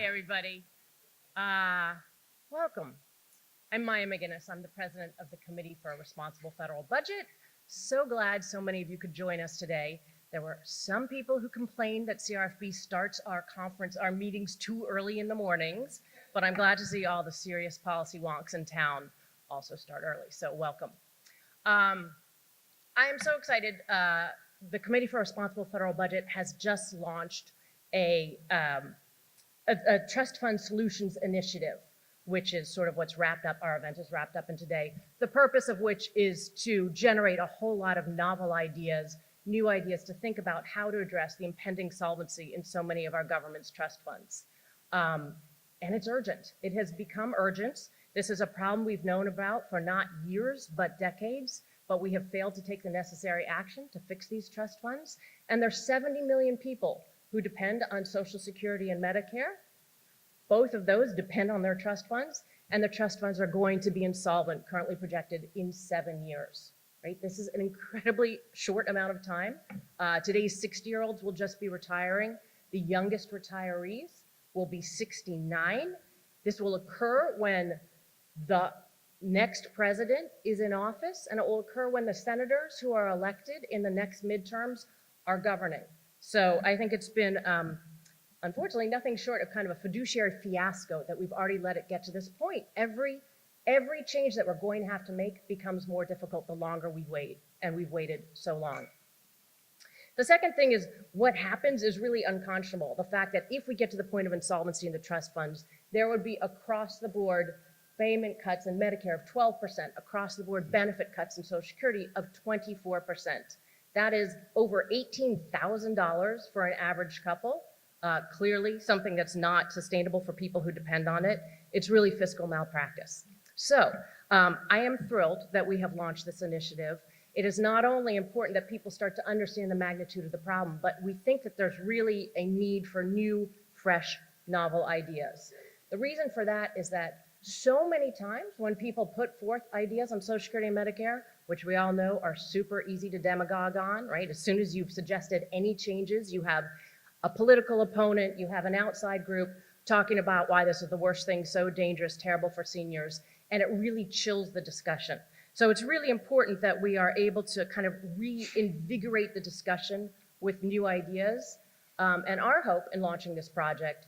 everybody. Welcome. I'm Maya McGinnis. I'm the president of the Committee for a Responsible Federal Budget. So glad so many of you could join us today. There were some people who complained that CRFB starts our meetings too early in the mornings, but I'm glad to see all the serious policy wonks in town also start early, so welcome. I am so excited. The Committee for a Responsible Federal Budget has just launched a trust fund solutions initiative, which is sort of what's wrapped up, our event is wrapped up in today, the purpose of which is to generate a whole lot of novel ideas, new ideas to think about how to address the impending solvency in so many of our government's trust funds. And it's urgent. It has become urgent. This is a problem we've known about for not years, but decades, but we have failed to take the necessary action to fix these trust funds. And there's 70 million people who depend on Social Security and Medicare. Both of those depend on their trust funds, and the trust funds are going to be insolvent, currently projected in 7 years, right? This is an incredibly short amount of time. Today's 60-year-olds will just be retiring. The youngest retirees will be 69. This will occur when the next president is in office, and it will occur when the senators who are elected in the next midterms are governing. So I think it's been, unfortunately, nothing short of kind of a fiduciary fiasco that we've already let it get to this point. Every change that we're going to have to make becomes more difficult the longer we wait, and we've waited so long. The second thing is what happens is really unconscionable. The fact that if we get to the point of insolvency in the trust funds, there would be across the board payment cuts in Medicare of 12%, across the board benefit cuts in Social Security of 24%. That is over $18,000 for an average couple. Clearly something that's not sustainable for people who depend on it. It's really fiscal malpractice. So I am thrilled that we have launched this initiative. It is not only important that people start to understand the magnitude of the problem, but we think that there's really a need for new, fresh, novel ideas. The reason for that is that so many times when people put forth ideas on Social Security and Medicare, which we all know are super easy to demagogue on, right? As soon as you've suggested any changes, you have a political opponent, you have an outside group talking about why this is the worst thing, so dangerous, terrible for seniors, and it really chills the discussion. So it's really important that we are able to kind of reinvigorate the discussion with new ideas. And our hope in launching this project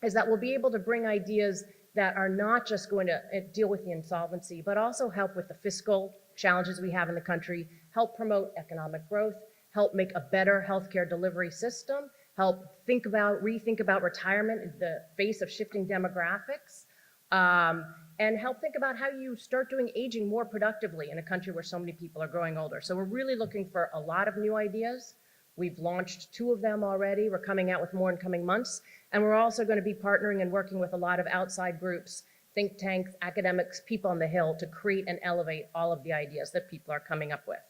is that we'll be able to bring ideas that are not just going to deal with the insolvency, but also help with the fiscal challenges we have in the country, help promote economic growth, help make a better healthcare delivery system, help rethink about retirement in the face of shifting demographics, and help think about how you start doing aging more productively in a country where so many people are growing older. So we're really looking for a lot of new ideas. We've launched 2 of them already. We're coming out with more in coming months. And we're also going to be partnering and working with a lot of outside groups, think tanks, academics, people on the Hill to create and elevate all of the ideas that people are coming up with.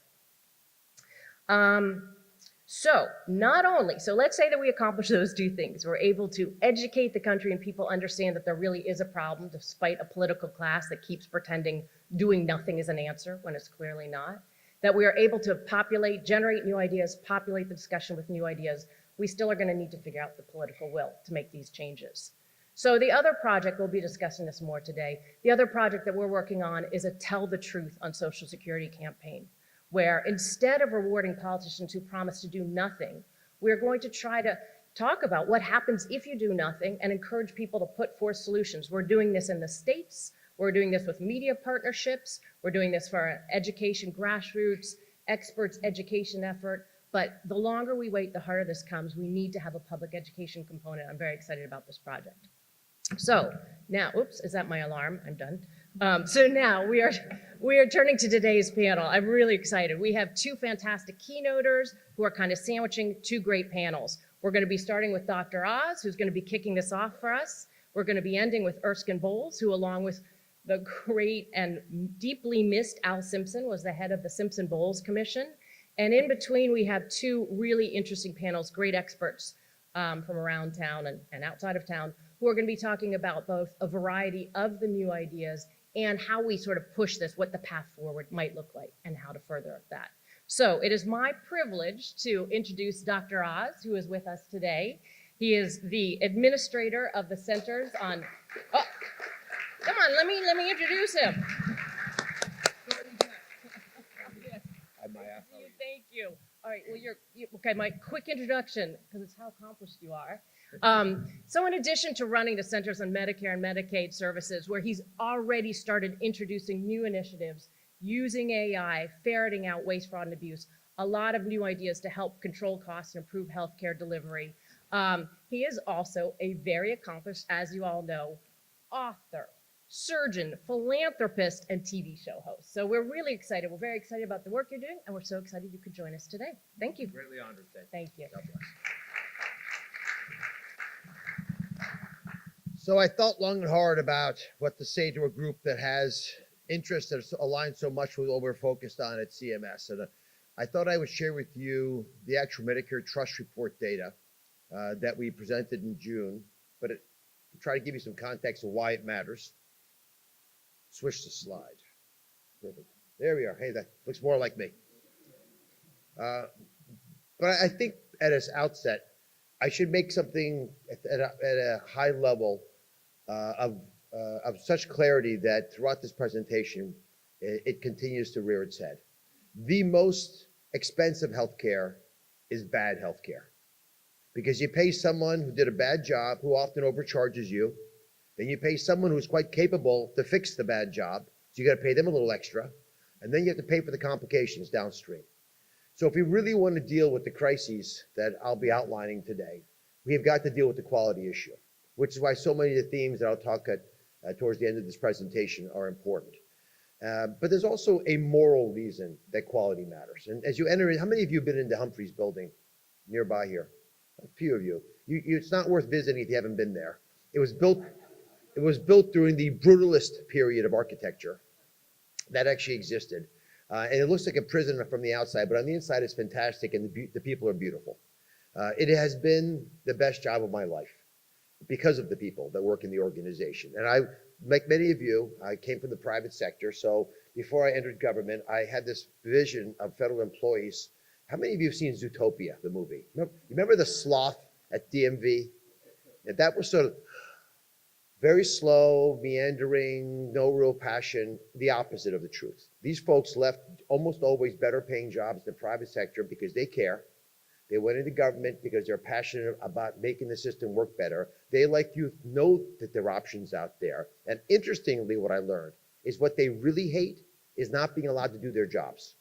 So let's say that we accomplish those 2 things. We're able to educate the country and people understand that there really is a problem despite a political class that keeps pretending doing nothing is an answer when it's clearly not. That we are able to generate new ideas, populate the discussion with new ideas. We still are going to need to figure out the political will to make these changes. So the other project, we'll be discussing this more today, the other project that we're working on is a Tell the Truth on Social Security campaign, where instead of rewarding politicians who promise to do nothing, we're going to try to talk about what happens if you do nothing and encourage people to put forth solutions. We're doing this in the states. We're doing this with media partnerships. We're doing this for our education grassroots, experts education effort. But the longer we wait, the harder this comes. We need to have a public education component. I'm very excited about this project. So now, oops, is that my alarm? I'm done. So now we are turning to today's panel. I'm really excited. We have 2 fantastic keynoters who are kind of sandwiching 2 great panels. We're going to be starting with Dr. Oz, who's going to be kicking this off for us. We're going to be ending with Erskine Bowles, who along with the great and deeply missed Al Simpson was the head of the Simpson-Bowles Commission. And in between, we have 2 really interesting panels, great experts from around town and outside of town, who are going to be talking about both a variety of the new ideas and how we sort of push this, what the path forward might look like, and how to further that. So it is my privilege to introduce Dr. Oz, who is with us today. He is the administrator of the Centers on, oh, come on, let me introduce him. Thank you. All right, well, okay, my quick introduction, because it's how accomplished you are. So in addition to running the Centers on Medicare and Medicaid Services, where he's already started introducing new initiatives, using AI, ferreting out waste, fraud, and abuse, a lot of new ideas to help control costs and improve healthcare delivery. He is also a very accomplished, as you all know, author, surgeon, philanthropist, and TV show host. So we're really excited. We're very excited about the work you're doing, and we're so excited you could join us today. Thank you. Greatly honored. Thank you. God bless. So I thought long and hard about what to say to a group that has interests that align so much with what we're focused on at CMS. And I thought I would share with you the actual Medicare Trust Report data that we presented in June, but try to give you some context of why it matters. Switch the slide. Perfect. There we are. Hey, that looks more like me. But I think at its outset, I should make something at a high level of such clarity that throughout this presentation, it continues to rear its head. The most expensive healthcare is bad healthcare, because you pay someone who did a bad job, who often overcharges you. Then you pay someone who's quite capable to fix the bad job, so you got to pay them a little extra, and then you have to pay for the complications downstream. So if we really want to deal with the crises that I'll be outlining today, we have got to deal with the quality issue, which is why so many of the themes that I'll talk at towards the end of this presentation are important. But there's also a moral reason that quality matters. And as you enter in, how many of you have been into Humphrey's building nearby here? A few of you. It's not worth visiting if you haven't been there. It was built during the brutalist period of architecture that actually existed. And it looks like a prison from the outside, but on the inside it's fantastic, and the people are beautiful. It has been the best job of my life because of the people that work in the organization. And I, like many of you, I came from the private sector, so before I entered government, I had this vision of federal employees. How many of you have seen Zootopia, the movie? Remember the sloth at DMV? And that was sort of very slow, meandering, no real passion, the opposite of the truth. These folks left almost always better paying jobs in the private sector because they care. They went into government because they're passionate about making the system work better. They, like you, know that there are options out there. And interestingly, what I learned is what they really hate is not being allowed to do their jobs.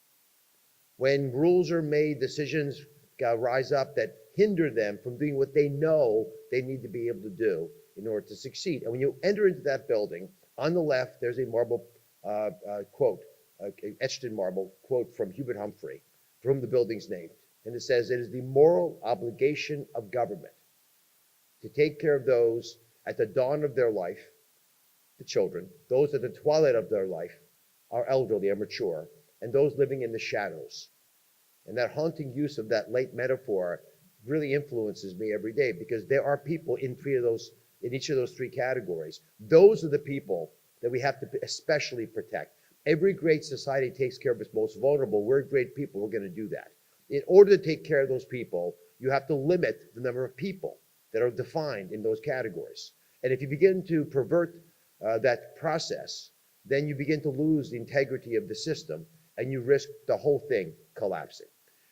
When rules are made, decisions rise up that hinder them from doing what they know they need to be able to do in order to succeed. And when you enter into that building, on the left, there's a marble quote, etched in marble quote from Hubert Humphrey, for whom the building's named. And it says, "It is the moral obligation of government to take care of those at the dawn of their life, the children, those at the twilight of their life, are elderly or mature, and those living in the shadows." And that haunting use of that late metaphor really influences me every day, because there are people in each of those three categories. Those are the people that we have to especially protect. Every great society takes care of its most vulnerable. We're great people. We're going to do that. In order to take care of those people, you have to limit the number of people that are defined in those categories. And if you begin to pervert that process, then you begin to lose the integrity of the system, and you risk the whole thing collapsing,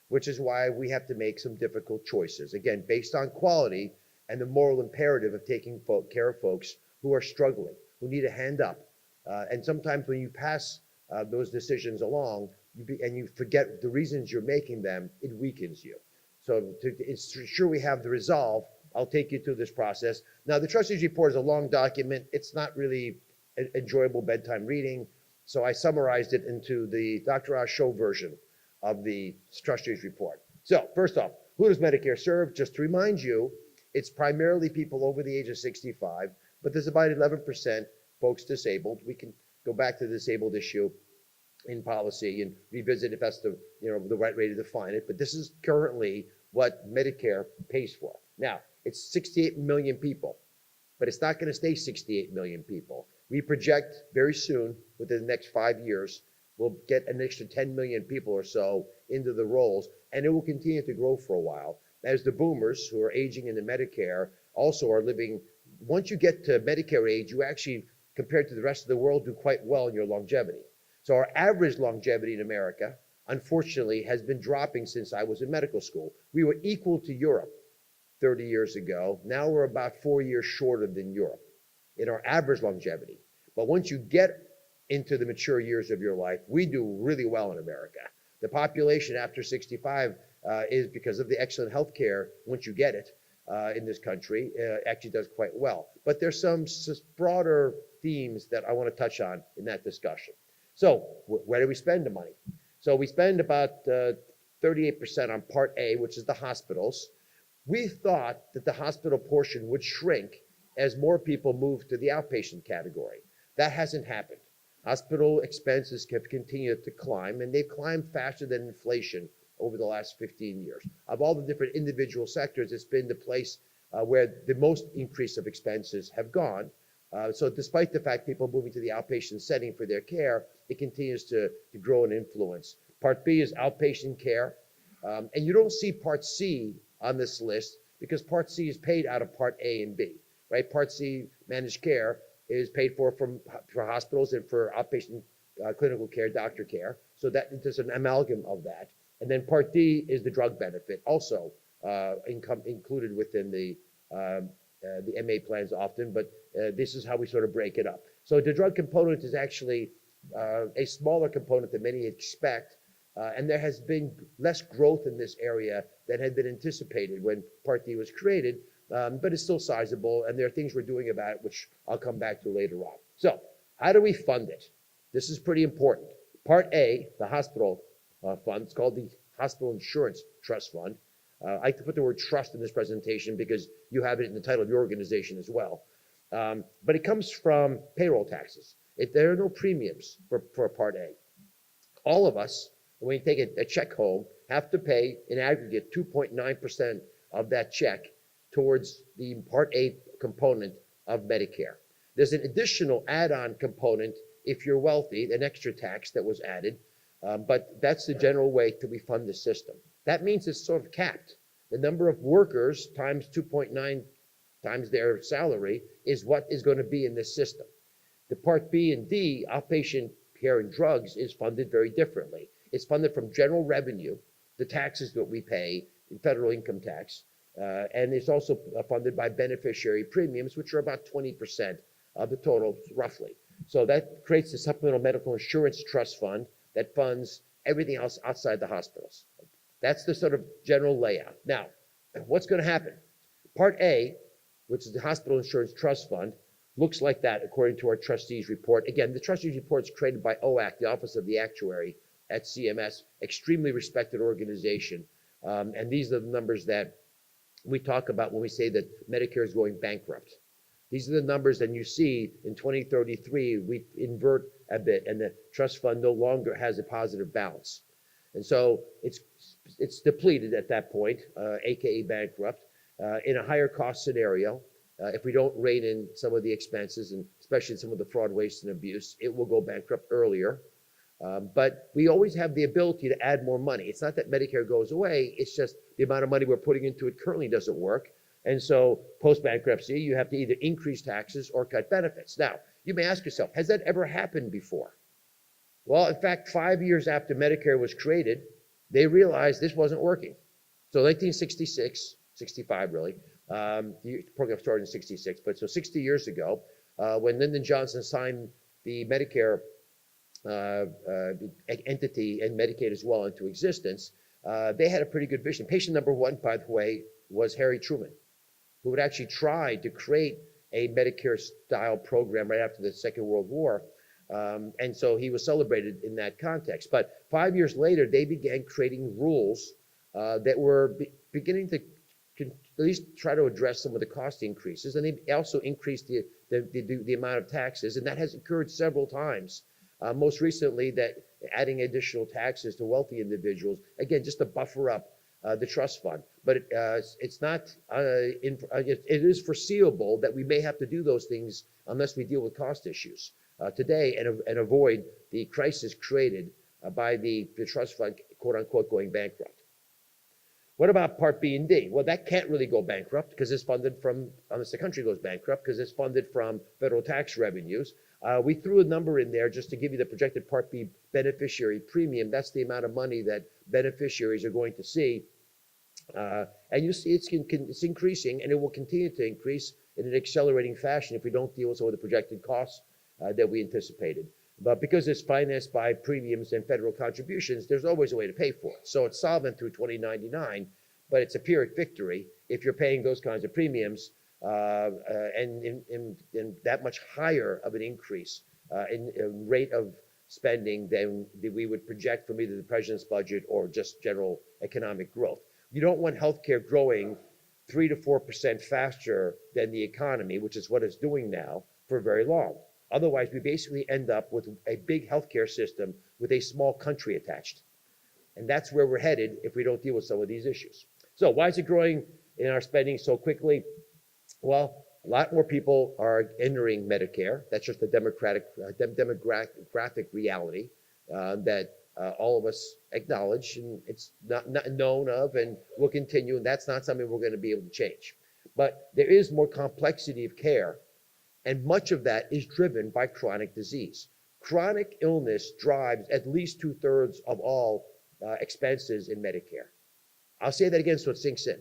which is why we have to make some difficult choices, again, based on quality and the moral imperative of taking care of folks who are struggling, who need a hand up. And sometimes when you pass those decisions along and you forget the reasons you're making them, it weakens you. So to ensure we have the resolve, I'll take you through this process. Now, the trustees report is a long document. It's not really an enjoyable bedtime reading, so I summarized it into the Dr. Oz show version of the trustees report. So first off, who does Medicare serve? Just to remind you, it's primarily people over the age of 65, but there's about 11% folks disabled. We can go back to the disabled issue in policy and revisit if that's the right way to define it. But this is currently what Medicare pays for. Now, it's 68 million people, but it's not going to stay 68 million people. We project very soon, within the next 5 years, we'll get an extra 10 million people or so into the rolls, and it will continue to grow for a while. as the boomers who are aging into Medicare also are living, once you get to Medicare age, you actually, compared to the rest of the world, do quite well in your longevity. So our average longevity in America, unfortunately, has been dropping since I was in medical school. We were equal to Europe 30 years ago. Now we're about 4 years shorter than Europe in our average longevity. But once you get into the mature years of your life, we do really well in America. The population after 65 is, because of the excellent health care, once you get it in this country, actually does quite well. But there's some broader themes that I want to touch on in that discussion. So where do we spend the money? So we spend about 38% on Part A, which is the hospitals. We thought that the hospital portion would shrink as more people move to the outpatient category. That hasn't happened. Hospital expenses have continued to climb, and they've climbed faster than inflation over the last 15 years. Of all the different individual sectors, it's been the place where the most increase of expenses have gone. So despite the fact people moving to the outpatient setting for their care, it continues to grow in influence. Part B is outpatient care. And you don't see Part C on this list because Part C is paid out of Part A and B, right? Part C, managed care, is paid for hospitals and for outpatient clinical care, doctor care. So that there's an amalgam of that. And then Part D is the drug benefit, also included within the MA plans often, but this is how we sort of break it up. So the drug component is actually a smaller component than many expect, and there has been less growth in this area than had been anticipated when Part D was created, but it's still sizable, and there are things we're doing about it, which I'll come back to later on. So how do we fund it? This is pretty important. Part A, the hospital fund, it's called the Hospital Insurance Trust Fund. I like to put the word trust in this presentation because you have it in the title of your organization as well. But it comes from payroll taxes. There are no premiums for Part A. All of us, when you take a check home, have to pay in aggregate 2.9% of that check towards the Part A component of Medicare. There's an additional add-on component if you're wealthy, an extra tax that was added, but that's the general way that we fund the system. That means it's sort of capped. The number of workers times 2.9 times their salary is what is going to be in this system. The Part B and D, outpatient care and drugs, is funded very differently. It's funded from general revenue, the taxes that we pay in federal income tax, and it's also funded by beneficiary premiums, which are about 20% of the total, roughly. So that creates the Supplemental Medical Insurance Trust Fund that funds everything else outside the hospitals. That's the sort of general layout. Now, what's going to happen? Part A, which is the Hospital Insurance Trust Fund, looks like that according to our trustees report. Again, the trustees report is created by OAC, the Office of the Actuary at CMS, extremely respected organization. And these are the numbers that we talk about when we say that Medicare is going bankrupt. These are the numbers that you see in 2033, we invert a bit and the trust fund no longer has a positive balance. And so it's depleted at that point, AKA bankrupt, in a higher cost scenario. If we don't rein in some of the expenses, and especially some of the fraud, waste, and abuse, it will go bankrupt earlier. But we always have the ability to add more money. It's not that Medicare goes away, it's just the amount of money we're putting into it currently doesn't work. And so post-bankruptcy, you have to either increase taxes or cut benefits. Now, you may ask yourself, has that ever happened before? Well, in fact, 5 years after Medicare was created, they realized this wasn't working. So 1966, 65 really, the program started in 66, but so 60 years ago, when Lyndon Johnson signed the Medicare entity and Medicaid as well into existence, they had a pretty good vision. Patient number one, by the way, was Harry Truman, who had actually tried to create a Medicare-style program right after the Second World War. And so he was celebrated in that context. But 5 years later, they began creating rules that were beginning to at least try to address some of the cost increases. And they also increased the amount of taxes. And that has occurred several times. Most recently, that adding additional taxes to wealthy individuals, again, just to buffer up the trust fund. But it's not, it is foreseeable that we may have to do those things unless we deal with cost issues today and avoid the crisis created by the trust fund, quote unquote, going bankrupt. What about Part B and D? Well, that can't really go bankrupt because it's funded from, unless the country goes bankrupt, because it's funded from federal tax revenues. We threw a number in there just to give you the projected Part B beneficiary premium. That's the amount of money that beneficiaries are going to see. And you see it's increasing, and it will continue to increase in an accelerating fashion if we don't deal with some of the projected costs that we anticipated. But because it's financed by premiums and federal contributions, there's always a way to pay for it. So it's solvent through 2099, but it's a Pyrrhic victory if you're paying those kinds of premiums and in that much higher of an increase in rate of spending than we would project from either the president's budget or just general economic growth. You don't want healthcare growing 3 to 4% faster than the economy, which is what it's doing now, for very long. Otherwise, we basically end up with a big healthcare system with a small country attached. And that's where we're headed if we don't deal with some of these issues. So why is it growing in our spending so quickly? Well, a lot more people are entering Medicare. That's just a demographic reality that all of us acknowledge, and it's not known of and will continue, and that's not something we're going to be able to change. But there is more complexity of care, and much of that is driven by chronic disease. Chronic illness drives at least 2/3 of all expenses in Medicare. I'll say that again so it sinks in.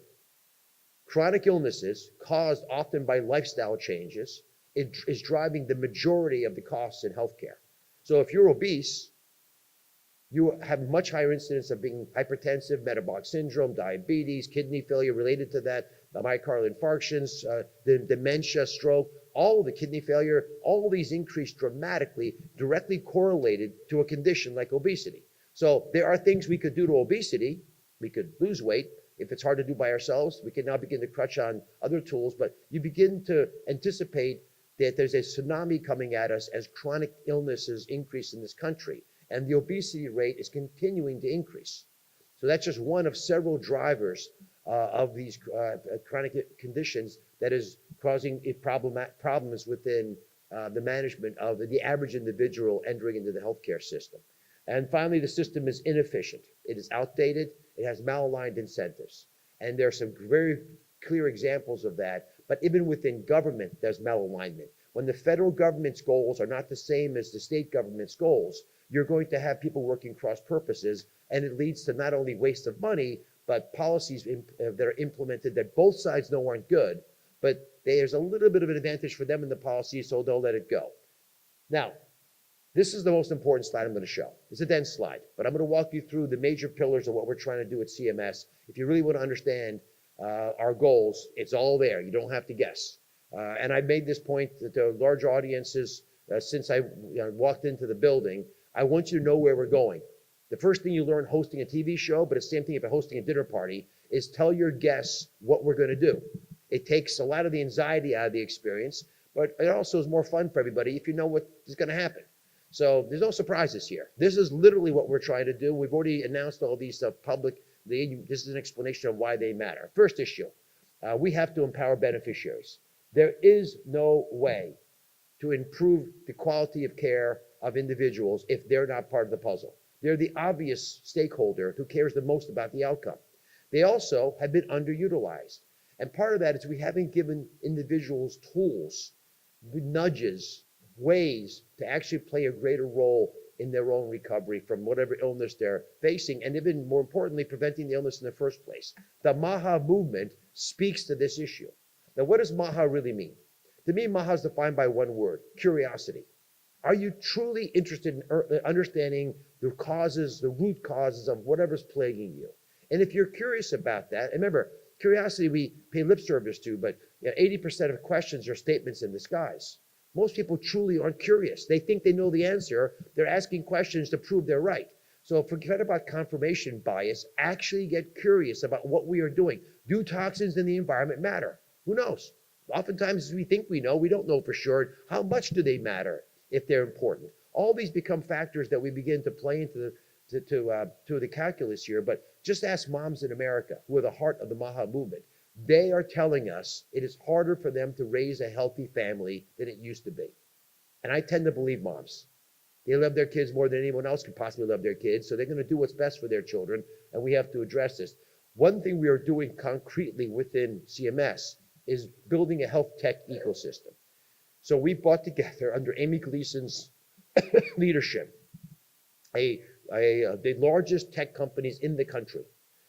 Chronic illnesses, caused often by lifestyle changes, is driving the majority of the costs in healthcare. So if you're obese, you have much higher incidence of being hypertensive, metabolic syndrome, diabetes, kidney failure related to that, the myocardial infarctions, the dementia, stroke, all of the kidney failure, all of these increase dramatically, directly correlated to a condition like obesity. So there are things we could do to obesity. We could lose weight. If it's hard to do by ourselves, we can now begin to crutch on other tools, but you begin to anticipate that there's a tsunami coming at us as chronic illnesses increase in this country, and the obesity rate is continuing to increase. So that's just one of several drivers of these chronic conditions that is causing problems within the management of the average individual entering into the healthcare system. And finally, the system is inefficient. It is outdated. It has malaligned incentives. And there are some very clear examples of that. But even within government, there's malalignment. When the federal government's goals are not the same as the state government's goals, you're going to have people working cross purposes, and it leads to not only waste of money, but policies that are implemented that both sides know aren't good, but there's a little bit of an advantage for them in the policy, so they'll let it go. Now, this is the most important slide I'm going to show. It's a dense slide, but I'm going to walk you through the major pillars of what we're trying to do at CMS. If you really want to understand our goals, it's all there. You don't have to guess. And I made this point to large audiences since I walked into the building. I want you to know where we're going. The first thing you learn hosting a TV show, but it's the same thing if you're hosting a dinner party, is tell your guests what we're going to do. It takes a lot of the anxiety out of the experience, but it also is more fun for everybody if you know what is going to happen. So there's no surprises here. This is literally what we're trying to do. We've already announced all these publicly. This is an explanation of why they matter. First issue, we have to empower beneficiaries. There is no way to improve the quality of care of individuals if they're not part of the puzzle. They're the obvious stakeholder who cares the most about the outcome. They also have been underutilized. And part of that is we haven't given individuals tools, nudges, ways to actually play a greater role in their own recovery from whatever illness they're facing, and even more importantly, preventing the illness in the first place. The MAHA movement speaks to this issue. Now, what does MAHA really mean? To me, MAHA is defined by one word: curiosity. Are you truly interested in understanding the causes, the root causes of whatever's plaguing you? And if you're curious about that, and remember, curiosity we pay lip service to, but 80% of questions are statements in disguise. Most people truly aren't curious. They think they know the answer. They're asking questions to prove they're right. So forget about confirmation bias. Actually get curious about what we are doing. Do toxins in the environment matter? Who knows? Oftentimes we think we know. We don't know for sure. How much do they matter if they're important? All these become factors that we begin to play into the calculus here. But just ask moms in America, who are the heart of the MAHA movement. They are telling us it is harder for them to raise a healthy family than it used to be. And I tend to believe moms. They love their kids more than anyone else could possibly love their kids, so they're going to do what's best for their children, and we have to address this. One thing we are doing concretely within CMS is building a health tech ecosystem. So we brought together under Amy Gleason's leadership the largest tech companies in the country.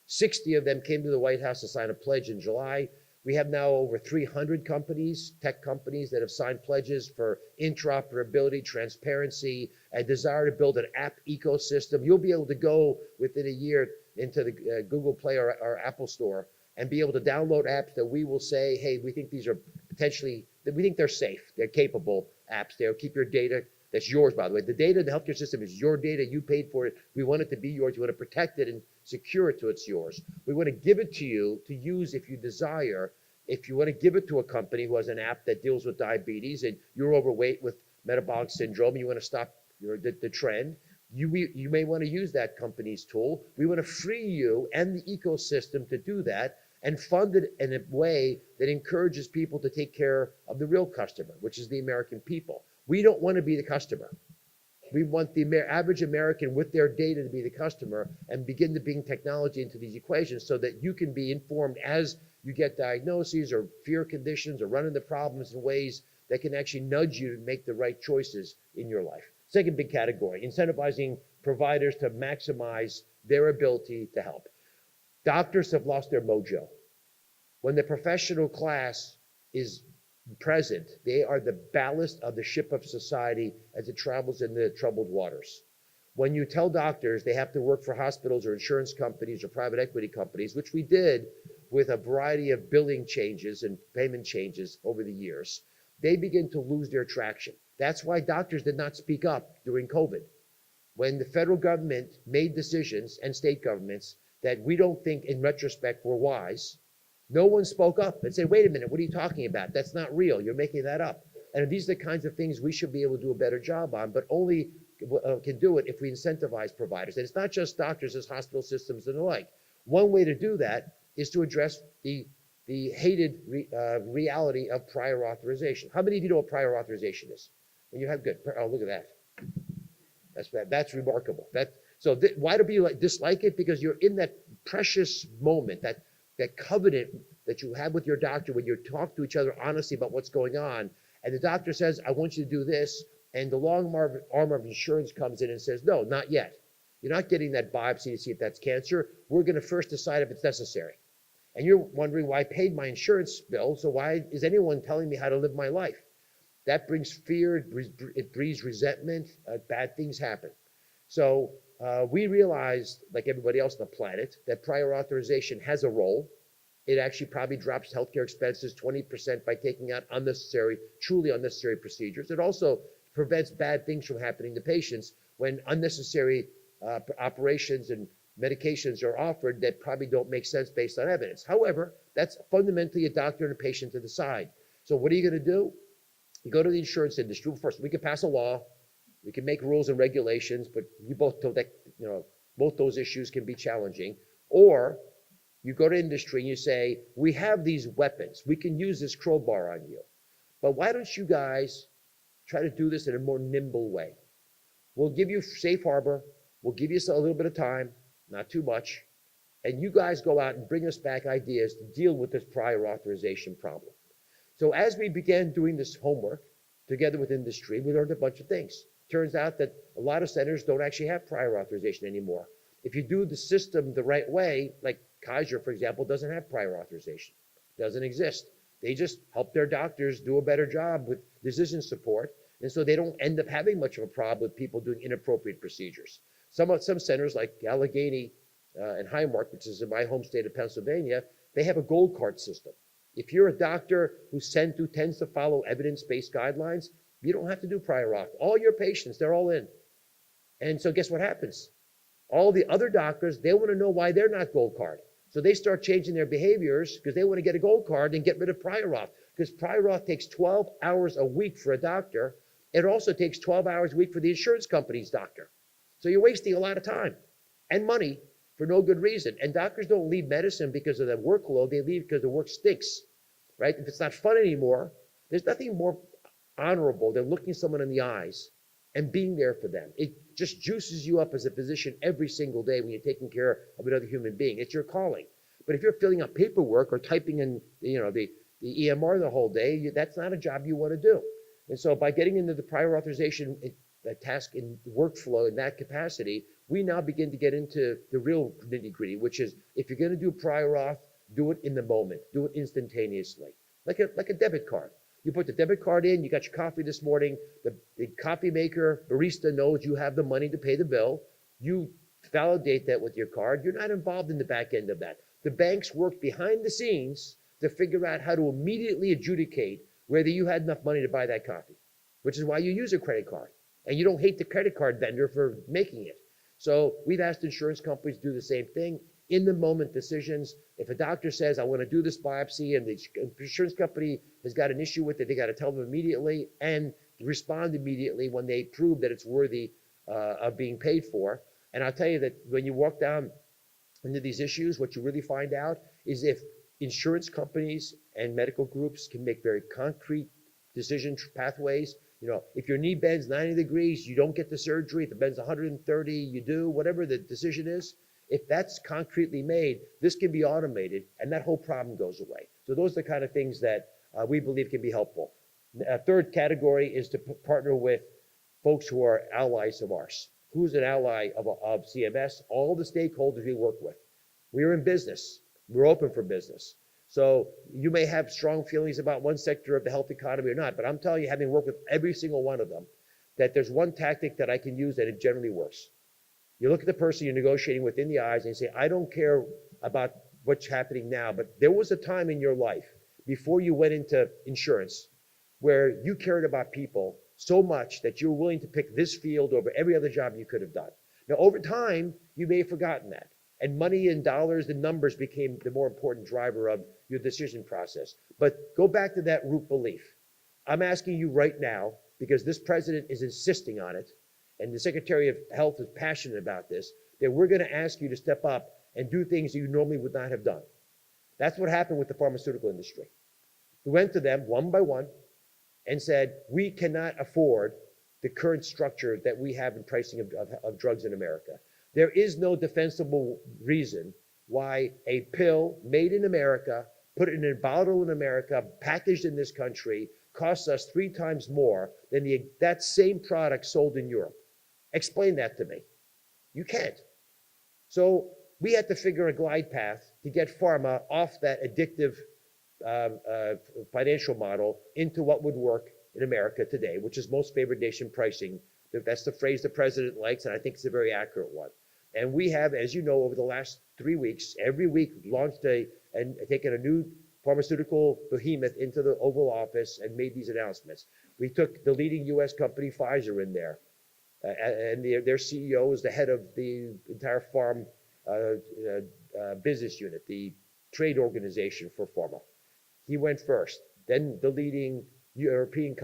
60 of them came to the White House to sign a pledge in July. We have now over 300 companies, tech companies, that have signed pledges for interoperability, transparency, and desire to build an app ecosystem. You'll be able to go within a year into the Google Play or Apple Store and be able to download apps that we will say, hey, we think these are potentially, we think they're safe, they're capable apps. They'll keep your data. That's yours, by the way. The data in the healthcare system is your data. You paid for it. We want it to be yours. We want to protect it and secure it till it's yours. We want to give it to you to use if you desire. If you want to give it to a company who has an app that deals with diabetes and you're overweight with metabolic syndrome, and you want to stop the trend, you may want to use that company's tool. We want to free you and the ecosystem to do that and fund it in a way that encourages people to take care of the real customer, which is the American people. We don't want to be the customer. We want the average American with their data to be the customer and begin to bring technology into these equations so that you can be informed as you get diagnoses or fear conditions or run into problems in ways that can actually nudge you to make the right choices in your life. Second big category, incentivizing providers to maximize their ability to help. Doctors have lost their mojo. When the professional class is present, they are the ballast of the ship of society as it travels in the troubled waters. When you tell doctors they have to work for hospitals or insurance companies or private equity companies, which we did with a variety of billing changes and payment changes over the years, they begin to lose their traction. That's why doctors did not speak up during COVID. When the federal government made decisions, and state governments, that we don't think in retrospect were wise, no one spoke up and said, wait a minute, what are you talking about? That's not real. You're making that up. And these are the kinds of things we should be able to do a better job on, but only can do it if we incentivize providers. And it's not just doctors, it's hospital systems and the like. One way to do that is to address the hated reality of prior authorization. How many of you know what prior authorization is? When you have good, oh, look at that. That's remarkable. Why do people dislike it? Because you're in that precious moment, that covenant that you have with your doctor when you talk to each other honestly about what's going on, and the doctor says, I want you to do this, and the long arm of insurance comes in and says, no, not yet. You're not getting that biopsy to see if that's cancer. We're going to first decide if it's necessary. And you're wondering why I paid my insurance bill, so why is anyone telling me how to live my life? That brings fear, it breeds resentment, bad things happen. So we realized, like everybody else on the planet, that prior authorization has a role. It actually probably drops healthcare expenses 20% by taking out truly unnecessary procedures. It also prevents bad things from happening to patients when unnecessary operations and medications are offered that probably don't make sense based on evidence. However, that's fundamentally a doctor and a patient to decide. So what are you going to do? You go to the insurance industry. First, we can pass a law. We can make rules and regulations, but you both know that, both those issues can be challenging. Or you go to industry and you say, we have these weapons. We can use this crowbar on you. But why don't you guys try to do this in a more nimble way? We'll give you safe harbor. We'll give you a little bit of time, not too much. And you guys go out and bring us back ideas to deal with this prior authorization problem. So as we began doing this homework together with industry, we learned a bunch of things. Turns out that a lot of centers don't actually have prior authorization anymore. If you do the system the right way, like Kaiser, for example, doesn't have prior authorization. Doesn't exist. They just help their doctors do a better job with decision support, and so they don't end up having much of a problem with people doing inappropriate procedures. Some centers like Allegheny and Highmark, which is in my home state of Pennsylvania, they have a gold card system. If you're a doctor who tends to follow evidence-based guidelines, you don't have to do prior auth. All your patients, they're all in. And so guess what happens? All the other doctors, they want to know why they're not gold card. So they start changing their behaviors because they want to get a gold card and get rid of prior auth. Because prior auth takes 12 hours a week for a doctor. It also takes 12 hours a week for the insurance company's doctor. So you're wasting a lot of time and money for no good reason. And doctors don't leave medicine because of the workload. They leave because the work stinks, right? If it's not fun anymore, there's nothing more honorable than looking someone in the eyes and being there for them. It just juices you up as a physician every single day when you're taking care of another human being. It's your calling. But if you're filling out paperwork or typing in, the EMR the whole day, that's not a job you want to do. And so by getting into the prior authorization task and workflow in that capacity, we now begin to get into the real nitty-gritty, which is if you're going to do prior auth, do it in the moment, do it instantaneously, like a debit card. You put the debit card in, you got your coffee this morning, the coffee maker, barista knows you have the money to pay the bill. You validate that with your card. You're not involved in the back end of that. The banks work behind the scenes to figure out how to immediately adjudicate whether you had enough money to buy that coffee, which is why you use a credit card. And you don't hate the credit card vendor for making it. So we've asked insurance companies to do the same thing. In the moment decisions, if a doctor says, I want to do this biopsy, and the insurance company has got an issue with it, they got to tell them immediately and respond immediately when they prove that it's worthy of being paid for. And I'll tell you that when you walk down into these issues, what you really find out is if insurance companies and medical groups can make very concrete decision pathways. If your knee bends 90 degrees, you don't get the surgery. If it bends 130, you do, whatever the decision is. If that's concretely made, this can be automated and that whole problem goes away. So those are the kind of things that we believe can be helpful. A third category is to partner with folks who are allies of ours. Who's an ally of CMS? All the stakeholders we work with. We're in business. We're open for business. So you may have strong feelings about one sector of the health economy or not, but I'm telling you, having worked with every single one of them, that there's one tactic that I can use and it generally works. You look at the person you're negotiating with in the eyes and you say, I don't care about what's happening now, but there was a time in your life before you went into insurance where you cared about people so much that you were willing to pick this field over every other job you could have done. Now, over time, you may have forgotten that. And money and dollars and numbers became the more important driver of your decision process. But go back to that root belief. I'm asking you right now, because this president is insisting on it, and the Secretary of Health is passionate about this, that we're going to ask you to step up and do things you normally would not have done. That's what happened with the pharmaceutical industry. We went to them one by one and said, we cannot afford the current structure that we have in pricing of drugs in America. There is no defensible reason why a pill made in America, put in a bottle in America, packaged in this country, costs us 3 times more than that same product sold in Europe. Explain that to me. You can't. So we had to figure a glide path to get pharma off that addictive financial model into what would work in America today, which is most favored nation pricing. That's the phrase the president likes, and I think it's a very accurate one. And we have, as you know, over the last 3 weeks, every week launched and taken a new pharmaceutical behemoth into the Oval Office and made these announcements. We took the leading U.S. company, Pfizer, in there, and their CEO is the head of the entire farm business unit, the trade organization for pharma. He went first. Then the leading European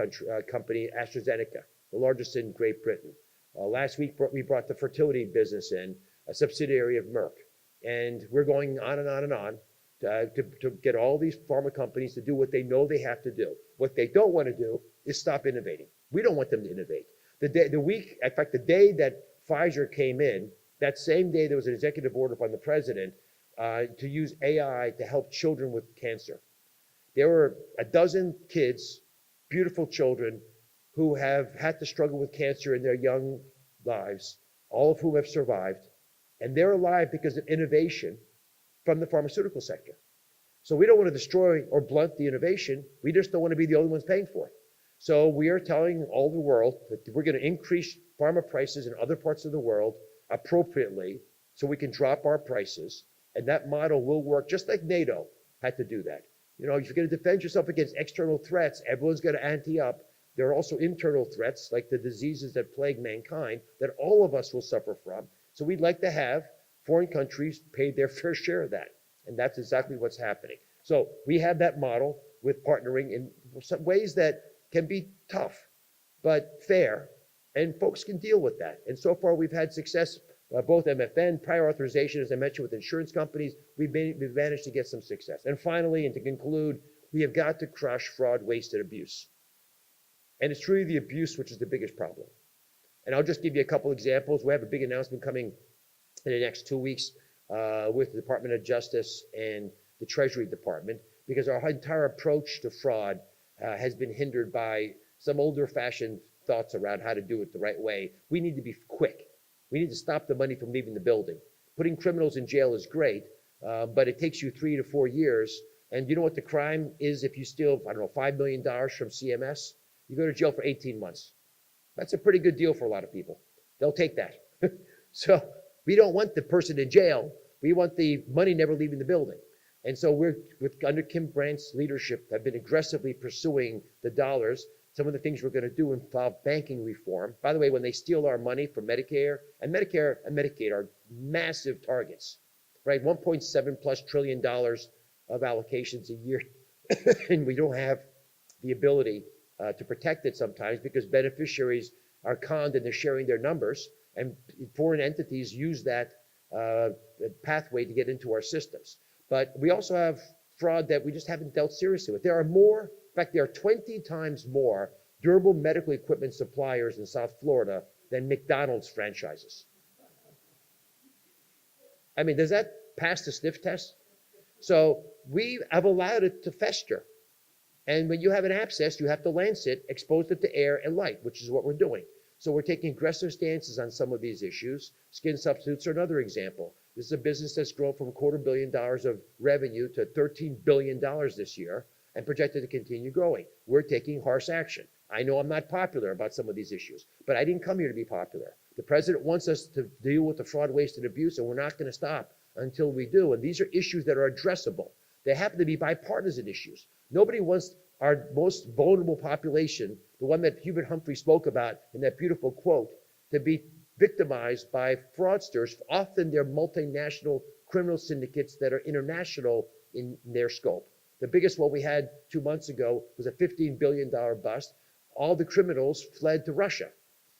company, AstraZeneca, the largest in Great Britain. Last week, we brought the fertility business in, a subsidiary of Merck. And we're going on and on and on to get all these pharma companies to do what they know they have to do. What they don't want to do is stop innovating. We don't want them to innovate. In fact, the day that Pfizer came in, that same day there was an executive order from the president to use AI to help children with cancer. There were a dozen kids, beautiful children, who have had to struggle with cancer in their young lives, all of whom have survived. And they're alive because of innovation from the pharmaceutical sector. So we don't want to destroy or blunt the innovation. We just don't want to be the only ones paying for it. So we are telling all the world that we're going to increase pharma prices in other parts of the world appropriately so we can drop our prices. And that model will work just like NATO had to do that. If you're going to defend yourself against external threats, everyone's going to ante up. There are also internal threats like the diseases that plague mankind that all of us will suffer from. So we'd like to have foreign countries pay their fair share of that. And that's exactly what's happening. So we have that model with partnering in some ways that can be tough, but fair, and folks can deal with that. And so far we've had success, both MFN, prior authorization, as I mentioned, with insurance companies, we've managed to get some success. And finally, and to conclude, we have got to crush fraud, waste, and abuse. And it's really the abuse which is the biggest problem. And I'll just give you a couple examples. We have a big announcement coming in the next 2 weeks with the Department of Justice and the Treasury Department, because our entire approach to fraud has been hindered by some older-fashioned thoughts around how to do it the right way. We need to be quick. We need to stop the money from leaving the building. Putting criminals in jail is great, but it takes you 3 to 4 years. And you know what the crime is if you steal, I don't know, $5 million from CMS? You go to jail for 18 months. That's a pretty good deal for a lot of people. They'll take that. So we don't want the person in jail. We want the money never leaving the building. And so we're, under Kim Brandt's leadership, have been aggressively pursuing the dollars. Some of the things we're going to do involve banking reform. By the way, when they steal our money from Medicare and Medicaid are massive targets, right? $1.7+ trillion of allocations a year, and we don't have the ability to protect it sometimes because beneficiaries are conned and they're sharing their numbers, and foreign entities use that pathway to get into our systems. But we also have fraud that we just haven't dealt seriously with. There are more, in fact, there are 20 times more durable medical equipment suppliers in South Florida than McDonald's franchises. I mean, does that pass the sniff test? So we have allowed it to fester. And when you have an abscess, you have to lance it, expose it to air and light, which is what we're doing. So we're taking aggressive stances on some of these issues. Skin substitutes are another example. This is a business that's grown from $250 million of revenue to $13 billion this year and projected to continue growing. We're taking harsh action. I know I'm not popular about some of these issues, but I didn't come here to be popular. The president wants us to deal with the fraud, waste, and abuse, and we're not going to stop until we do. And these are issues that are addressable. They happen to be bipartisan issues. Nobody wants our most vulnerable population, the one that Hubert Humphrey spoke about in that beautiful quote, to be victimized by fraudsters. Often they're multinational criminal syndicates that are international in their scope. The biggest one we had 2 months ago was a $15 billion bust. All the criminals fled to Russia.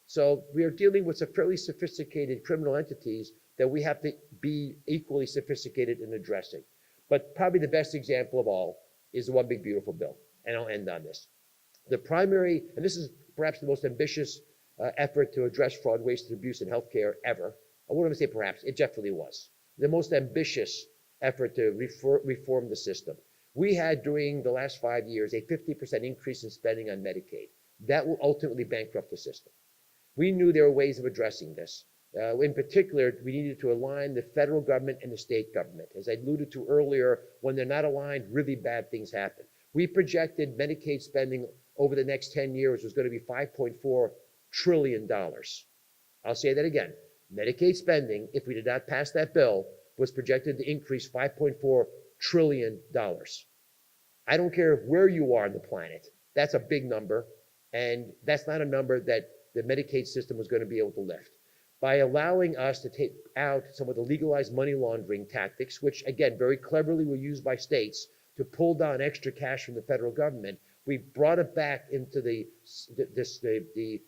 So we are dealing with some fairly sophisticated criminal entities that we have to be equally sophisticated in addressing. But probably the best example of all is the One Big Beautiful Bill. And I'll end on this. The primary, and this is perhaps the most ambitious effort to address fraud, waste, and abuse in healthcare ever. I wouldn't say perhaps, it definitely was. The most ambitious effort to reform the system. We had, during the last 5 years, a 50% increase in spending on Medicaid. That will ultimately bankrupt the system. We knew there were ways of addressing this. In particular, we needed to align the federal government and the state government. As I alluded to earlier, when they're not aligned, really bad things happen. We projected Medicaid spending over the next 10 years was going to be $5.4 trillion. I'll say that again. Medicaid spending, if we did not pass that bill, was projected to increase $5.4 trillion. I don't care where you are on the planet. That's a big number, and that's not a number that the Medicaid system was going to be able to lift. By allowing us to take out some of the legalized money laundering tactics, which again very cleverly were used by states to pull down extra cash from the federal government, we brought it back into the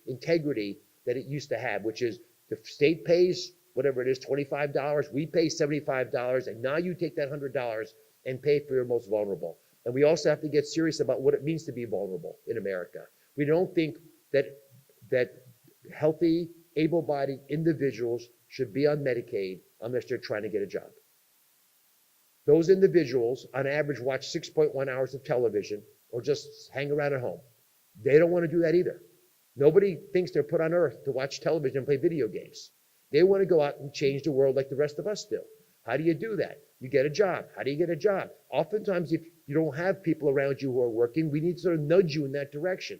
integrity that it used to have, which is the state pays whatever it is, $25, we pay $75, and now you take that $100 and pay for your most vulnerable. And we also have to get serious about what it means to be vulnerable in America. We don't think that healthy, able-bodied individuals should be on Medicaid unless they're trying to get a job. Those individuals, on average, watch 6.1 hours of television or just hang around at home. They don't want to do that either. Nobody thinks they're put on earth to watch television and play video games. They want to go out and change the world like the rest of us do. How do you do that? You get a job. How do you get a job? Oftentimes, if you don't have people around you who are working, we need to sort of nudge you in that direction.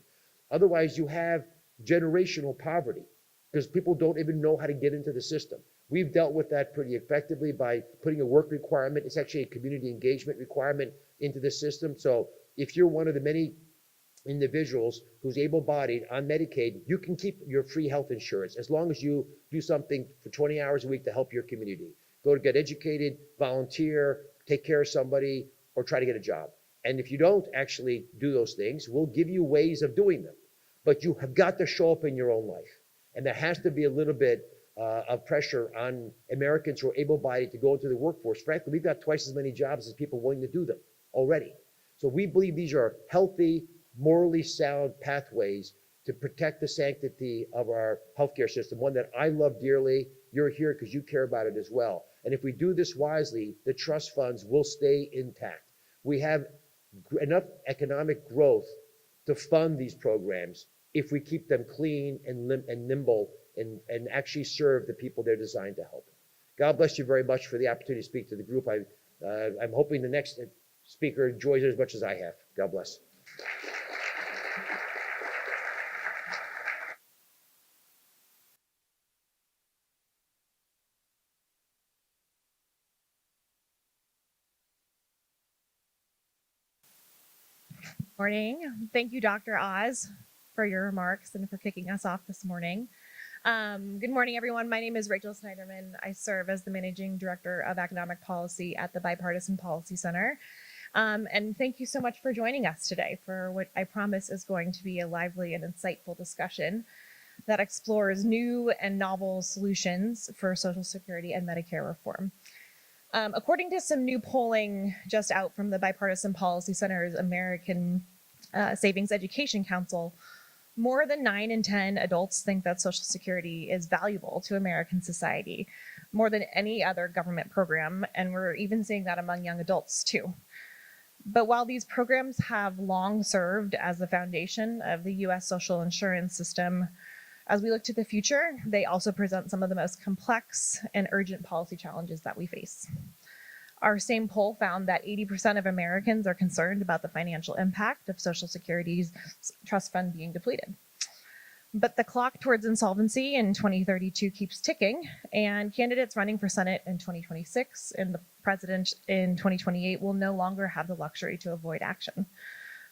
Otherwise, you have generational poverty because people don't even know how to get into the system. We've dealt with that pretty effectively by putting a work requirement. It's actually a community engagement requirement into the system. So if you're one of the many individuals who's able-bodied on Medicaid, you can keep your free health insurance as long as you do something for 20 hours a week to help your community. Go to get educated, volunteer, take care of somebody, or try to get a job. And if you don't actually do those things, we'll give you ways of doing them. But you have got to show up in your own life. And there has to be a little bit of pressure on Americans who are able-bodied to go into the workforce. Frankly, we've got twice as many jobs as people willing to do them already. So we believe these are healthy, morally sound pathways to protect the sanctity of our healthcare system, one that I love dearly. You're here because you care about it as well. And if we do this wisely, the trust funds will stay intact. We have enough economic growth to fund these programs if we keep them clean and nimble and actually serve the people they're designed to help. God bless you very much for the opportunity to speak to the group. I'm hoping the next speaker enjoys it as much as I have. God bless. Morning. Thank you, Dr. Oz, for your remarks and for kicking us off this morning. Good morning, everyone. My name is Rachel Snyderman. I serve as the Managing Director of Economic Policy at the Bipartisan Policy Center. And thank you so much for joining us today for what I promise is going to be a lively and insightful discussion that explores new and novel solutions for Social Security and Medicare reform. According to some new polling just out from the Bipartisan Policy Center's American Savings Education Council, more than 9 in 10 adults think that Social Security is valuable to American society, more than any other government program, and we're even seeing that among young adults too. But while these programs have long served as the foundation of the U.S. social insurance system, as we look to the future, they also present some of the most complex and urgent policy challenges that we face. Our same poll found that 80% of Americans are concerned about the financial impact of Social Security's trust fund being depleted. But the clock towards insolvency in 2032 keeps ticking, and candidates running for Senate in 2026 and the president in 2028 will no longer have the luxury to avoid action.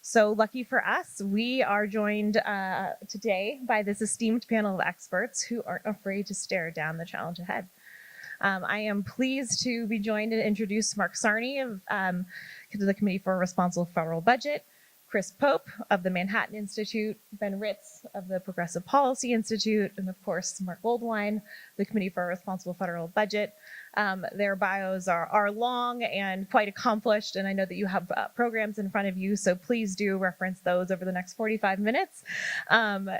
So lucky for us, we are joined today by this esteemed panel of experts who aren't afraid to stare down the challenge ahead. I am pleased to be joined and introduce Mark Sarney of the Committee for a Responsible Federal Budget, Chris Pope of the Manhattan Institute, Ben Ritz of the Progressive Policy Institute, and of course, Mark Goldwine, the Committee for a Responsible Federal Budget. Their bios are long and quite accomplished, and I know that you have programs in front of you, so please do reference those over the next 45 minutes. I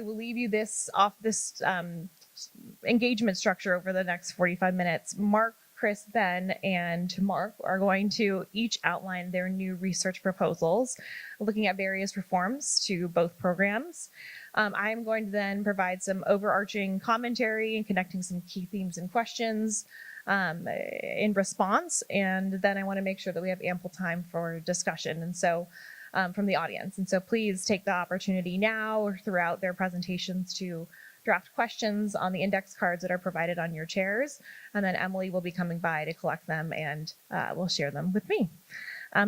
will leave you this engagement structure over the next 45 minutes. Mark, Chris, Ben, and Mark are going to each outline their new research proposals, looking at various reforms to both programs. I'm going to then provide some overarching commentary and connecting some key themes and questions in response, and then I want to make sure that we have ample time for discussion, and so from the audience. And so please take the opportunity now or throughout their presentations to draft questions on the index cards that are provided on your chairs, and then Emily will be coming by to collect them and will share them with me.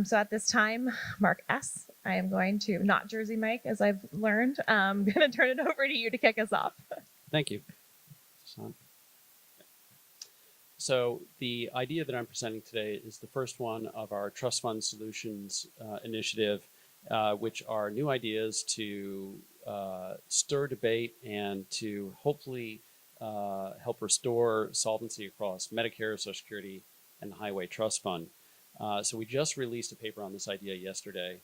So at this time, Mark S., I am going to, not Jersey Mike, as I've learned, I'm going to turn it over to you to kick us off. Thank you. So the idea that I'm presenting today is the first one of our Trust Fund Solutions initiative, which are new ideas to stir debate and to hopefully help restore solvency across Medicare, Social Security, and the Highway Trust Fund. So we just released a paper on this idea yesterday,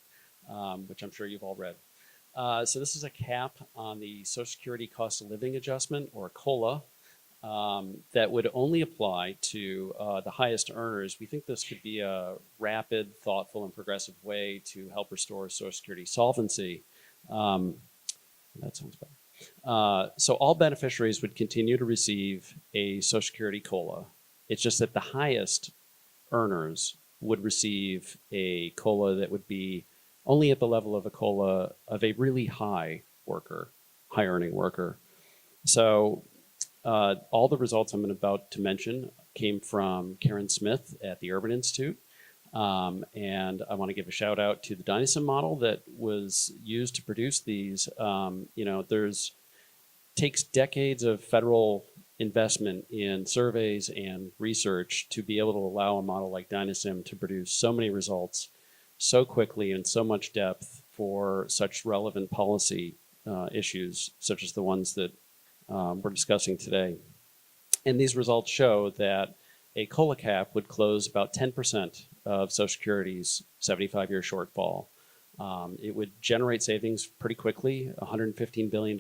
which I'm sure you've all read. So this is a cap on the Social Security Cost of Living Adjustment, or COLA, that would only apply to the highest earners. We think this could be a rapid, thoughtful, and progressive way to help restore Social Security solvency. That sounds better. So all beneficiaries would continue to receive a Social Security COLA. It's just that the highest earners would receive a COLA that would be only at the level of a COLA of a really high earning worker. So all the results I'm about to mention came from Karen Smith at the Urban Institute. And I want to give a shout out to the Dynasym model that was used to produce these. Takes decades of federal investment in surveys and research to be able to allow a model like Dynasym to produce so many results so quickly and so much depth for such relevant policy issues, such as the ones that we're discussing today. And these results show that a COLA cap would close about 10% of Social Security's 75-year shortfall. It would generate savings pretty quickly, $115 billion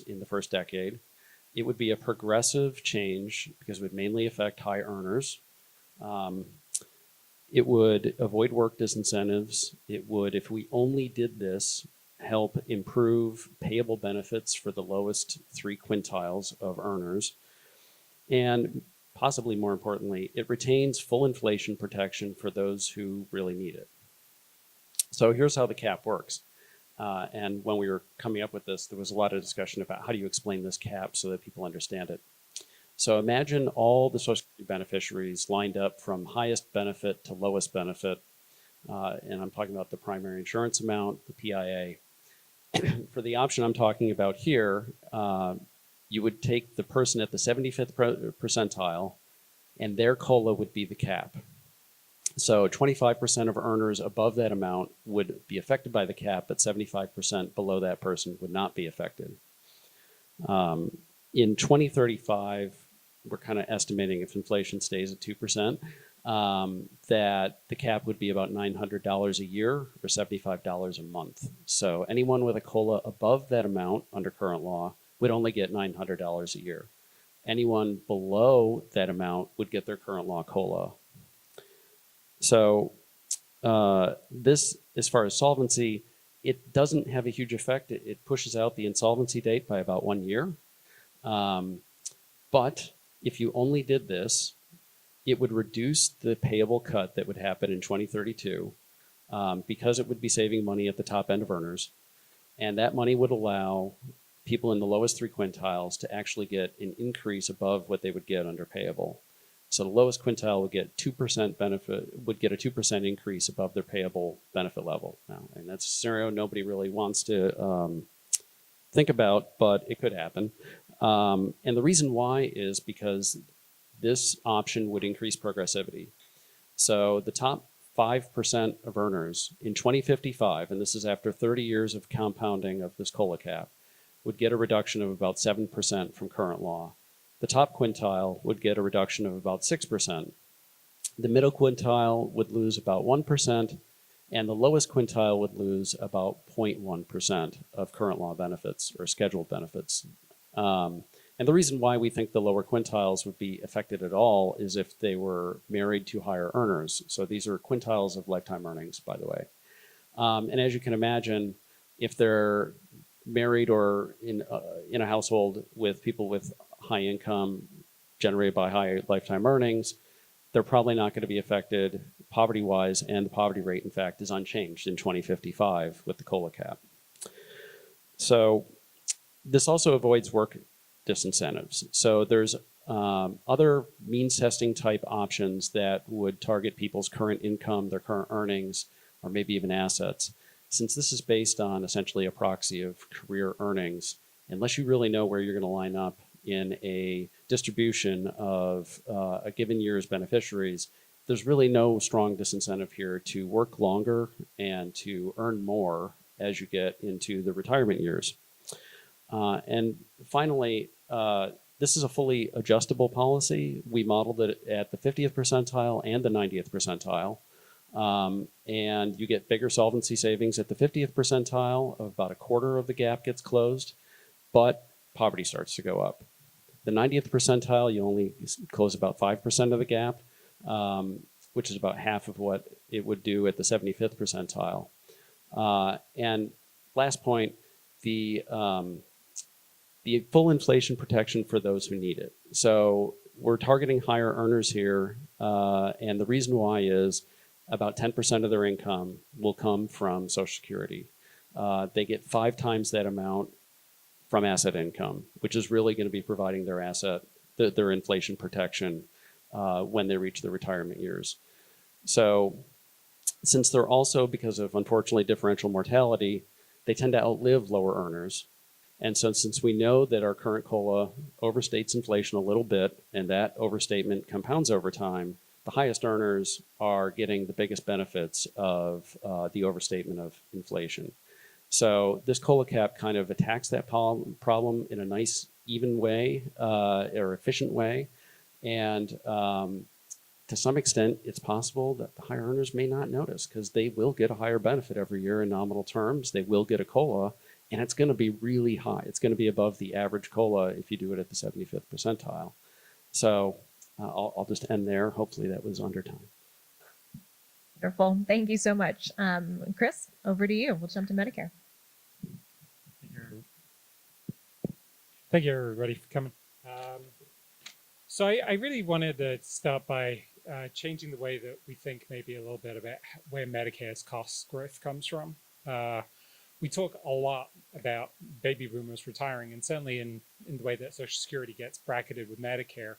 in the first decade. It would be a progressive change because it would mainly affect high earners. It would avoid work disincentives. It would, if we only did this, help improve payable benefits for the lowest 3 quintiles of earners. And possibly more importantly, it retains full inflation protection for those who really need it. So here's how the cap works. And when we were coming up with this, there was a lot of discussion about how do you explain this cap so that people understand it. So imagine all the Social Security beneficiaries lined up from highest benefit to lowest benefit. And I'm talking about the primary insurance amount, the PIA. For the option I'm talking about here, you would take the person at the 75th percentile, and their COLA would be the cap. So 25% of earners above that amount would be affected by the cap, but 75% below that person would not be affected. In 2035, we're kind of estimating if inflation stays at 2%, that the cap would be about $900 a year or $75 a month. So anyone with a COLA above that amount under current law would only get $900 a year. Anyone below that amount would get their current law COLA. So this, as far as solvency, it doesn't have a huge effect. It pushes out the insolvency date by about 1 year. But if you only did this, it would reduce the payable cut that would happen in 2032 because it would be saving money at the top end of earners. And that money would allow people in the lowest 3 quintiles to actually get an increase above what they would get under payable. So the lowest quintile would get 2% benefit, would get a 2% increase above their payable benefit level. Now, and that's a scenario nobody really wants to think about, but it could happen. And the reason why is because this option would increase progressivity. So the top 5% of earners in 2055, and this is after 30 years of compounding of this COLA cap, would get a reduction of about 7% from current law. The top quintile would get a reduction of about 6%. The middle quintile would lose about 1%, and the lowest quintile would lose about 0.1% of current law benefits or scheduled benefits. And the reason why we think the lower quintiles would be affected at all is if they were married to higher earners. So these are quintiles of lifetime earnings, by the way. And as you can imagine, if they're married or in a household with people with high income generated by high lifetime earnings, they're probably not going to be affected poverty-wise, and the poverty rate, in fact, is unchanged in 2055 with the COLA cap. So this also avoids work disincentives. So there's other means testing type options that would target people's current income, their current earnings, or maybe even assets. Since this is based on essentially a proxy of career earnings, unless you really know where you're going to line up in a distribution of a given year's beneficiaries, there's really no strong disincentive here to work longer and to earn more as you get into the retirement years. And finally, this is a fully adjustable policy. We modeled it at the 50th percentile and the 90th percentile. And you get bigger solvency savings at the 50th percentile. About a quarter of the gap gets closed, but poverty starts to go up. The 90th percentile, you only close about 5% of the gap, which is about half of what it would do at the 75th percentile. And last point, the full inflation protection for those who need it. So we're targeting higher earners here, and the reason why is about 10% of their income will come from Social Security. They get 5 times that amount from asset income, which is really going to be providing their their inflation protection when they reach their retirement years. So since they're also, because of unfortunately differential mortality, they tend to outlive lower earners. And so since we know that our current COLA overstates inflation a little bit, and that overstatement compounds over time, the highest earners are getting the biggest benefits of the overstatement of inflation. So this COLA cap kind of attacks that problem in a nice, even way, or efficient way. And to some extent, it's possible that the higher earners may not notice because they will get a higher benefit every year in nominal terms. They will get a COLA, and it's going to be really high. It's going to be above the average COLA if you do it at the 75th percentile. So I'll just end there. Hopefully that was under time. Wonderful. Thank you so much. Chris, over to you. We'll jump to Medicare. Thank you, everybody, for coming. So I really wanted to start by changing the way that we think maybe a little bit about where Medicare's cost growth comes from. We talk a lot about baby boomers retiring, and certainly in the way that Social Security gets bracketed with Medicare,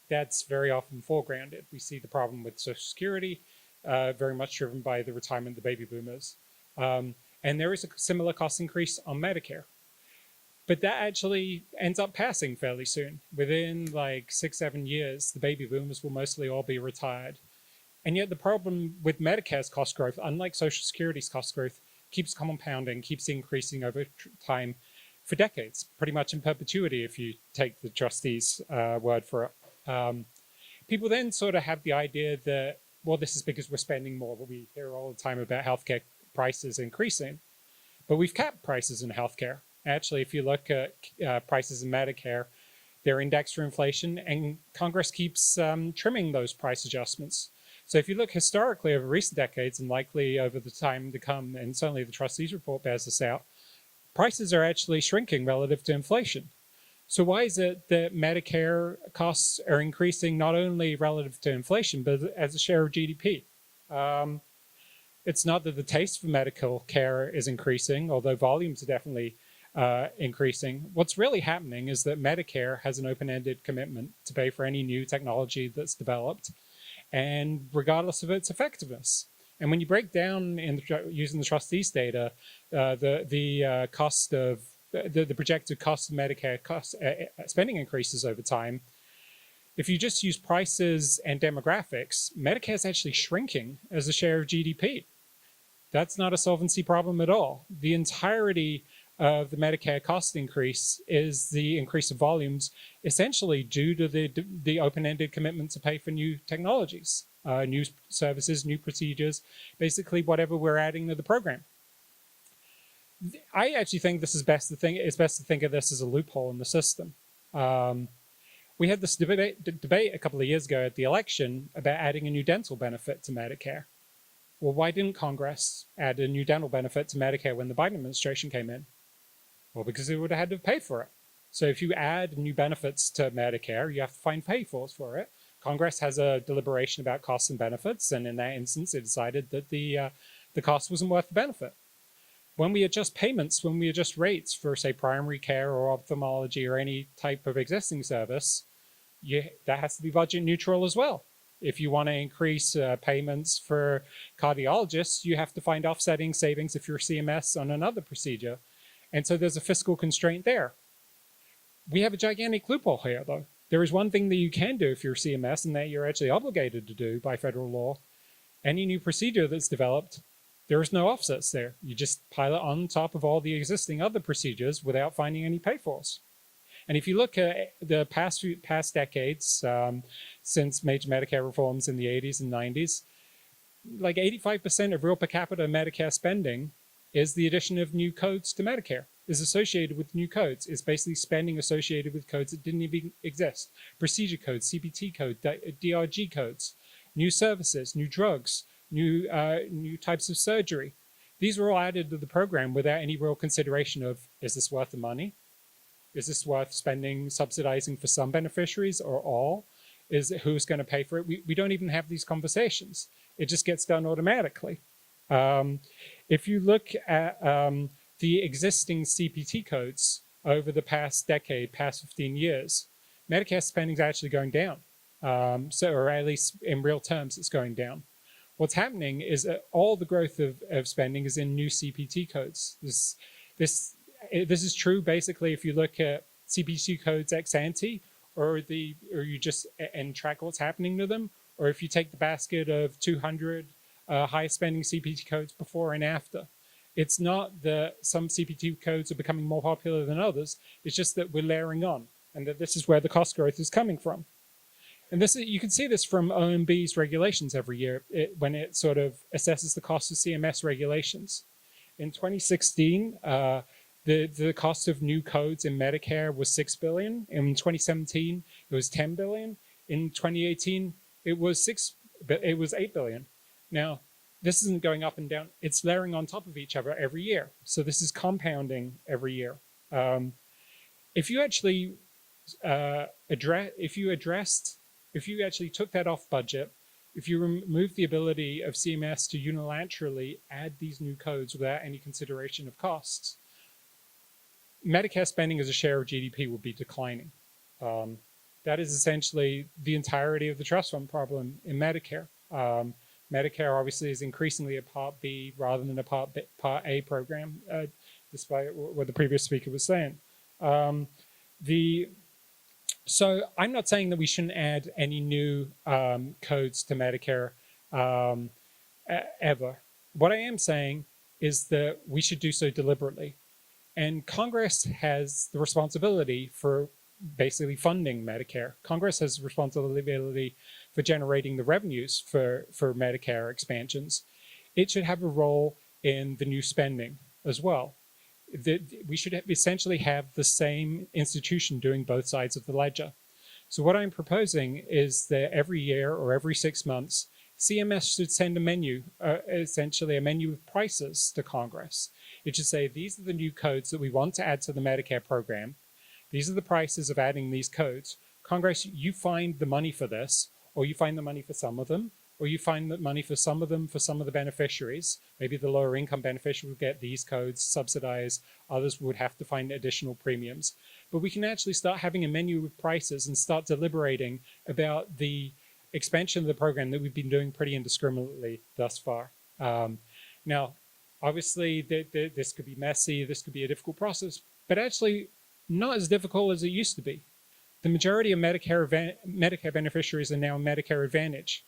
that's very often foregrounded. We see the problem with Social Security very much driven by the retirement of the baby boomers. And there is a similar cost increase on Medicare. But that actually ends up passing fairly soon. Within like 6-7 years, the baby boomers will mostly all be retired. And yet the problem with Medicare's cost growth, unlike Social Security's cost growth, keeps compounding, keeps increasing over time for decades, pretty much in perpetuity if you take the trustees' word for it. People then sort of have the idea that, well, this is because we're spending more. We hear all the time about healthcare prices increasing, but we've capped prices in healthcare. Actually, if you look at prices in Medicare, they're indexed for inflation, and Congress keeps trimming those price adjustments. So if you look historically over recent decades, and likely over the time to come, and certainly the trustees report bears this out, prices are actually shrinking relative to inflation. So why is it that Medicare costs are increasing not only relative to inflation, but as a share of GDP? It's not that the taste for medical care is increasing, although volumes are definitely increasing. What's really happening is that Medicare has an open-ended commitment to pay for any new technology that's developed, and regardless of its effectiveness. And when you break down using the trustees data, the cost of the projected cost of Medicare spending increases over time, if you just use prices and demographics, Medicare is actually shrinking as a share of GDP. That's not a solvency problem at all. The entirety of the Medicare cost increase is the increase of volumes, essentially due to the open-ended commitment to pay for new technologies, new services, new procedures, basically whatever we're adding to the program. I actually think this is best to think of this as a loophole in the system. We had this debate a couple of years ago at the election about adding a new dental benefit to Medicare. Well, why didn't Congress add a new dental benefit to Medicare when the Biden administration came in? Well, because they would have had to pay for it. So if you add new benefits to Medicare, you have to find pay-fors for it. Congress has a deliberation about costs and benefits, and in that instance, it decided that the cost wasn't worth the benefit. When we adjust payments, when we adjust rates for, say, primary care or ophthalmology or any type of existing service, that has to be budget neutral as well. If you want to increase payments for cardiologists, you have to find offsetting savings if you're CMS on another procedure. And so there's a fiscal constraint there. We have a gigantic loophole here, though. There is one thing that you can do if you're CMS, and that you're actually obligated to do by federal law. Any new procedure that's developed, there is no offsets there. You just pile it on top of all the existing other procedures without finding any pay-fors. And if you look at the past decades, since major Medicare reforms in the 80s and 90s, like 85% of real per capita Medicare spending is the addition of new codes to Medicare, is associated with new codes. It's basically spending associated with codes that didn't even exist. Procedure codes, CPT code, DRG codes, new services, new drugs, new types of surgery. These were all added to the program without any real consideration of, is this worth the money? Is this worth subsidizing for some beneficiaries or all? Who's going to pay for it? We don't even have these conversations. It just gets done automatically. If you look at the existing CPT codes over the past decade, past 15 years, Medicare spending is actually going down. Or at least in real terms, it's going down. What's happening is that all the growth of spending is in new CPT codes. This is true basically if you look at CPT codes ex ante, or you just and track what's happening to them, or if you take the basket of 200 highest spending CPT codes before and after. It's not that some CPT codes are becoming more popular than others. It's just that we're layering on, and that this is where the cost growth is coming from. And you can see this from OMB's regulations every year when it sort of assesses the cost of CMS regulations. In 2016, The cost of new codes in Medicare was $6 billion. In 2017, it was $10 billion. In 2018, it was $8 billion. Now, this isn't going up and down. It's layering on top of each other every year. So this is compounding every year. If you actually if you actually took that off budget, if you remove the ability of CMS to unilaterally add these new codes without any consideration of costs, Medicare spending as a share of GDP would be declining. That is essentially the entirety of the trust fund problem in Medicare. Medicare obviously is increasingly a Part B rather than a Part A program, despite what the previous speaker was saying. So I'm not saying that we shouldn't add any new codes to Medicare ever. What I am saying is that we should do so deliberately. And Congress has the responsibility for basically funding Medicare. Congress has responsibility for generating the revenues for Medicare expansions. It should have a role in the new spending as well. We should essentially have the same institution doing both sides of the ledger. So what I'm proposing is that every year or every 6 months, CMS should send a menu, essentially a menu of prices to Congress. It should say, these are the new codes that we want to add to the Medicare program. These are the prices of adding these codes. Congress, you find the money for this, or you find the money for some of them, or you find the money for some of them for some of the beneficiaries. Maybe the lower income beneficiary would get these codes subsidized. Others would have to find additional premiums. But we can actually start having a menu with prices and start deliberating about the expansion of the program that we've been doing pretty indiscriminately thus far. Now, obviously, this could be messy. This could be a difficult process, but actually not as difficult as it used to be. The majority of Medicare beneficiaries are now Medicare Advantage,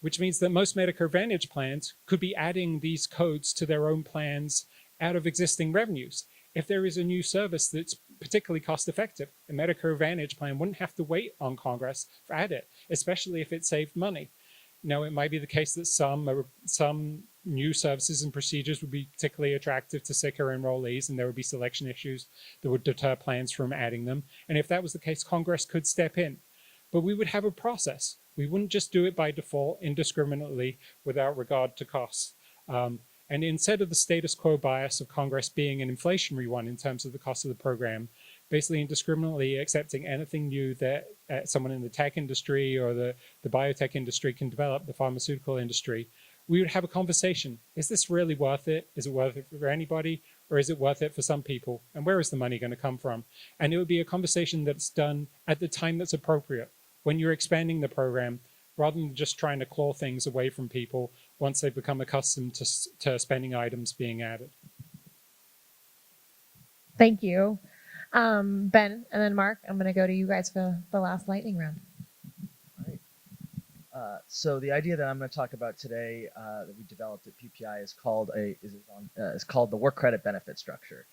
which means that most Medicare Advantage plans could be adding these codes to their own plans out of existing revenues. If there is a new service that's particularly cost effective, a Medicare Advantage plan wouldn't have to wait on Congress to add it, especially if it saved money. Now, it might be the case that some new services and procedures would be particularly attractive to sicker enrollees, and there would be selection issues that would deter plans from adding them. And if that was the case, Congress could step in. But we would have a process. We wouldn't just do it by default indiscriminately without regard to costs. And instead of the status quo bias of Congress being an inflationary one in terms of the cost of the program, basically indiscriminately accepting anything new that someone in the tech industry or the biotech industry can develop, the pharmaceutical industry, we would have a conversation. Is this really worth it? Is it worth it for anybody? Or is it worth it for some people? And where is the money going to come from? And it would be a conversation that's done at the time that's appropriate, when you're expanding the program, rather than just trying to claw things away from people once they've become accustomed to spending items being added. Thank you. Ben and then Mark, I'm going to go to you guys for the last lightning round. So the idea that I'm going to talk about today that we developed at PPI is called the work credit benefit structure.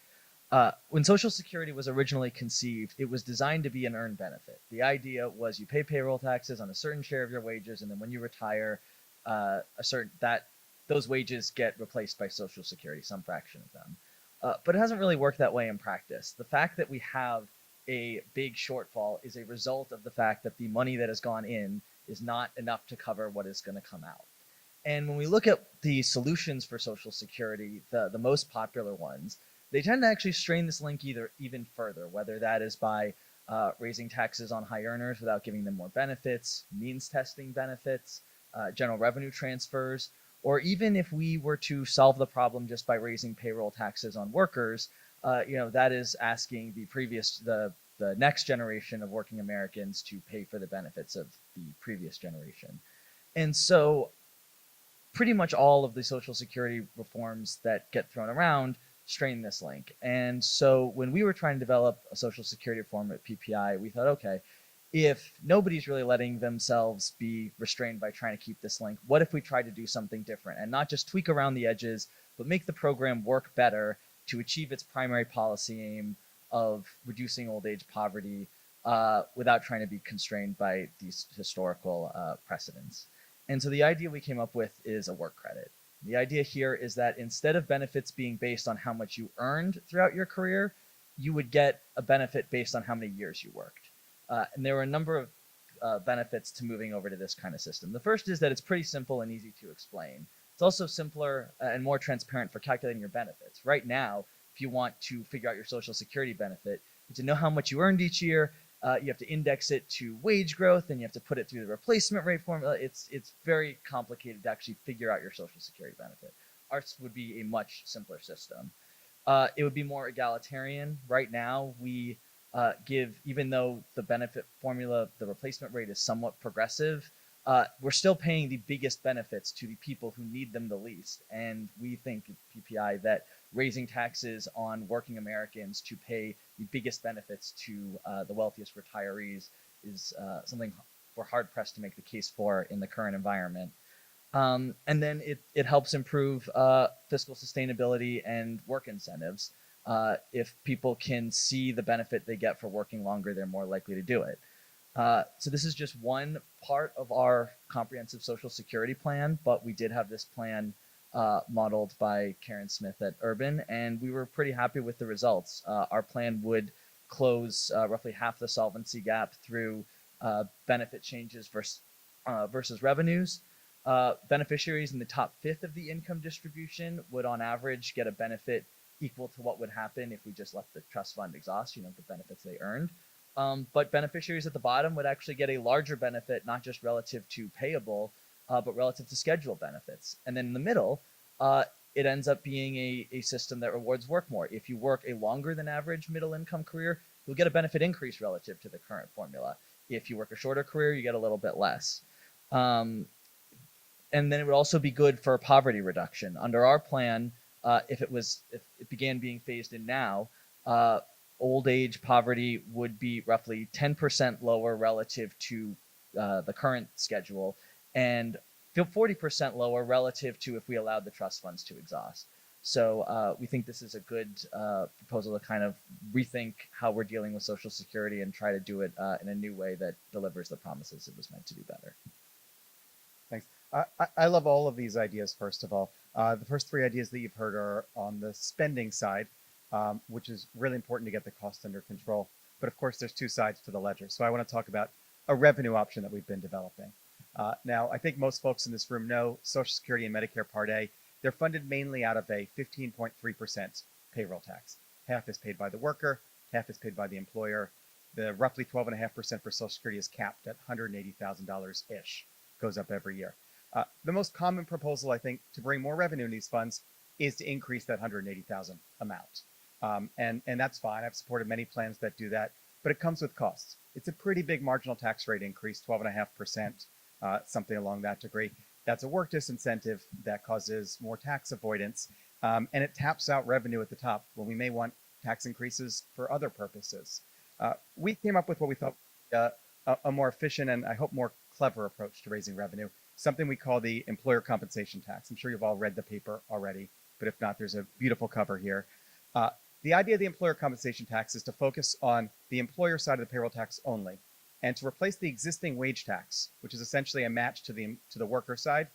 When Social Security was originally conceived, it was designed to be an earned benefit. The idea was you pay payroll taxes on a certain share of your wages, and then when you retire, those wages get replaced by Social Security, some fraction of them. But it hasn't really worked that way in practice. The fact that we have a big shortfall is a result of the fact that the money that has gone in is not enough to cover what is going to come out. And when we look at the solutions for Social Security, the most popular ones, they tend to actually strain this link even further, whether that is by raising taxes on high earners without giving them more benefits, means testing benefits, general revenue transfers, or even if we were to solve the problem just by raising payroll taxes on workers, that is asking the next generation of working Americans to pay for the benefits of the previous generation. And so pretty much all of the Social Security reforms that get thrown around strain this link. And so when we were trying to develop a Social Security reform at PPI, we thought, okay, if nobody's really letting themselves be restrained by trying to keep this link, what if we tried to do something different and not just tweak around the edges, but make the program work better to achieve its primary policy aim of reducing old age poverty without trying to be constrained by these historical precedents. And so the idea we came up with is a work credit. The idea here is that instead of benefits being based on how much you earned throughout your career, you would get a benefit based on how many years you worked. And there were a number of benefits to moving over to this kind of system. The first is that it's pretty simple and easy to explain. It's also simpler and more transparent for calculating your benefits. Right now, if you want to figure out your Social Security benefit, you have to know how much you earned each year. You have to index it to wage growth, and you have to put it through the replacement rate formula. It's very complicated to actually figure out your Social Security benefit. Ours would be a much simpler system. It would be more egalitarian. Right now, we give, even though the benefit formula, the replacement rate is somewhat progressive, we're still paying the biggest benefits to the people who need them the least. And we think at PPI that raising taxes on working Americans to pay the biggest benefits to the wealthiest retirees is something we're hard pressed to make the case for in the current environment. And then it helps improve fiscal sustainability and work incentives. If people can see the benefit they get for working longer, they're more likely to do it. So this is just one part of our comprehensive Social Security plan, but we did have this plan modeled by Karen Smith at Urban, and we were pretty happy with the results. Our plan would close roughly half the solvency gap through benefit changes versus revenues. Beneficiaries in the top fifth of the income distribution would on average get a benefit equal to what would happen if we just let the trust fund exhaust, the benefits they earned. But beneficiaries at the bottom would actually get a larger benefit, not just relative to payable, but relative to scheduled benefits. And then in the middle, it ends up being a system that rewards work more. If you work a longer than average middle income career, you'll get a benefit increase relative to the current formula. If you work a shorter career, you get a little bit less. And then it would also be good for poverty reduction. Under our plan, if it began being phased in now, old age poverty would be roughly 10% lower relative to the current schedule, and 40% lower relative to if we allowed the trust funds to exhaust. So we think this is a good proposal to kind of rethink how we're dealing with Social Security and try to do it in a new way that delivers the promises it was meant to do better. Thanks. I love all of these ideas, first of all. The first three ideas that you've heard are on the spending side, which is really important to get the cost under control. But of course, there's two sides to the ledger. So I want to talk about a revenue option that we've been developing. Now, I think most folks in this room know Social Security and Medicare Part A. They're funded mainly out of a 15.3% payroll tax. Half is paid by the worker, half is paid by the employer. The roughly 12.5% for Social Security is capped at $180,000-ish. Goes up every year. The most common proposal, I think, to bring more revenue in these funds is to increase that $180,000 amount. And that's fine. I've supported many plans that do that, but it comes with costs. It's a pretty big marginal tax rate increase, 12.5%, something along that degree. That's a work disincentive that causes more tax avoidance, and it taps out revenue at the top when we may want tax increases for other purposes. We came up with what we thought a more efficient and I hope more clever approach to raising revenue, something we call the employer compensation tax. I'm sure you've all read the paper already, but if not, there's a beautiful cover here. The idea of the employer compensation tax is to focus on the employer side of the payroll tax only, and to replace the existing wage tax, which is essentially a match to the worker side,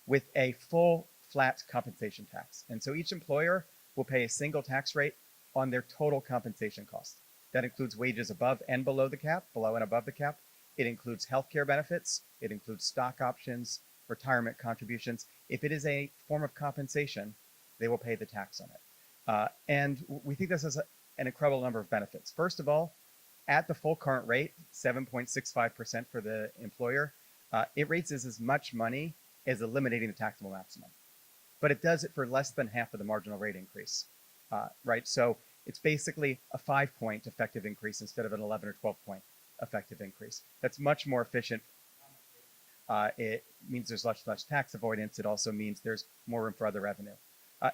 with a full flat compensation tax. And so each employer will pay a single tax rate on their total compensation cost. That includes wages above and below the cap, below and above the cap. It includes healthcare benefits. It includes stock options, retirement contributions. If it is a form of compensation, they will pay the tax on it. And we think this has an incredible number of benefits. First of all, at the full current rate, 7.65% for the employer, it raises as much money as eliminating the taxable maximum. But it does it for less than half of the marginal rate increase, right? So it's basically a 5-point effective increase instead of an 11 or 12-point effective increase. That's much more efficient. It means there's much less tax avoidance. It also means there's more room for other revenue.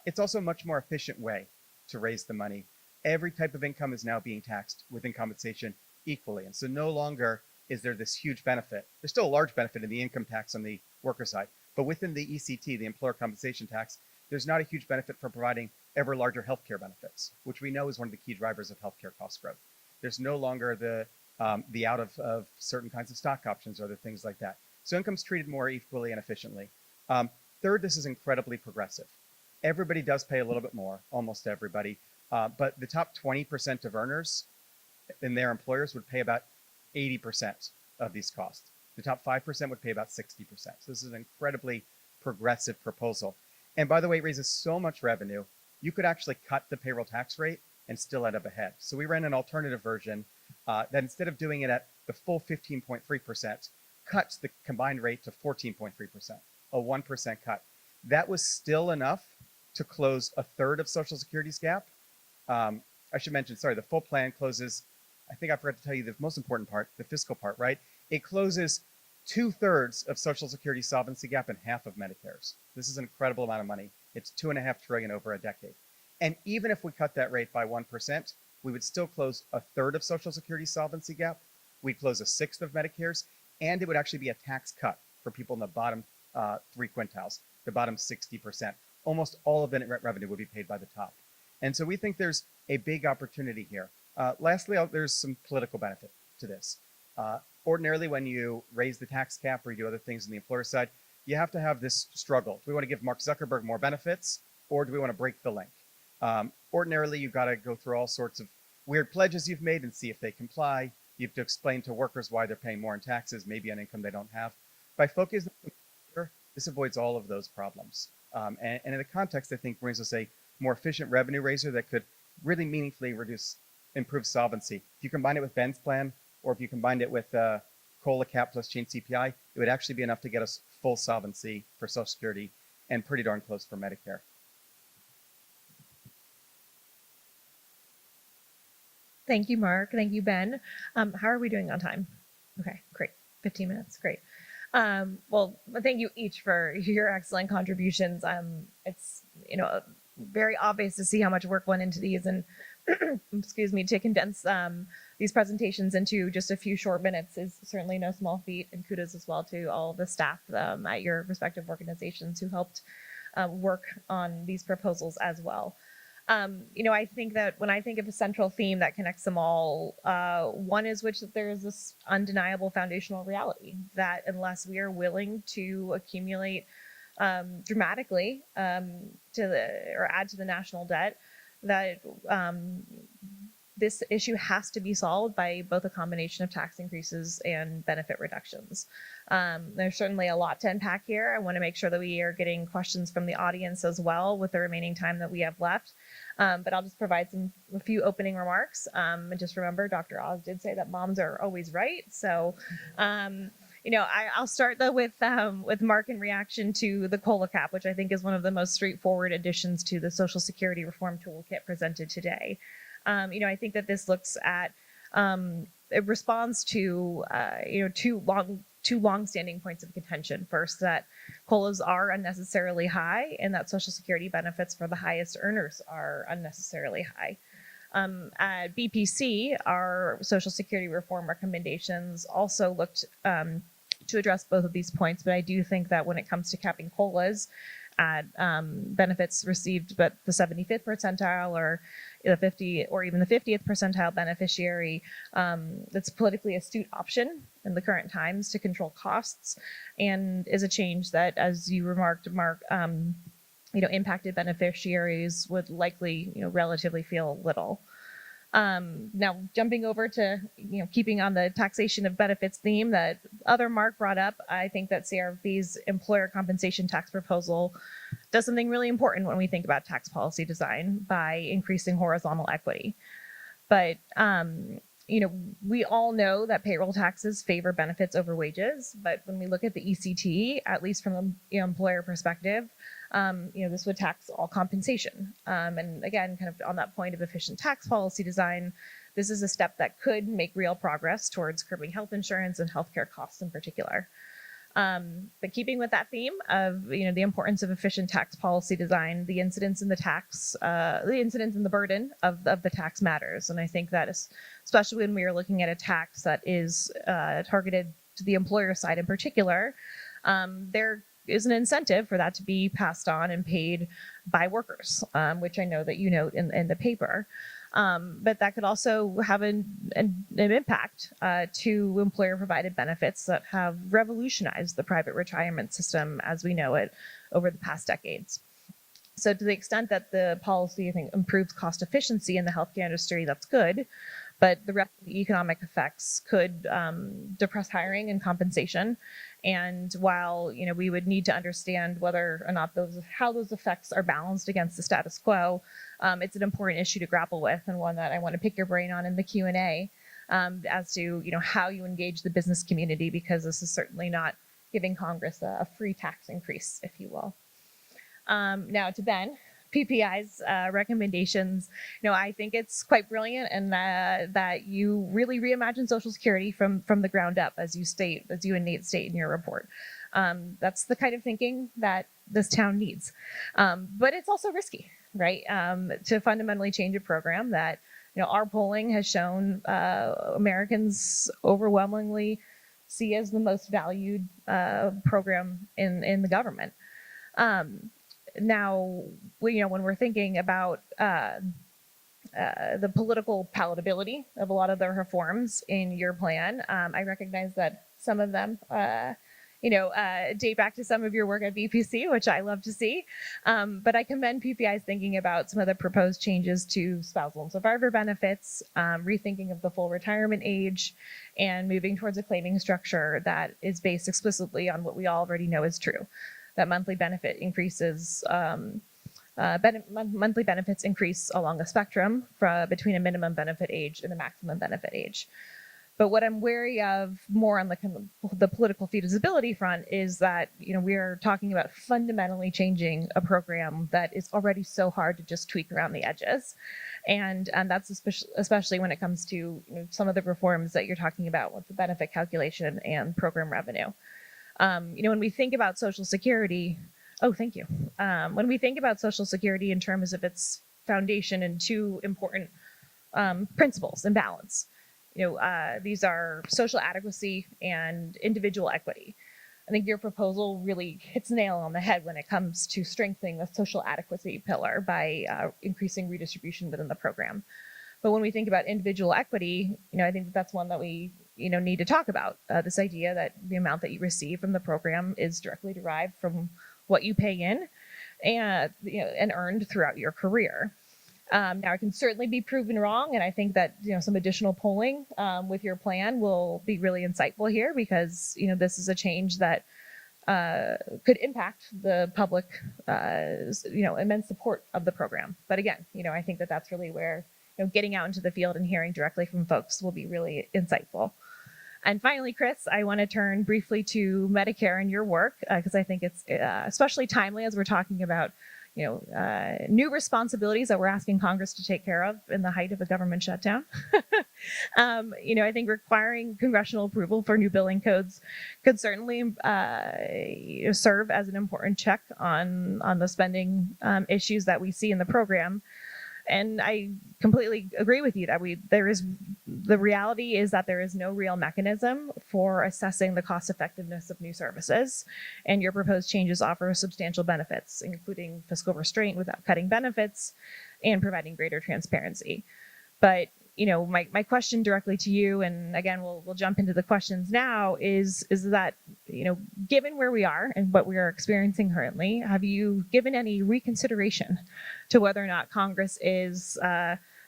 It's also a much more efficient way to raise the money. Every type of income is now being taxed within compensation equally. And so no longer is there this huge benefit. There's still a large benefit in the income tax on the worker side, but within the ECT, the employer compensation tax, there's not a huge benefit for providing ever larger healthcare benefits, which we know is one of the key drivers of healthcare cost growth. There's no longer the out of certain kinds of stock options or other things like that. So income's treated more equally and efficiently. Third, this is incredibly progressive. Everybody does pay a little bit more, almost everybody, but the top 20% of earners and their employers would pay about 80% of these costs. The top 5% would pay about 60%. So this is an incredibly progressive proposal. And by the way, it raises so much revenue, you could actually cut the payroll tax rate and still end up ahead. So we ran an alternative version that instead of doing it at the full 15.3%, cuts the combined rate to 14.3%, a 1% cut. That was still enough to close a third of Social Security's gap. I should mention, sorry, the full plan closes, I think I forgot to tell you the most important part, the fiscal part, right? It closes 2/3 of Social Security's solvency gap and half of Medicare's. This is an incredible amount of money. It's $2.5 trillion over a decade. And even if we cut that rate by 1%, we would still close a third of Social Security's solvency gap. We'd close a sixth of Medicare's, and it would actually be a tax cut for people in the bottom 3 quintiles, the bottom 60%. Almost all of the net revenue would be paid by the top. And so we think there's a big opportunity here. Lastly, there's some political benefit to this. Ordinarily, when you raise the tax cap or you do other things on the employer side, you have to have this struggle. Do we want to give Mark Zuckerberg more benefits, or do we want to break the link? Ordinarily, you've got to go through all sorts of weird pledges you've made and see if they comply. You have to explain to workers why they're paying more in taxes, maybe on income they don't have. By focusing on the employer, this avoids all of those problems. And in the context, I think brings us a more efficient revenue raiser that could really meaningfully improve solvency. If you combine it with Ben's plan, or if you combined it with COLA cap plus change CPI, it would actually be enough to get us full solvency for Social Security and pretty darn close for Medicare. Thank you, Mark. Thank you, Ben. How are we doing on time? Okay, great. 15 minutes, great. Well, thank you each for your excellent contributions. It's very obvious to see how much work went into these, and excuse me, to condense these presentations into just a few short minutes is certainly no small feat. And kudos as well to all the staff at your respective organizations who helped work on these proposals as well. I think that when I think of a central theme that connects them all, one is that there is this undeniable foundational reality that unless we are willing to accumulate dramatically or add to the national debt, that this issue has to be solved by both a combination of tax increases and benefit reductions. There's certainly a lot to unpack here. I want to make sure that we are getting questions from the audience as well with the remaining time that we have left. But I'll just provide a few opening remarks. And just remember, Dr. Oz did say that moms are always right. So, I'll start though with Mark in reaction to the COLA cap, which I think is one of the most straightforward additions to the Social Security reform toolkit presented today. I think that this looks at it responds to two long-standing points of contention. First, that COLAs are unnecessarily high, and that Social Security benefits for the highest earners are unnecessarily high. At BPC, our Social Security reform recommendations also looked to address both of these points, but I do think that when it comes to capping COLAs at benefits received but the 75th percentile or the 50 or even the 50th percentile beneficiary, that's a politically astute option in the current times to control costs, and is a change that, as you remarked, Mark, impacted beneficiaries would likely, relatively feel little. Now, jumping over to, keeping on the taxation of benefits theme that other Mark brought up, I think that CRV's employer compensation tax proposal does something really important when we think about tax policy design by increasing horizontal equity. But, we all know that payroll taxes favor benefits over wages, but when we look at the ECT, at least from the employer perspective, this would tax all compensation. And again, kind of on that point of efficient tax policy design, this is a step that could make real progress towards curbing health insurance and healthcare costs in particular. But keeping with that theme of, the importance of efficient tax policy design, the incidence in the burden of the tax matters. And I think that especially when we are looking at a tax that is targeted to the employer side in particular, there is an incentive for that to be passed on and paid by workers, which I know that you note in the paper. But that could also have an impact to employer-provided benefits that have revolutionized the private retirement system as we know it over the past decades. So to the extent that the policy, I think, improves cost efficiency in the healthcare industry, that's good. But the rest of the economic effects could depress hiring and compensation. And while we would need to understand whether or not how those effects are balanced against the status quo, it's an important issue to grapple with, and one that I want to pick your brain on in the Q&A as to how you engage the business community, because this is certainly not giving Congress a free tax increase, if you will. Now to Ben. PPI's recommendations, I think it's quite brilliant, and that you really reimagine Social Security from the ground up, as you and Nate state in your report. That's the kind of thinking that this town needs. But it's also risky, right? To fundamentally change a program that, our polling has shown Americans overwhelmingly see as the most valued program in the government. Now, when we're thinking about the political palatability of a lot of the reforms in your plan, I recognize that some of them, date back to some of your work at VPC, which I love to see. But I commend PPI's thinking about some of the proposed changes to spousal and survivor benefits, rethinking of the full retirement age, and moving towards a claiming structure that is based explicitly on what we already know is true. That monthly benefit increases, monthly benefits increase along a spectrum between a minimum benefit age and a maximum benefit age. But what I'm wary of more on the political feasibility front is that we are talking about fundamentally changing a program that is already so hard to just tweak around the edges, and that's especially when it comes to some of the reforms that you're talking about with the benefit calculation and program revenue. When we think about Social Security, thank you. When we think about Social Security in terms of its foundation and two important principles and balance, these are social adequacy and individual equity. I think your proposal really hits the nail on the head when it comes to strengthening the social adequacy pillar by increasing redistribution within the program. But when we think about individual equity, I think that's one that we need to talk about. This idea that the amount that you receive from the program is directly derived from what you pay in and earned throughout your career. Now, it can certainly be proven wrong, and I think that some additional polling with your plan will be really insightful here, because this is a change that could impact the public, immense support of the program. But again, I think that that's really where getting out into the field and hearing directly from folks will be really insightful. And finally, Chris, I want to turn briefly to Medicare and your work, because I think it's especially timely as we're talking about new responsibilities that we're asking Congress to take care of in the height of a government shutdown. I think requiring congressional approval for new billing codes could certainly serve as an important check on the spending issues that we see in the program. And I completely agree with you that the reality is that there is no real mechanism for assessing the cost effectiveness of new services. And your proposed changes offer substantial benefits, including fiscal restraint without cutting benefits and providing greater transparency. But my question directly to you, and again, we'll jump into the questions now, is that, given where we are and what we are experiencing currently, have you given any reconsideration to whether or not Congress is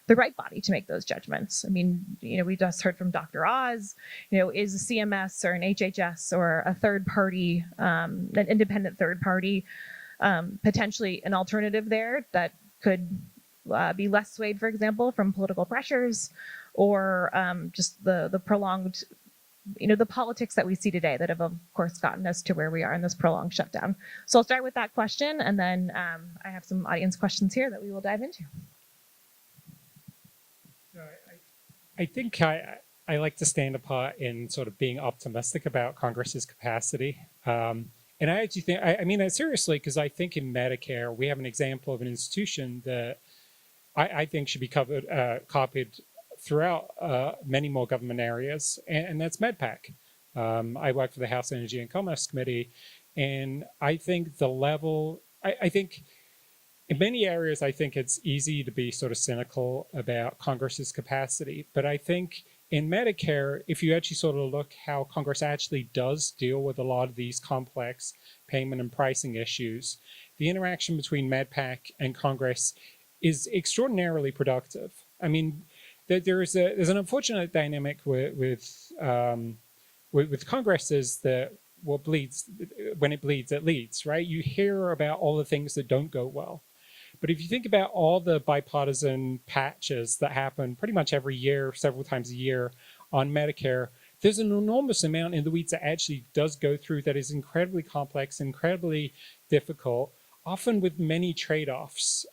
the right body to make those judgments? I mean, we just heard from Dr. Oz, is a CMS or an HHS or a third party, an independent third party, potentially an alternative there that could be less swayed, for example, from political pressures or just the prolonged, the politics that we see today that have, of course, gotten us to where we are in this prolonged shutdown. So I'll start with that question, and then I have some audience questions here that we will dive into. I think I like to stand apart in sort of being optimistic about Congress's capacity. And I actually think, I mean that seriously, because I think in Medicare, we have an example of an institution that I think should be copied throughout many more government areas, and that's MedPAC. I work for the House Energy and Commerce Committee, and I think the level, I think in many areas, I think it's easy to be sort of cynical about Congress's capacity. But I think in Medicare, if you actually sort of look how Congress actually does deal with a lot of these complex payment and pricing issues, the interaction between MedPAC and Congress is extraordinarily productive. I mean, there's an unfortunate dynamic with Congress is that what bleeds, when it bleeds, it leads, right? You hear about all the things that don't go well. But if you think about all the bipartisan patches that happen pretty much every year, several times a year on Medicare, there's an enormous amount in the weeds that actually does go through that is incredibly complex, incredibly difficult, often with many trade-offs,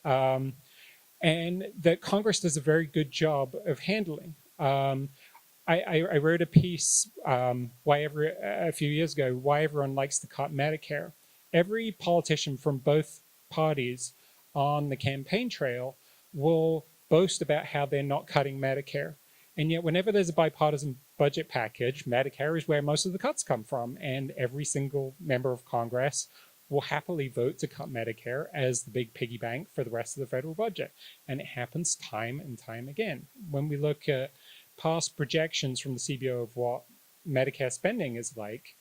and that Congress does a very good job of handling. I wrote a piece a few years ago, why everyone likes to cut Medicare. Every politician from both parties on the campaign trail will boast about how they're not cutting Medicare. And yet whenever there's a bipartisan budget package, Medicare is where most of the cuts come from. And every single member of Congress will happily vote to cut Medicare as the big piggy bank for the rest of the federal budget. And it happens time and time again. When we look at past projections from the CBO of what Medicare spending is like,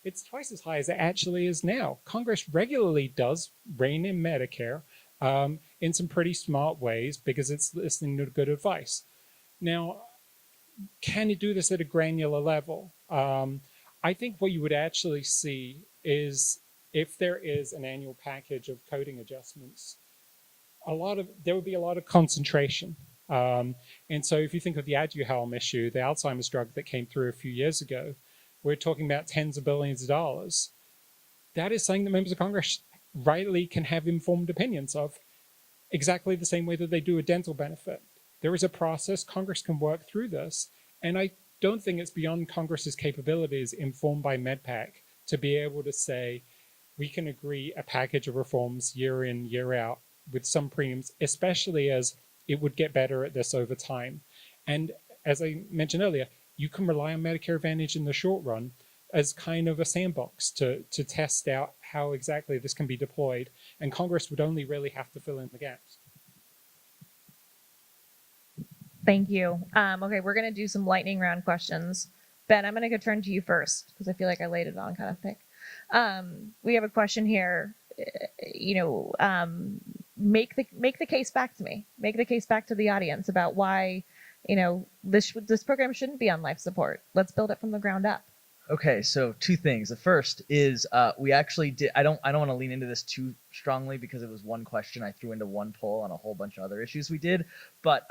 it's twice as high as it actually is now. Congress regularly does rein in Medicare in some pretty smart ways because it's listening to good advice. Now, can you do this at a granular level? I think what you would actually see is if there is an annual package of coding adjustments, there would be a lot of concentration. And so if you think of the Aduhelm issue, the Alzheimer's drug that came through a few years ago, we're talking about tens of billions of dollars. That is something that members of Congress rightly can have informed opinions of, exactly the same way that they do a dental benefit. There is a process, Congress can work through this, and I don't think it's beyond Congress's capabilities, informed by MedPAC, to be able to say, we can agree a package of reforms year in, year out with some premiums, especially as it would get better at this over time. And as I mentioned earlier, you can rely on Medicare Advantage in the short run as kind of a sandbox to test out how exactly this can be deployed. And Congress would only really have to fill in the gaps. Thank you. Okay, we're going to do some lightning round questions. Ben, I'm going to go turn to you first because I feel like I laid it on kind of thick. We have a question here. Make the case back to me. Make the case back to the audience about why, this program shouldn't be on life support. Let's build it from the ground up. Okay, so two things. The first is we actually did. I don't want to lean into this too strongly because it was one question I threw into one poll on a whole bunch of other issues we did. But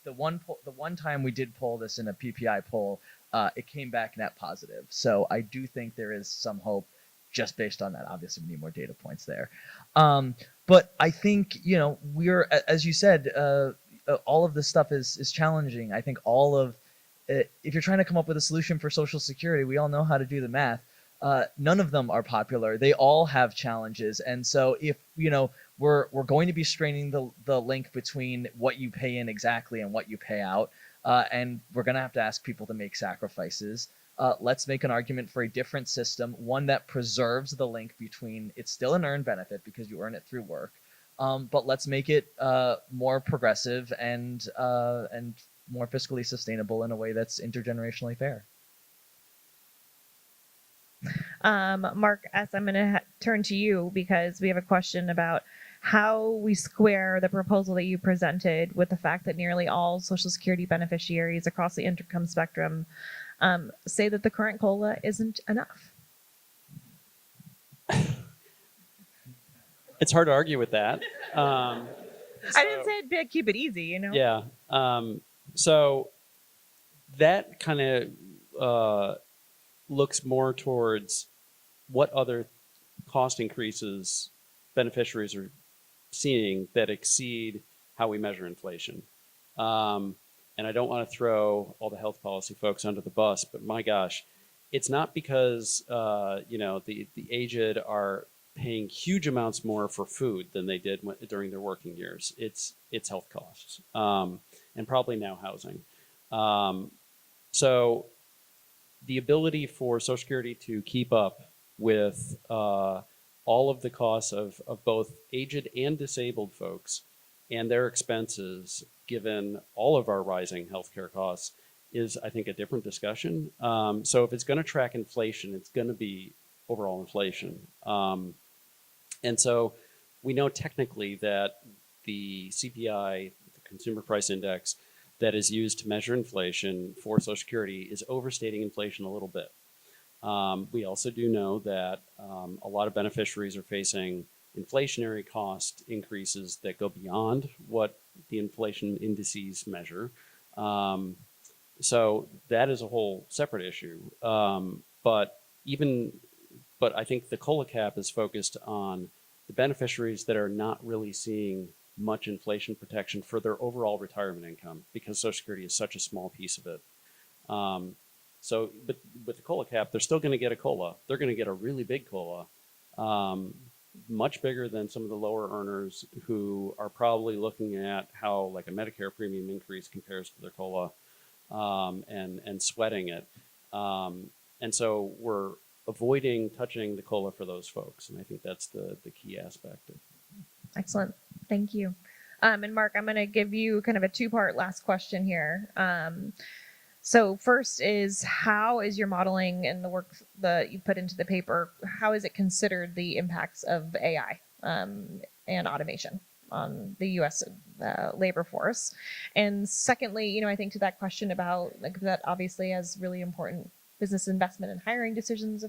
the one time we did poll this in a PPI poll, it came back net positive. So I do think there is some hope just based on that. Obviously, we need more data points there. But I think we're, as you said, all of this stuff is challenging. I think all of if you're trying to come up with a solution for Social Security, we all know how to do the math. None of them are popular. They all have challenges. And so if, we're going to be straining the link between what you pay in exactly and what you pay out, and we're going to have to ask people to make sacrifices. Let's make an argument for a different system, one that preserves the link between it's still an earned benefit because you earn it through work, but let's make it more progressive and more fiscally sustainable in a way that's intergenerationally fair. Mark S., I'm going to turn to you because we have a question about how we square the proposal that you presented with the fact that nearly all Social Security beneficiaries across the income spectrum say that the current COLA isn't enough. It's hard to argue with that. I didn't say it'd keep it easy, Yeah. So that kind of looks more towards what other cost increases beneficiaries are seeing that exceed how we measure inflation. And I don't want to throw all the health policy folks under the bus, but my gosh, it's not because the aged are paying huge amounts more for food than they did during their working years. It's health costs, and probably now housing. So the ability for Social Security to keep up with all of the costs of both aged and disabled folks and their expenses, given all of our rising healthcare costs, is, I think, a different discussion. So if it's going to track inflation, it's going to be overall inflation. And so we know technically that the CPI, the Consumer Price Index, that is used to measure inflation for Social Security is overstating inflation a little bit. We also do know that a lot of beneficiaries are facing inflationary cost increases that go beyond what the inflation indices measure. So that is a whole separate issue. But I think the COLA cap is focused on the beneficiaries that are not really seeing much inflation protection for their overall retirement income, because Social Security is such a small piece of it. So, but with the COLA cap, they're still going to get a COLA. They're going to get a really big COLA, much bigger than some of the lower earners who are probably looking at how like a Medicare premium increase compares to their COLA, and sweating it. And so we're avoiding touching the COLA for those folks. And I think that's the key aspect of. Excellent. Thank you. And Mark, I'm going to give you kind of a two-part last question here. So first is, how is your modeling and the work that you put into the paper, how is it considered the impacts of AI and automation on the U.S. Labor force? And secondly, I think to that question about like that obviously has really important business investment and hiring decisions,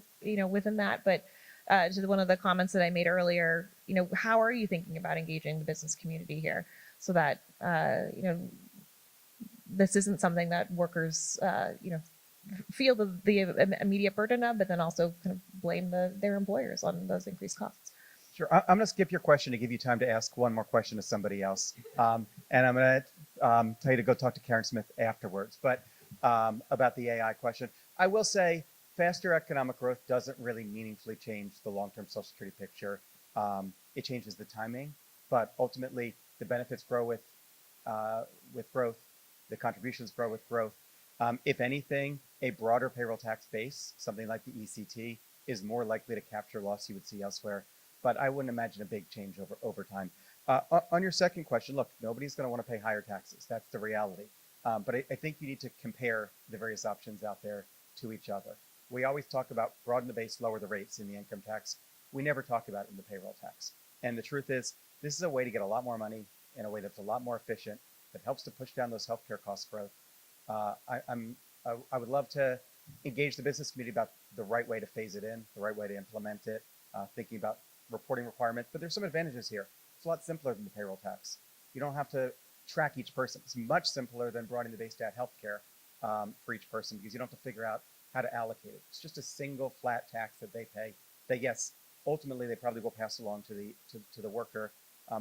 within that, but to one of the comments that I made earlier, how are you thinking about engaging the business community here so that, this isn't something that workers, feel the immediate burden of, but then also kind of blame their employers on those increased costs? Sure. I'm going to skip your question to give you time to ask one more question to somebody else. And I'm going to tell you to go talk to Karen Smith afterwards. But about the AI question, I will say faster economic growth doesn't really meaningfully change the long-term Social Security picture. It changes the timing, but ultimately the benefits grow with growth. The contributions grow with growth. If anything, a broader payroll tax base, something like the ECT, is more likely to capture loss you would see elsewhere. But I wouldn't imagine a big change over time. On your second question, look, nobody's going to want to pay higher taxes. That's the reality. But I think you need to compare the various options out there to each other. We always talk about broaden the base, lower the rates in the income tax. We never talk about it in the payroll tax. And the truth is, this is a way to get a lot more money in a way that's a lot more efficient, that helps to push down those healthcare cost growth. I would love to engage the business community about the right way to phase it in, the right way to implement it, thinking about reporting requirements. But there's some advantages here. It's a lot simpler than the payroll tax. You don't have to track each person. It's much simpler than broadening the base to add healthcare for each person, because you don't have to figure out how to allocate it. It's just a single flat tax that they pay. That, yes, ultimately they probably will pass along to the worker,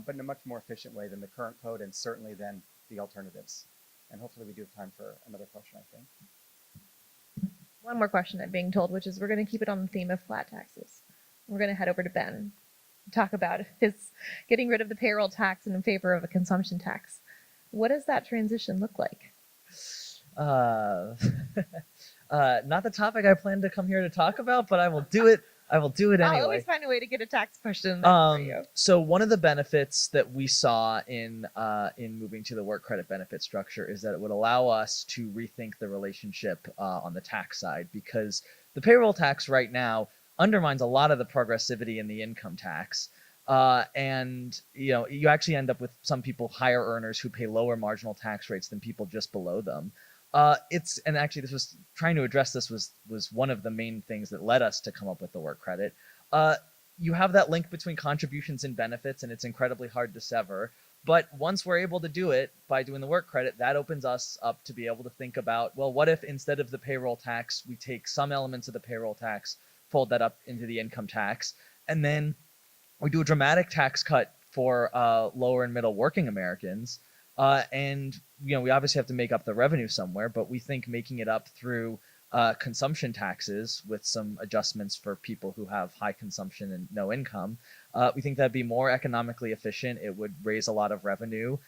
but in a much more efficient way than the current code, and certainly than the alternatives. And hopefully we do have time for another question, I think. One more question I'm being told, which is we're going to keep it on the theme of flat taxes. We're going to head over to Ben, talk about his getting rid of the payroll tax and in favor of a consumption tax. What does that transition look like? Not the topic I planned to come here to talk about, but I will do it. I will do it anyway. I'll always find a way to get a tax question for you. So one of the benefits that we saw in moving to the work credit benefit structure is that it would allow us to rethink the relationship on the tax side, because the payroll tax right now undermines a lot of the progressivity in the income tax. And you actually end up with some people, higher earners, who pay lower marginal tax rates than people just below them. And actually this was trying to address this was one of the main things that led us to come up with the work credit. You have that link between contributions and benefits, and it's incredibly hard to sever. But once we're able to do it by doing the work credit, that opens us up to be able to think about, well, what if instead of the payroll tax, we take some elements of the payroll tax, fold that up into the income tax, and then we do a dramatic tax cut for lower and middle working Americans. And we obviously have to make up the revenue somewhere, but we think making it up through consumption taxes with some adjustments for people who have high consumption and no income, we think that'd be more economically efficient. It would raise a lot of revenue,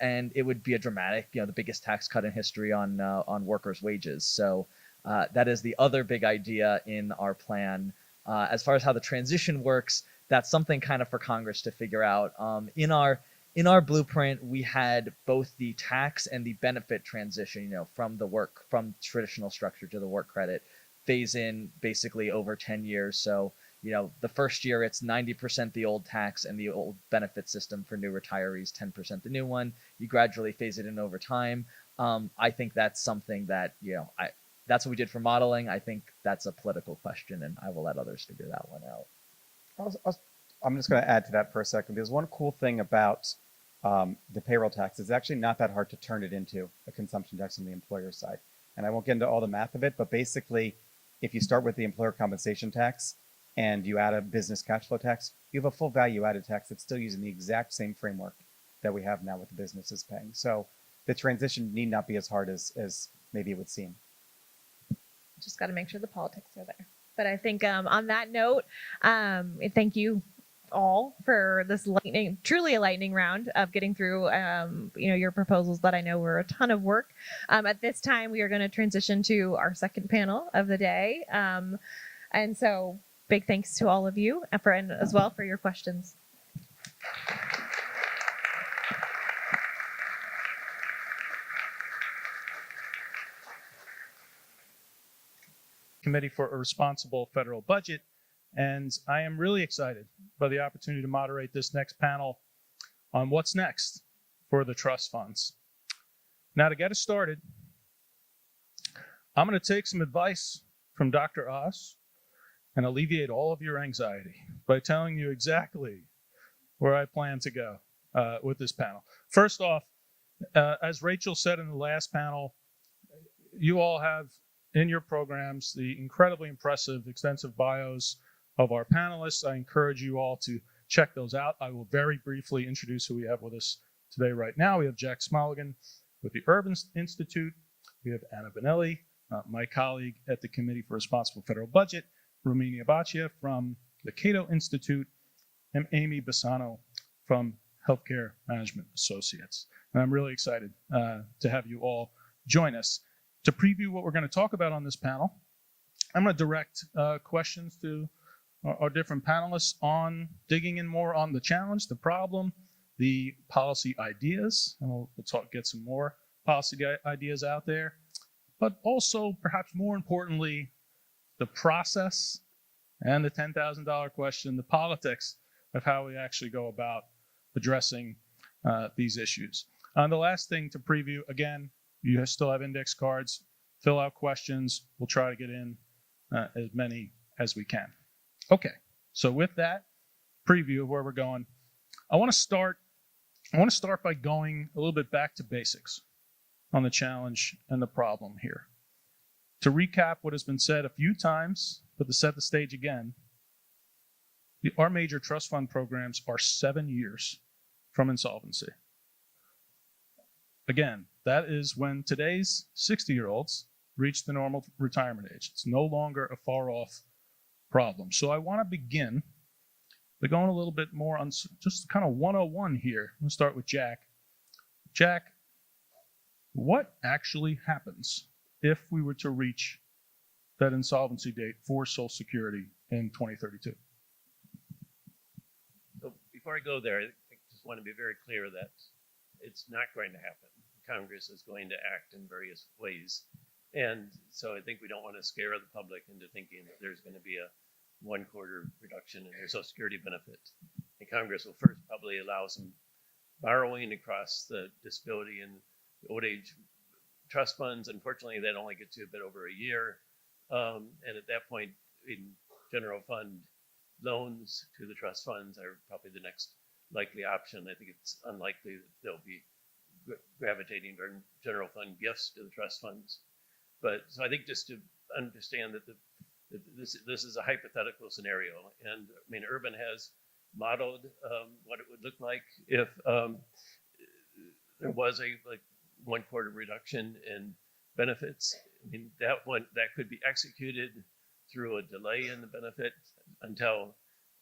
and it would be a dramatic, the biggest tax cut in history on workers' wages. So that is the other big idea in our plan. As far as how the transition works, that's something kind of for Congress to figure out. In our blueprint, we had both the tax and the benefit transition, from traditional structure to the work credit phase in basically over 10 years. So, the first year it's 90% the old tax and the old benefit system for new retirees, 10% the new one. You gradually phase it in over time. I think that's something that, that's what we did for modeling. I think that's a political question, and I will let others figure that one out. I'm just going to add to that for a second, because one cool thing about the payroll tax is actually not that hard to turn it into a consumption tax on the employer side. And I won't get into all the math of it, but basically, if you start with the employer compensation tax and you add a business cash flow tax, you have a full value added tax that's still using the exact same framework that we have now with the businesses paying. So the transition need not be as hard as maybe it would seem. Just got to make sure the politics are there. But I think on that note, thank you all for this truly a lightning round of getting through, your proposals that I know were a ton of work. At this time, we are going to transition to our second panel of the day. And so big thanks to all of you and as well for your questions. Committee for a Responsible Federal Budget, and I am really excited by the opportunity to moderate this next panel on what's next for the trust funds. Now, to get us started, I'm going to take some advice from Dr. Oz and alleviate all of your anxiety by telling you exactly where I plan to go with this panel. First off, as Rachel said in the last panel, you all have in your programs the incredibly impressive, extensive bios of our panelists. I encourage you all to check those out. I will very briefly introduce who we have with us today right now. We have Jack Smulligan with the Urban Institute. We have Anna Bonelli, my colleague at the Committee for Responsible Federal Budget, Romina Baccia from the Cato Institute, and Amy Bassano from Healthcare Management Associates. And I'm really excited to have you all join us. To preview what we're going to talk about on this panel, I'm going to direct questions to our different panelists on digging in more on the challenge, the problem, the policy ideas, and we'll get some more policy ideas out there, but also, perhaps more importantly, the process and the $10,000 question, the politics of how we actually go about addressing these issues. And the last thing to preview, again, you still have index cards, fill out questions. We'll try to get in as many as we can. Okay, so with that preview of where we're going, I want to start by going a little bit back to basics on the challenge and the problem here. To recap what has been said a few times, but to set the stage again, our major trust fund programs are 7 years from insolvency. Again, that is when today's 60-year-olds reach the normal retirement age. It's no longer a far-off problem. So I want to begin by going a little bit more on just kind of 101 here. I'm going to start with Jack. Jack, what actually happens if we were to reach that insolvency date for Social Security in 2032? So before I go there, I just want to be very clear that it's not going to happen. Congress is going to act in various ways. And so I think we don't want to scare the public into thinking that there's going to be a 1/4 reduction in their Social Security benefit. And Congress will first probably allow some borrowing across the disability and old age trust funds. Unfortunately, that only gets you a bit over a year. And at that point, in general fund loans to the trust funds are probably the next likely option. I think it's unlikely that they'll be gravitating toward general fund gifts to the trust funds. But so I think just to understand that this is a hypothetical scenario, and I mean, Urban has modeled what it would look like if there was a 1/4 reduction in benefits. I mean, that could be executed through a delay in the benefit until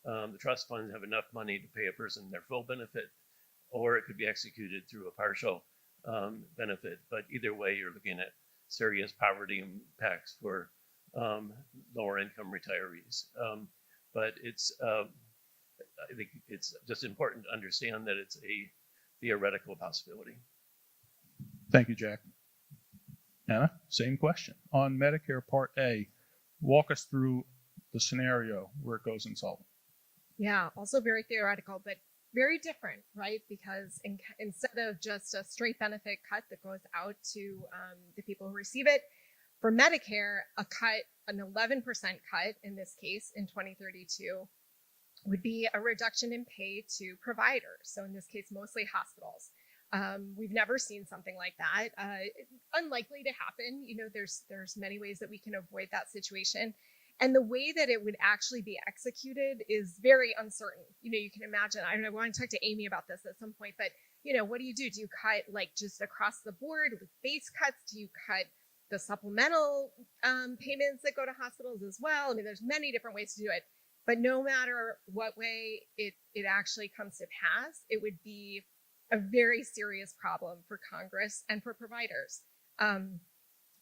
the trust funds have enough money to pay a person their full benefit, or it could be executed through a partial benefit. But either way, you're looking at serious poverty impacts for lower income retirees. But it's I think it's just important to understand that it's a theoretical possibility. Thank you, Jack. Anna, same question. On Medicare Part A, walk us through the scenario where it goes insolvent. Yeah, also very theoretical, but very different, right? Because instead of just a straight benefit cut that goes out to the people who receive it, for Medicare, an 11% cut in this case in 2032 would be a reduction in pay to providers. So in this case, mostly hospitals. We've never seen something like that. Unlikely to happen. You know, there's many ways that we can avoid that situation. And the way that it would actually be executed is very uncertain. You know, you can imagine, I don't know, I want to talk to Amy about this at some point, but you know, what do? Do you cut like just across the board with base cuts? Do you cut the supplemental payments that go to hospitals as well? I mean, there's many different ways to do it, but no matter what way it actually comes to pass, it would be a very serious problem for Congress and for providers.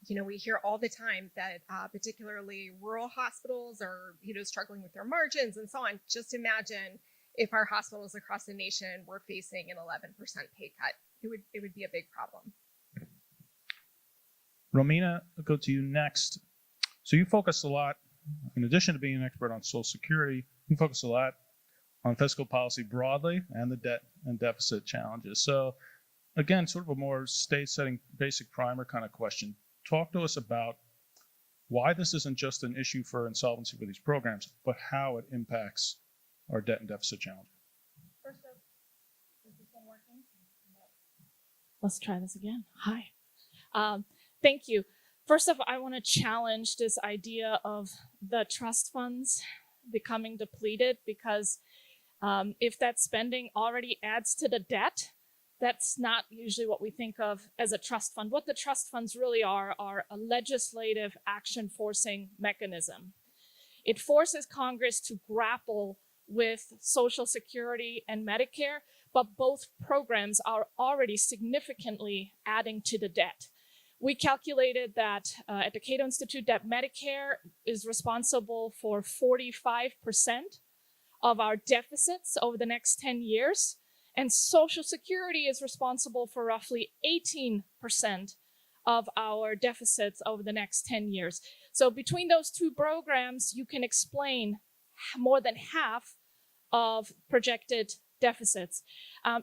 You know, we hear all the time that particularly rural hospitals are, you know, struggling with their margins and so on. Just imagine if our hospitals across the nation were facing an 11% pay cut. It would be a big problem. Romina, I'll go to you next. So you focus a lot, in addition to being an expert on Social Security, you focus a lot on fiscal policy broadly and the debt and deficit challenges. So again, sort of a more state-setting basic primer kind of question. Talk to us about why this isn't just an issue for insolvency for these programs, but how it impacts our debt and deficit challenges. First of, is this one working? Let's try this again. Hi. Thank you. First of all, I want to challenge this idea of the trust funds becoming depleted, because if that spending already adds to the debt, that's not usually what we think of as a trust fund. What the trust funds really are a legislative action forcing mechanism. It forces Congress to grapple with Social Security and Medicare, but both programs are already significantly adding to the debt. We calculated that at the Cato Institute that Medicare is responsible for 45% of our deficits over the next 10 years. And Social Security is responsible for roughly 18% of our deficits over the next 10 years. So between those two programs, you can explain more than half of projected deficits.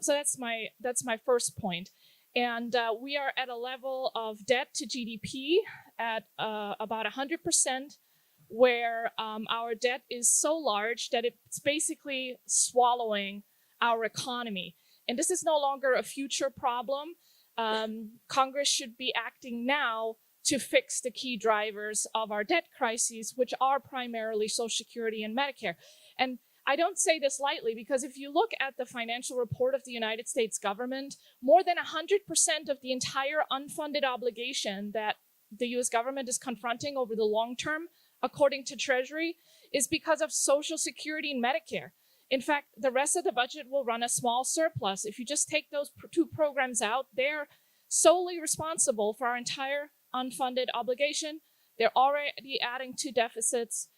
So that's my first point. And we are at a level of debt to GDP at about 100%, where our debt is so large that it's basically swallowing our economy. And this is no longer a future problem. Congress should be acting now to fix the key drivers of our debt crises, which are primarily Social Security and Medicare. And I don't say this lightly, because if you look at the financial report of the United States government, more than 100% of the entire unfunded obligation that the US government is confronting over the long term, according to Treasury, is because of Social Security and Medicare. In fact, the rest of the budget will run a small surplus. If you just take those two programs out, they're solely responsible for our entire unfunded obligation. They're already adding to deficits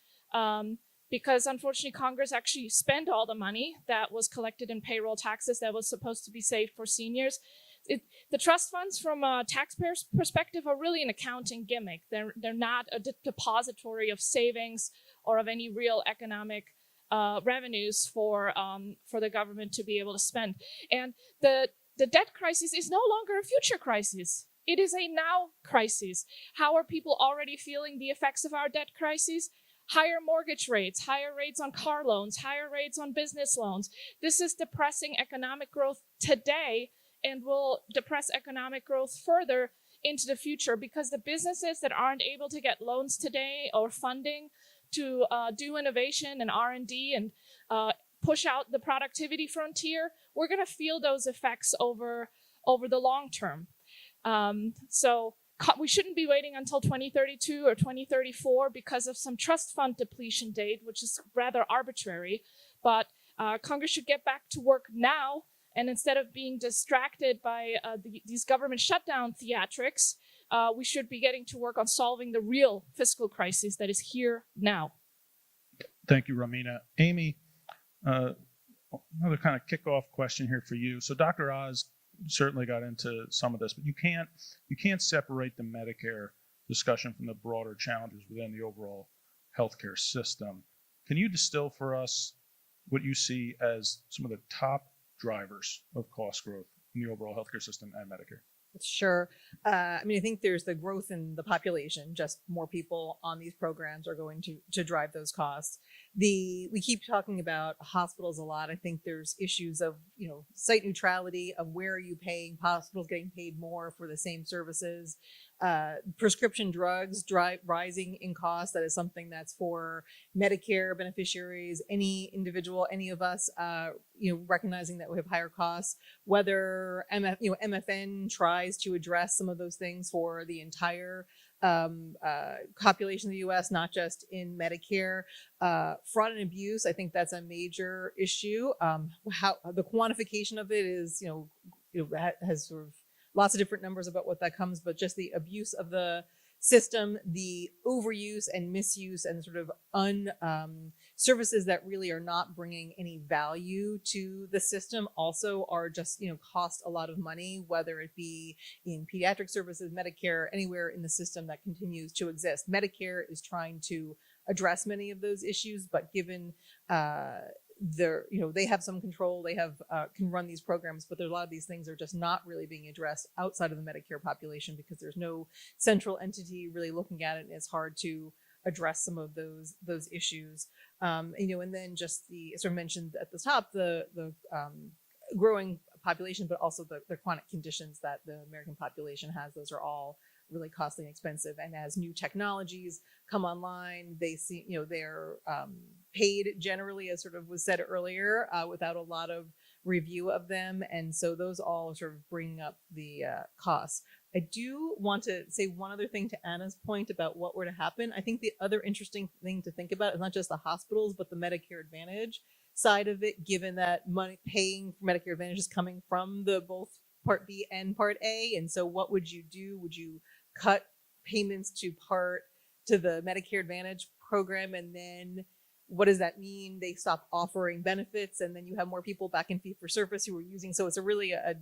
because unfortunately Congress actually spent all the money that was collected in payroll taxes that was supposed to be saved for seniors. The trust funds from a taxpayer's perspective are really an accounting gimmick. They're not a depository of savings or of any real economic revenues for the government to be able to spend. And the debt crisis is no longer a future crisis. It is a now crisis. How are people already feeling the effects of our debt crisis? Higher mortgage rates, higher rates on car loans, higher rates on business loans. This is depressing economic growth today and will depress economic growth further into the future, because the businesses that aren't able to get loans today or funding to do innovation and R&D and push out the productivity frontier, we're going to feel those effects over the long term. So we shouldn't be waiting until 2032 or 2034 because of some trust fund depletion date, which is rather arbitrary. But Congress should get back to work now, and instead of being distracted by these government shutdown theatrics, we should be getting to work on solving the real fiscal crisis that is here now. Thank you, Romina. Amy, another kind of kickoff question here for you. So Dr. Oz certainly got into some of this, but you can't separate the Medicare discussion from the broader challenges within the overall healthcare system. Can you distill for us what you see as some of the top drivers of cost growth in the overall healthcare system and Medicare? Sure. I mean, I think there's the growth in the population. Just more people on these programs are going to drive those costs. We keep talking about hospitals a lot. I think there's issues of, site neutrality of where are you paying, hospitals getting paid more for the same services. Prescription drugs rising in cost. That is something that's for Medicare beneficiaries, any individual, any of us, recognizing that we have higher costs. Whether MFN tries to address some of those things for the entire population of the U.S., not just in Medicare. Fraud and abuse, I think that's a major issue. How the quantification of it is, has sort of lots of different numbers about what that comes, but just the abuse of the system, the overuse and misuse and sort of services that really are not bringing any value to the system also are just, cost a lot of money, whether it be in pediatric services, Medicare, anywhere in the system that continues to exist. Medicare is trying to address many of those issues, but given they have some control, they have can run these programs, but there's a lot of these things are just not really being addressed outside of the Medicare population because there's no central entity really looking at it, and it's hard to address some of those issues. And then just the sort of mentioned at the top the growing population, but also the chronic conditions that the American population has. Those are all really costly and expensive. And as new technologies come online, they see, they're paid generally, as sort of was said earlier, without a lot of review of them. And so those all sort of bring up the costs. I do want to say one other thing to Anna's point about what were to happen. I think the other interesting thing to think about is not just the hospitals, but the Medicare Advantage side of it, given that money paying for Medicare Advantage is coming from the both Part B and Part A. And so what would you do? Would you cut payments to the Medicare Advantage program, and then what does that mean? They stop offering benefits, and then you have more people back in fee-for-service who are using. So it's really a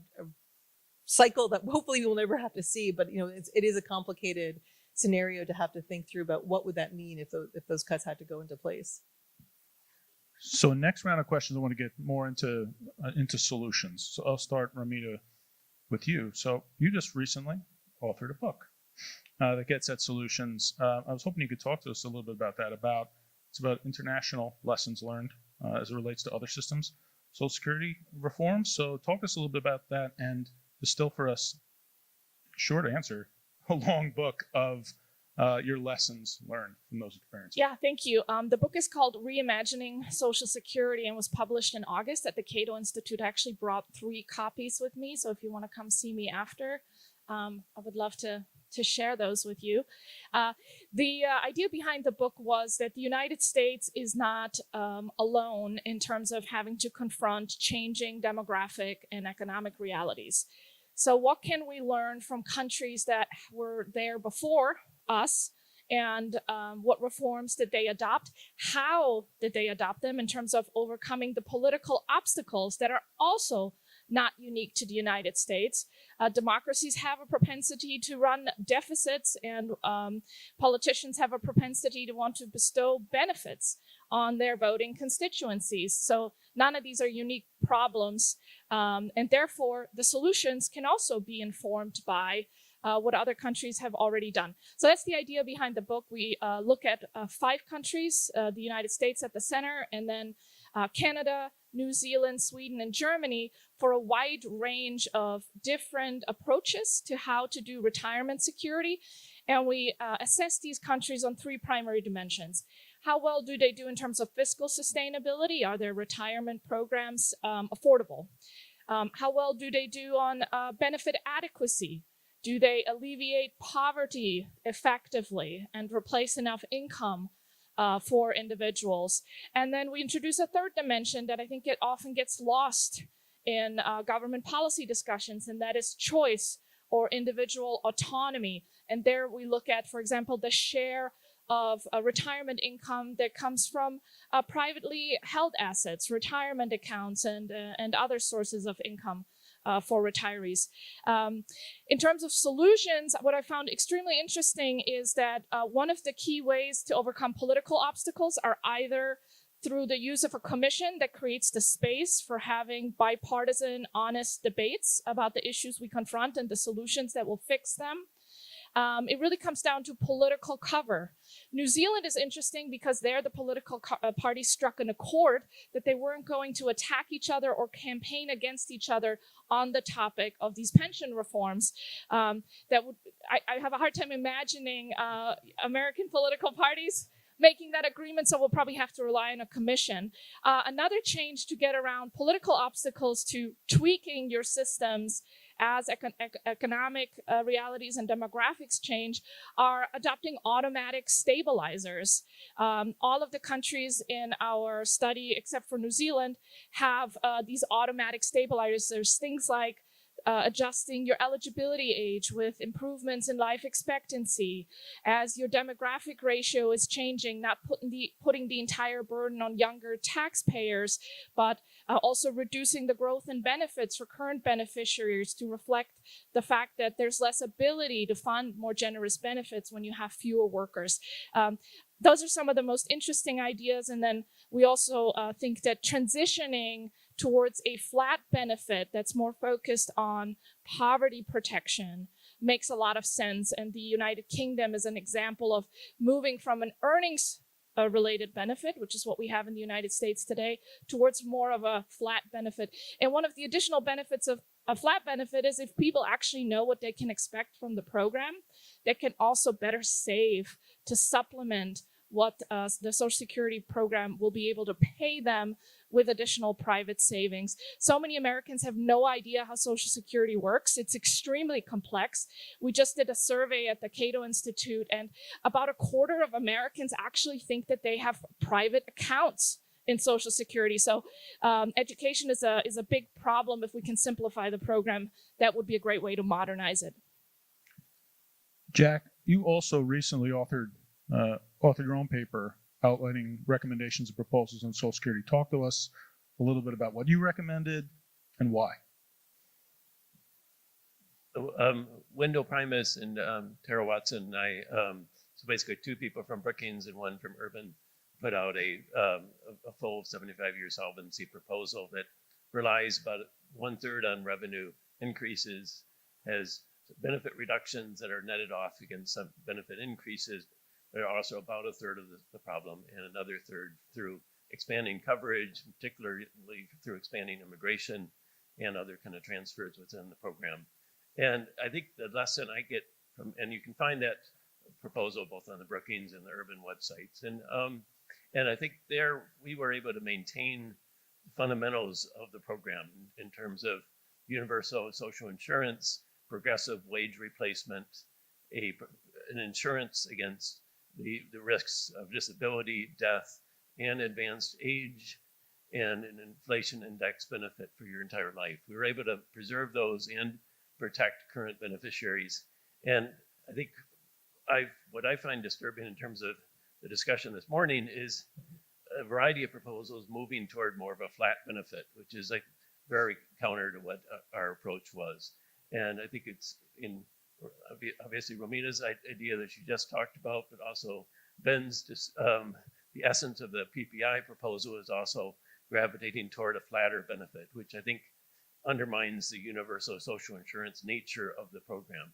cycle that hopefully we'll never have to see. But it is a complicated scenario to have to think through about what would that mean if those cuts had to go into place. So next round of questions, I want to get more into solutions. So I'll start, Ramita, with you. So you just recently authored a book that gets at solutions. I was hoping you could talk to us a little bit about that. It's about international lessons learned as it relates to other systems, Social Security reform. So talk to us a little bit about that and distill for us, short answer, a long book of your lessons learned from those experiences. Yeah, thank you. The book is called Reimagining Social Security and was published in August at the Cato Institute. I actually brought 3 copies with me, so if you want to come see me after, I would love to share those with you. The idea behind the book was that the United States is not alone in terms of having to confront changing demographic and economic realities. So what can we learn from countries that were there before us, and what reforms did they adopt? How did they adopt them in terms of overcoming the political obstacles that are also not unique to the United States? Democracies have a propensity to run deficits, and politicians have a propensity to want to bestow benefits on their voting constituencies. So none of these are unique problems, and therefore the solutions can also be informed by what other countries have already done. So that's the idea behind the book. We look at 5 countries, the United States at the center, and then Canada, New Zealand, Sweden, and Germany for a wide range of different approaches to how to do retirement security. And we assess these countries on 3 primary dimensions. How well do they do in terms of fiscal sustainability? Are their retirement programs affordable? How well do they do on benefit adequacy? Do they alleviate poverty effectively and replace enough income for individuals? And then we introduce a 3rd dimension that I think it often gets lost in government policy discussions, and that is choice or individual autonomy. And there we look at, for example, the share of retirement income that comes from privately held assets, retirement accounts, and other sources of income for retirees. In terms of solutions, what I found extremely interesting is that one of the key ways to overcome political obstacles are either through the use of a commission that creates the space for having bipartisan, honest debates about the issues we confront and the solutions that will fix them. It really comes down to political cover. New Zealand is interesting because there the political parties struck an accord that they weren't going to attack each other or campaign against each other on the topic of these pension reforms. I have a hard time imagining American political parties making that agreement, so we'll probably have to rely on a commission. Another change to get around political obstacles to tweaking your systems as economic realities and demographics change are adopting automatic stabilizers. All of the countries in our study, except for New Zealand, have these automatic stabilizers, things like adjusting your eligibility age with improvements in life expectancy. As your demographic ratio is changing, not putting the entire burden on younger taxpayers, but also reducing the growth in benefits for current beneficiaries to reflect the fact that there's less ability to fund more generous benefits when you have fewer workers. Those are some of the most interesting ideas. And then we also think that transitioning towards a flat benefit that's more focused on poverty protection makes a lot of sense. And the United Kingdom is an example of moving from an earnings related benefit, which is what we have in the United States today, towards more of a flat benefit. And one of the additional benefits of a flat benefit is if people actually know what they can expect from the program, they can also better save to supplement what the Social Security program will be able to pay them with additional private savings. So many Americans have no idea how Social Security works. It's extremely complex. We just did a survey at the Cato Institute, and about a quarter of Americans actually think that they have private accounts in Social Security. So education is a big problem. If we can simplify the program, that would be a great way to modernize it. Jack, you also recently authored your own paper outlining recommendations and proposals on Social Security. Talk to us a little bit about what you recommended and why. Wendell Primus and Tara Watson and I, so basically two people from Brookings and one from Urban, put out a full 75-year solvency proposal that relies about 1/3 on revenue increases, has benefit reductions that are netted off against some benefit increases. They're also about 1/3 of the problem, and another 1/3 through expanding coverage, particularly through expanding immigration and other kind of transfers within the program. And I think the lesson I get from, and you can find that proposal both on the Brookings and the Urban websites, and I think there we were able to maintain the fundamentals of the program in terms of universal social insurance, progressive wage replacement, an insurance against the risks of disability, death, and advanced age, and an inflation index benefit for your entire life. We were able to preserve those and protect current beneficiaries. And I think what I find disturbing in terms of the discussion this morning is a variety of proposals moving toward more of a flat benefit, which is like very counter to what our approach was. And I think it's in obviously Romina's idea that she just talked about, but also Ben's, the essence of the PPI proposal is also gravitating toward a flatter benefit, which I think undermines the universal social insurance nature of the program.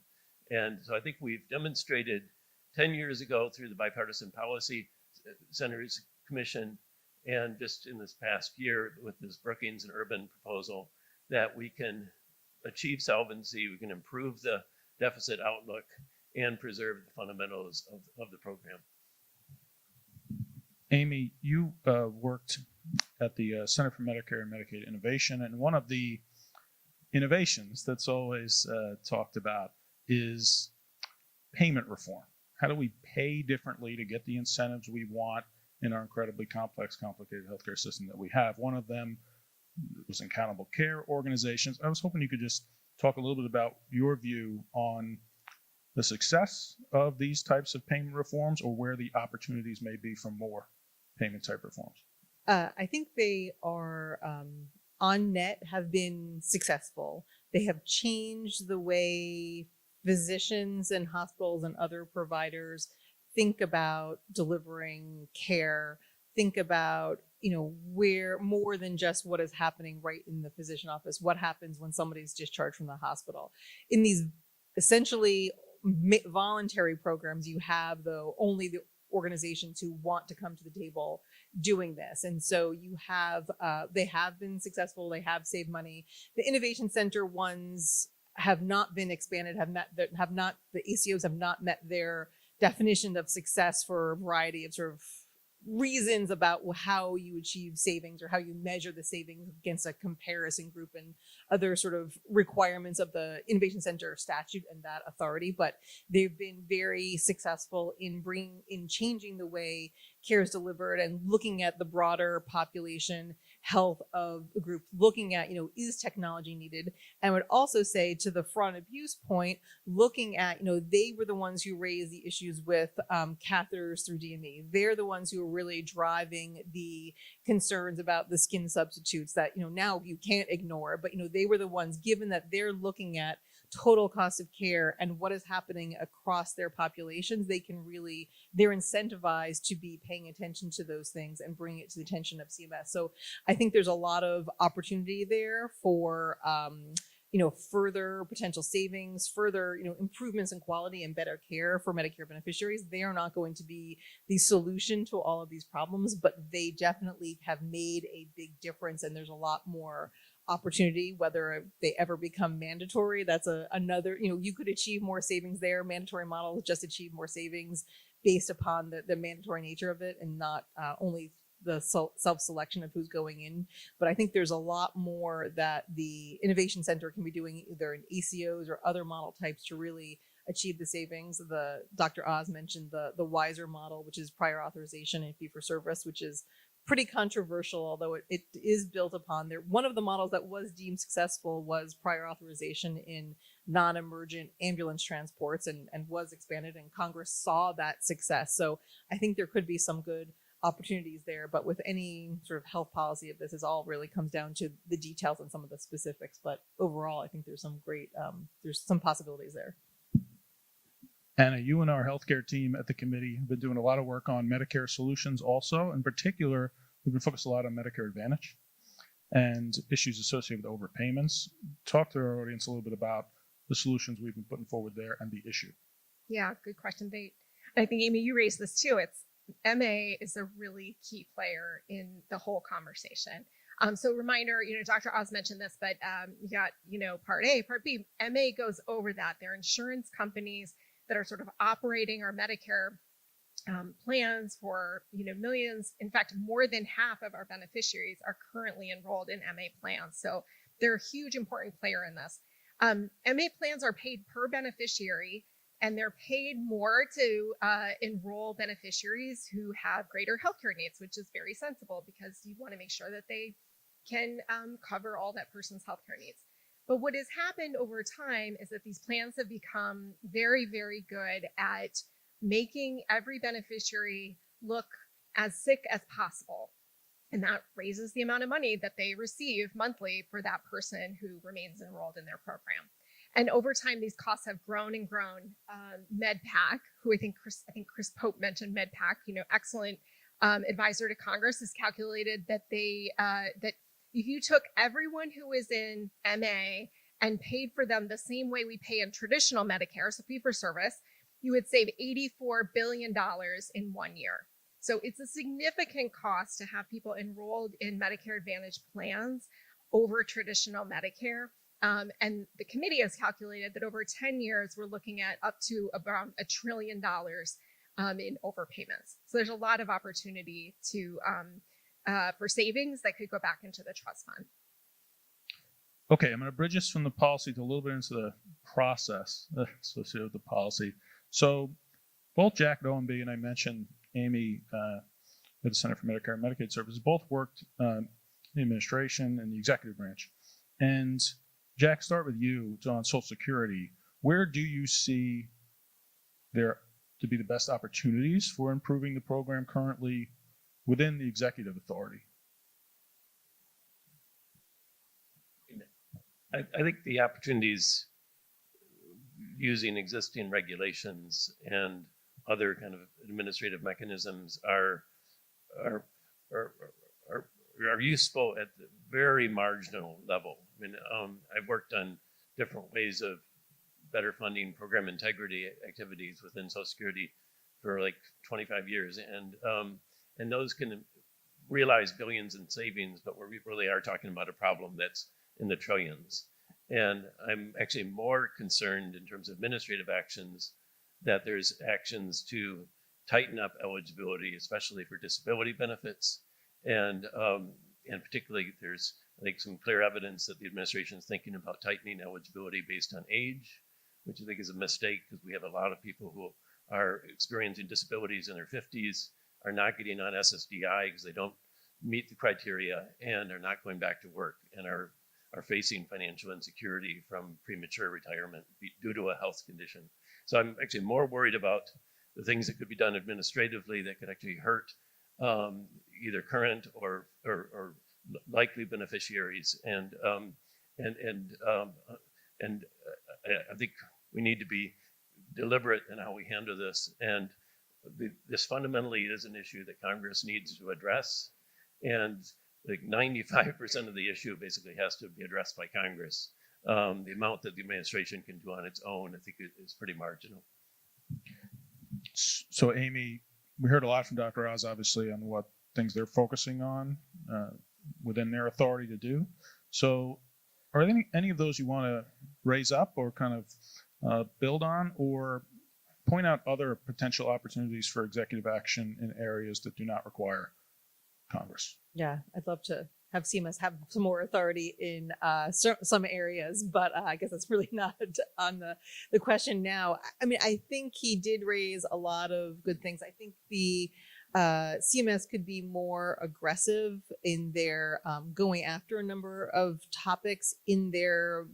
And so I think we've demonstrated 10 years ago through the Bipartisan Policy Centers Commission and just in this past year with this Brookings and Urban proposal that we can achieve solvency, we can improve the deficit outlook, and preserve the fundamentals of the program. Amy, you worked at the Center for Medicare and Medicaid Innovation, and one of the innovations that's always talked about is payment reform. How do we pay differently to get the incentives we want in our incredibly complex, complicated healthcare system that we have? One of them was accountable care organizations. I was hoping you could just talk a little bit about your view on the success of these types of payment reforms or where the opportunities may be for more payment type reforms? I think they are on net have been successful. They have changed the way physicians and hospitals and other providers think about delivering care, think about, where more than just what is happening right in the physician office, what happens when somebody's discharged from the hospital. In these essentially voluntary programs, you have though only the organizations who want to come to the table doing this. And so you have, they have been successful, they have saved money. The Innovation Center ones have not been expanded, the ACOs have not met their definition of success for a variety of sort of reasons about how you achieve savings or how you measure the savings against a comparison group and other sort of requirements of the Innovation Center statute and that authority. But they've been very successful in changing the way care is delivered and looking at the broader population health of the group, looking at, is technology needed? And I would also say, to the fraud and abuse point, looking at, they were the ones who raised the issues with catheters through DME. They're the ones who are really driving the concerns about the skin substitutes that, now you can't ignore, but, they were the ones, given that they're looking at total cost of care and what is happening across their populations, they're incentivized to be paying attention to those things and bring it to the attention of CMS. So I think there's a lot of opportunity there for, further potential savings, further, improvements in quality and better care for Medicare beneficiaries. They are not going to be the solution to all of these problems, but they definitely have made a big difference. And there's a lot more opportunity, whether they ever become mandatory. That's another, you could achieve more savings there. Mandatory models just achieve more savings based upon the mandatory nature of it and not only the self-selection of who's going in. But I think there's a lot more that the Innovation Center can be doing either in ACOs or other model types to really achieve the savings. Dr. Oz mentioned the WISER model, which is prior authorization and fee-for-service, which is pretty controversial, although it is built upon there. One of the models that was deemed successful was prior authorization in non-emergent ambulance transports and was expanded, and Congress saw that success. So I think there could be some good opportunities there, but with any sort of health policy of this, it all really comes down to the details and some of the specifics. But overall, I think there's some great, there's some possibilities there. Anna, you and our healthcare team at the committee have been doing a lot of work on Medicare solutions also. In particular, we've been focused a lot on Medicare Advantage and issues associated with overpayments. Talk to our audience a little bit about the solutions we've been putting forward there and the issue. Yeah, good question. I think, Amy, you raised this too. MA is a really key player in the whole conversation. So reminder, Dr. Oz mentioned this, but you got, Part A, Part B. MA goes over that. They're insurance companies that are sort of operating our Medicare plans for, millions. In fact, more than half of our beneficiaries are currently enrolled in MA plans. So they're a huge, important player in this. MA plans are paid per beneficiary, and they're paid more to enroll beneficiaries who have greater healthcare needs, which is very sensible because you want to make sure that they can cover all that person's healthcare needs. But what has happened over time is that these plans have become very, very good at making every beneficiary look as sick as possible. And that raises the amount of money that they receive monthly for that person who remains enrolled in their program. And over time, these costs have grown and grown. MedPAC, who I think Chris Pope mentioned MedPAC, excellent advisor to Congress, has calculated that that if you took everyone who is in MA and paid for them the same way we pay in traditional Medicare, so fee-for-service, you would save $84 billion in 1 year. So it's a significant cost to have people enrolled in Medicare Advantage plans over traditional Medicare. And the committee has calculated that over 10 years, we're looking at up to around $1 trillion in overpayments. So there's a lot of opportunity for savings that could go back into the trust fund. Okay, I'm going to bridge us from the policy to a little bit into the process associated with the policy. So both Jack at OMB and I mentioned Amy at the Center for Medicare and Medicaid Services both worked in the administration and the executive branch. And Jack, start with you on Social Security. Where do you see there to be the best opportunities for improving the program currently within the executive authority? I think the opportunities using existing regulations and other kind of administrative mechanisms are useful at the very marginal level. I mean, I've worked on different ways of better funding program integrity activities within Social Security for like 25 years, and those can realize billions in savings, but we really are talking about a problem that's in the trillions. And I'm actually more concerned in terms of administrative actions that there's actions to tighten up eligibility, especially for disability benefits. And particularly there's, I think, some clear evidence that the administration is thinking about tightening eligibility based on age, which I think is a mistake because we have a lot of people who are experiencing disabilities in their 50s, are not getting on SSDI because they don't meet the criteria and are not going back to work and are facing financial insecurity from premature retirement due to a health condition. So I'm actually more worried about the things that could be done administratively that could actually hurt either current or likely beneficiaries. And I think we need to be deliberate in how we handle this. And this fundamentally is an issue that Congress needs to address. And like 95% of the issue basically has to be addressed by Congress. The amount that the administration can do on its own, I think, is pretty marginal. So, Amy, we heard a lot from Dr. Oz, obviously, on what things they're focusing on within their authority to do. So, are there any of those you want to raise up or kind of build on, or point out other potential opportunities for executive action in areas that do not require Congress? Yeah, I'd love to have CMS have some more authority in some areas, but I guess that's really not on the question now. I mean, I think he did raise a lot of good things. I think the CMS could be more aggressive in their going after a number of topics in their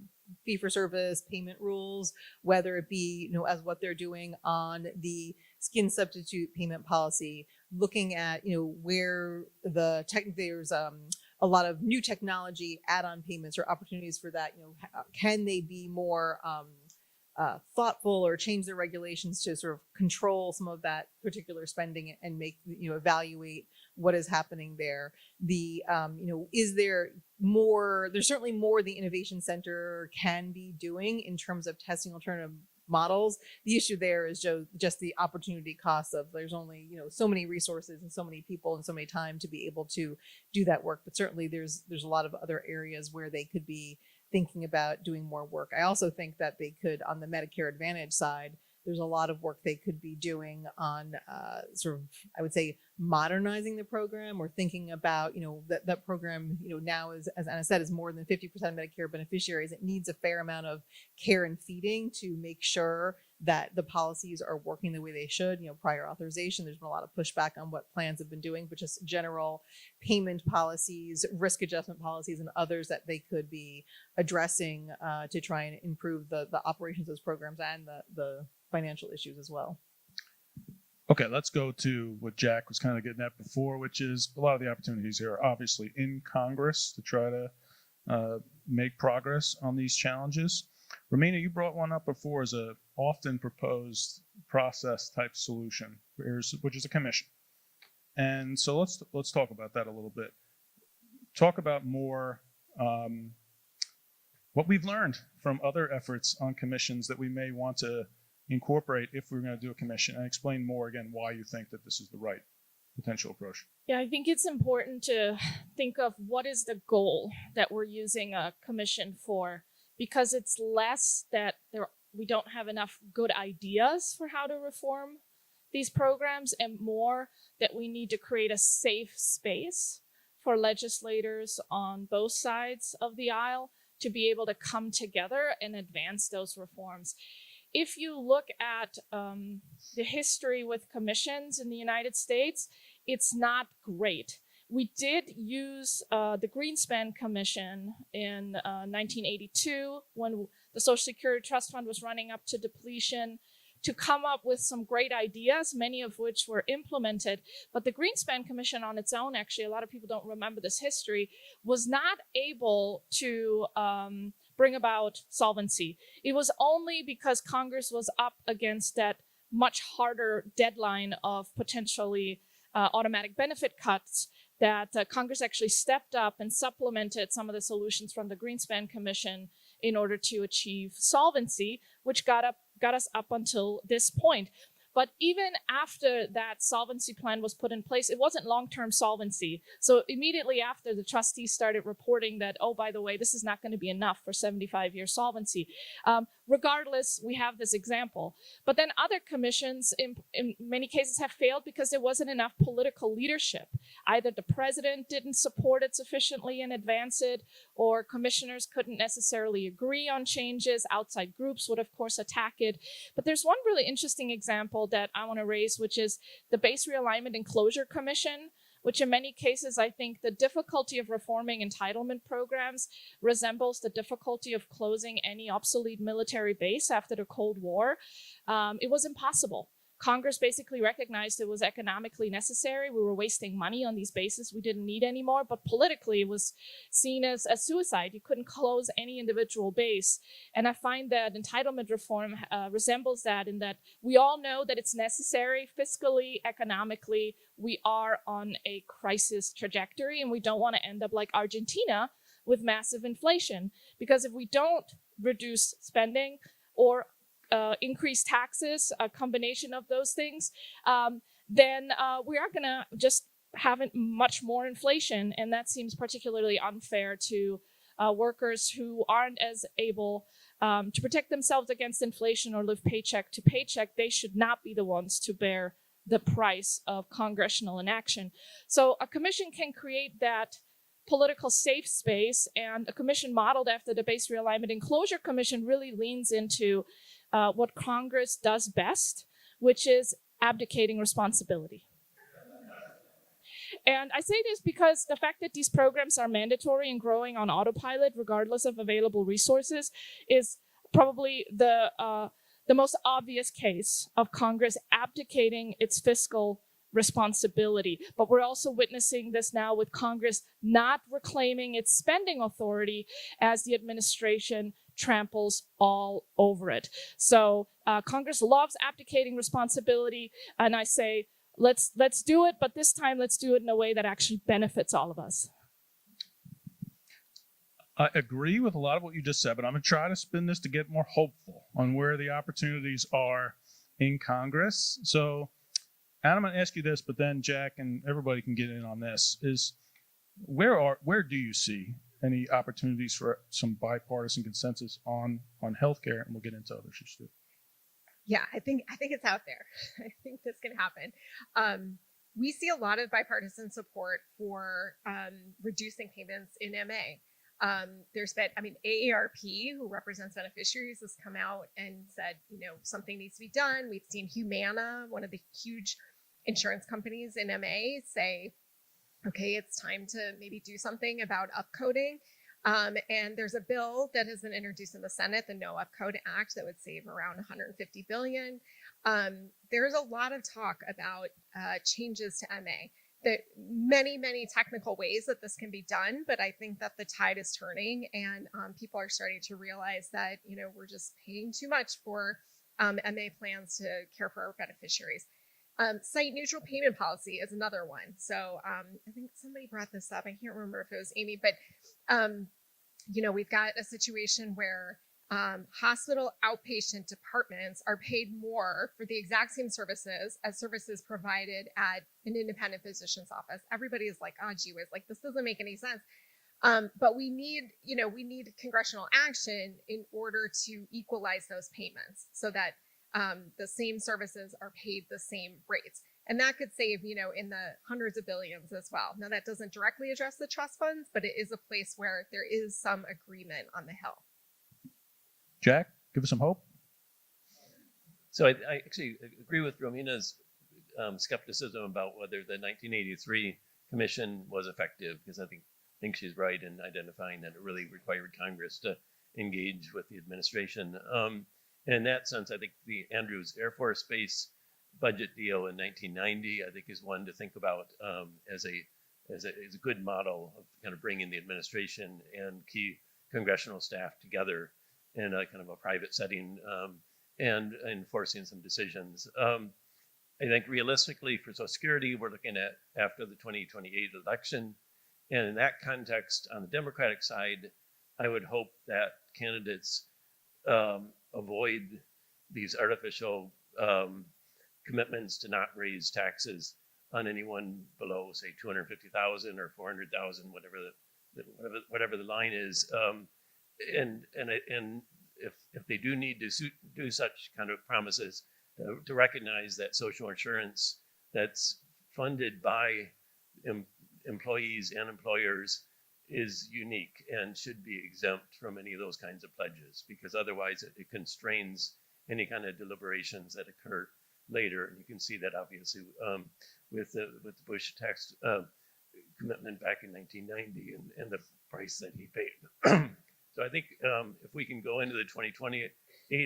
fee-for-service payment rules, whether it be, as what they're doing on the skin substitute payment policy, looking at, where there's a lot of new technology add-on payments or opportunities for that. Can they be more thoughtful or change their regulations to sort of control some of that particular spending and make, evaluate what is happening there. Is there more, there's certainly more the Innovation Center can be doing in terms of testing alternative models. The issue there is just the opportunity cost of there's only, so many resources and so many people and so many time to be able to do that work. But certainly there's a lot of other areas where they could be thinking about doing more work. I also think that they could, on the Medicare Advantage side, there's a lot of work they could be doing on sort of, I would say, modernizing the program or thinking about, that program, now is, as Anna said, is more than 50% of Medicare beneficiaries. It needs a fair amount of care and feeding to make sure that the policies are working the way they should. Prior authorization, there's been a lot of pushback on what plans have been doing, but just general payment policies, risk adjustment policies, and others that they could be addressing to try and improve the operations of those programs and the financial issues as well. Okay, let's go to what Jack was kind of getting at before, which is a lot of the opportunities here are obviously in Congress to try to make progress on these challenges. Romina, you brought one up before as a often proposed process type solution, which is a commission. And so let's talk about that a little bit. Talk about more what we've learned from other efforts on commissions that we may want to incorporate if we're going to do a commission, and explain more again why you think that this is the right potential approach. Yeah, I think it's important to think of what is the goal that we're using a commission for, because it's less that we don't have enough good ideas for how to reform these programs, and more that we need to create a safe space for legislators on both sides of the aisle to be able to come together and advance those reforms. If you look at the history with commissions in the United States, it's not great. We did use the Greenspan Commission in 1982 when the Social Security Trust Fund was running up to depletion to come up with some great ideas, many of which were implemented. But the Greenspan Commission on its own, actually, a lot of people don't remember this history, was not able to bring about solvency. It was only because Congress was up against that much harder deadline of potentially automatic benefit cuts that Congress actually stepped up and supplemented some of the solutions from the Greenspan Commission in order to achieve solvency, which got us up until this point. But even after that solvency plan was put in place, it wasn't long-term solvency. So immediately after, the trustees started reporting that, oh, by the way, this is not going to be enough for 75-year solvency. Regardless, we have this example. But then other commissions in many cases have failed because there wasn't enough political leadership. Either the president didn't support it sufficiently and advance it, or commissioners couldn't necessarily agree on changes. Outside groups would, of course, attack it. But there's one really interesting example that I want to raise, which is the Base Realignment and Closure Commission, which in many cases, I think the difficulty of reforming entitlement programs resembles the difficulty of closing any obsolete military base after the Cold War. It was impossible. Congress basically recognized it was economically necessary. We were wasting money on these bases we didn't need anymore, but politically it was seen as suicide. You couldn't close any individual base. And I find that entitlement reform resembles that, in that we all know that it's necessary fiscally, economically. We are on a crisis trajectory, and we don't want to end up like Argentina with massive inflation. Because if we don't reduce spending or increase taxes, a combination of those things, then we are going to just have much more inflation. And that seems particularly unfair to workers who aren't as able to protect themselves against inflation or live paycheck to paycheck. They should not be the ones to bear the price of congressional inaction. So a commission can create that political safe space, and a commission modeled after the Base Realignment and Closure Commission really leans into what Congress does best, which is abdicating responsibility. And I say this because the fact that these programs are mandatory and growing on autopilot, regardless of available resources, is probably the most obvious case of Congress abdicating its fiscal responsibility. But we're also witnessing this now with Congress not reclaiming its spending authority as the administration tramples all over it. So Congress loves abdicating responsibility, and I say, let's do it, but this time let's do it in a way that actually benefits all of us. I agree with a lot of what you just said, but I'm going to try to spin this to get more hopeful on where the opportunities are in Congress. So, and I'm going to ask you this, but then Jack and everybody can get in on this, is where do you see any opportunities for some bipartisan consensus on healthcare? And we'll get into other issues too. Yeah, I think it's out there. I think this can happen. We see a lot of bipartisan support for reducing payments in MA. There's been, AARP, who represents beneficiaries, has come out and said, something needs to be done. We've seen Humana, one of the huge insurance companies in MA, say, okay, it's time to maybe do something about upcoding. And there's a bill that has been introduced in the Senate, the No Upcode Act, that would save around $150 billion. There's a lot of talk about changes to MA. There many, many technical ways that this can be done, but I think that the tide is turning, and people are starting to realize that, we're just paying too much for MA plans to care for our beneficiaries. Site neutral payment policy is another one. So I think somebody brought this up. I can't remember if it was Amy, but we've got a situation where hospital outpatient departments are paid more for the exact same services as services provided at an independent physician's office. Everybody is like, oh, gee whiz, like this doesn't make any sense. But we need congressional action in order to equalize those payments so that the same services are paid the same rates. And that could save, in the hundreds of billions as well. Now, that doesn't directly address the trust funds, but it is a place where there is some agreement on the Hill. Jack, give us some hope. So I actually agree with Romina's skepticism about whether the 1983 commission was effective, because I think she's right in identifying that it really required Congress to engage with the administration. in that sense, I think the Andrews Air Force Base budget deal in 1990, I think, is one to think about as a good model of kind of bringing the administration and key congressional staff together in a kind of a private setting and enforcing some decisions. I think realistically for Social Security, we're looking at after the 2028 election. And in that context, on the Democratic side, I would hope that candidates avoid these artificial commitments to not raise taxes on anyone below, say, 250,000 or 400,000, whatever the line is. And if they do need to do such kind of promises, to recognize that social insurance that's funded by employees and employers is unique and should be exempt from any of those kinds of pledges, because otherwise it constrains any kind of deliberations that occur later. And you can see that obviously with the Bush tax commitment back in 1990 and the price that he paid. So I think if we can go into the 2028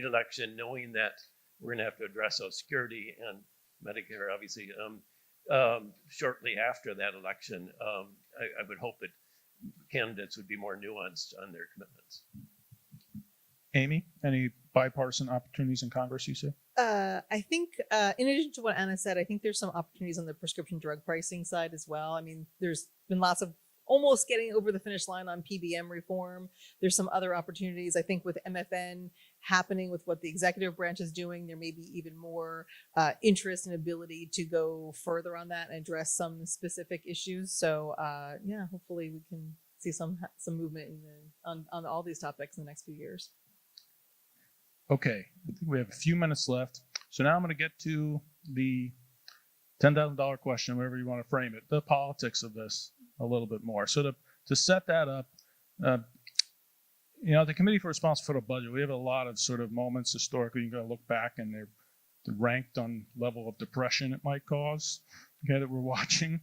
election knowing that we're going to have to address Social Security and Medicare, obviously, shortly after that election, I would hope that candidates would be more nuanced on their commitments. Amy, any bipartisan opportunities in Congress, you see? I think, in addition to what Anna said, I think there's some opportunities on the prescription drug pricing side as well. I mean, there's been lots of almost getting over the finish line on PBM reform. There's some other opportunities. I think with MFN happening with what the executive branch is doing, there may be even more interest and ability to go further on that and address some specific issues. So yeah, hopefully we can see some movement on all these topics in the next few years. Okay, I think we have a few minutes left. So now I'm going to get to the $10,000 question, whatever you want to frame it, the politics of this a little bit more. So to set that up, the Committee for Responsible Federal Budget, we have a lot of sort of moments historically. You got to look back, and they're ranked on level of depression it might cause. Okay, that we're watching.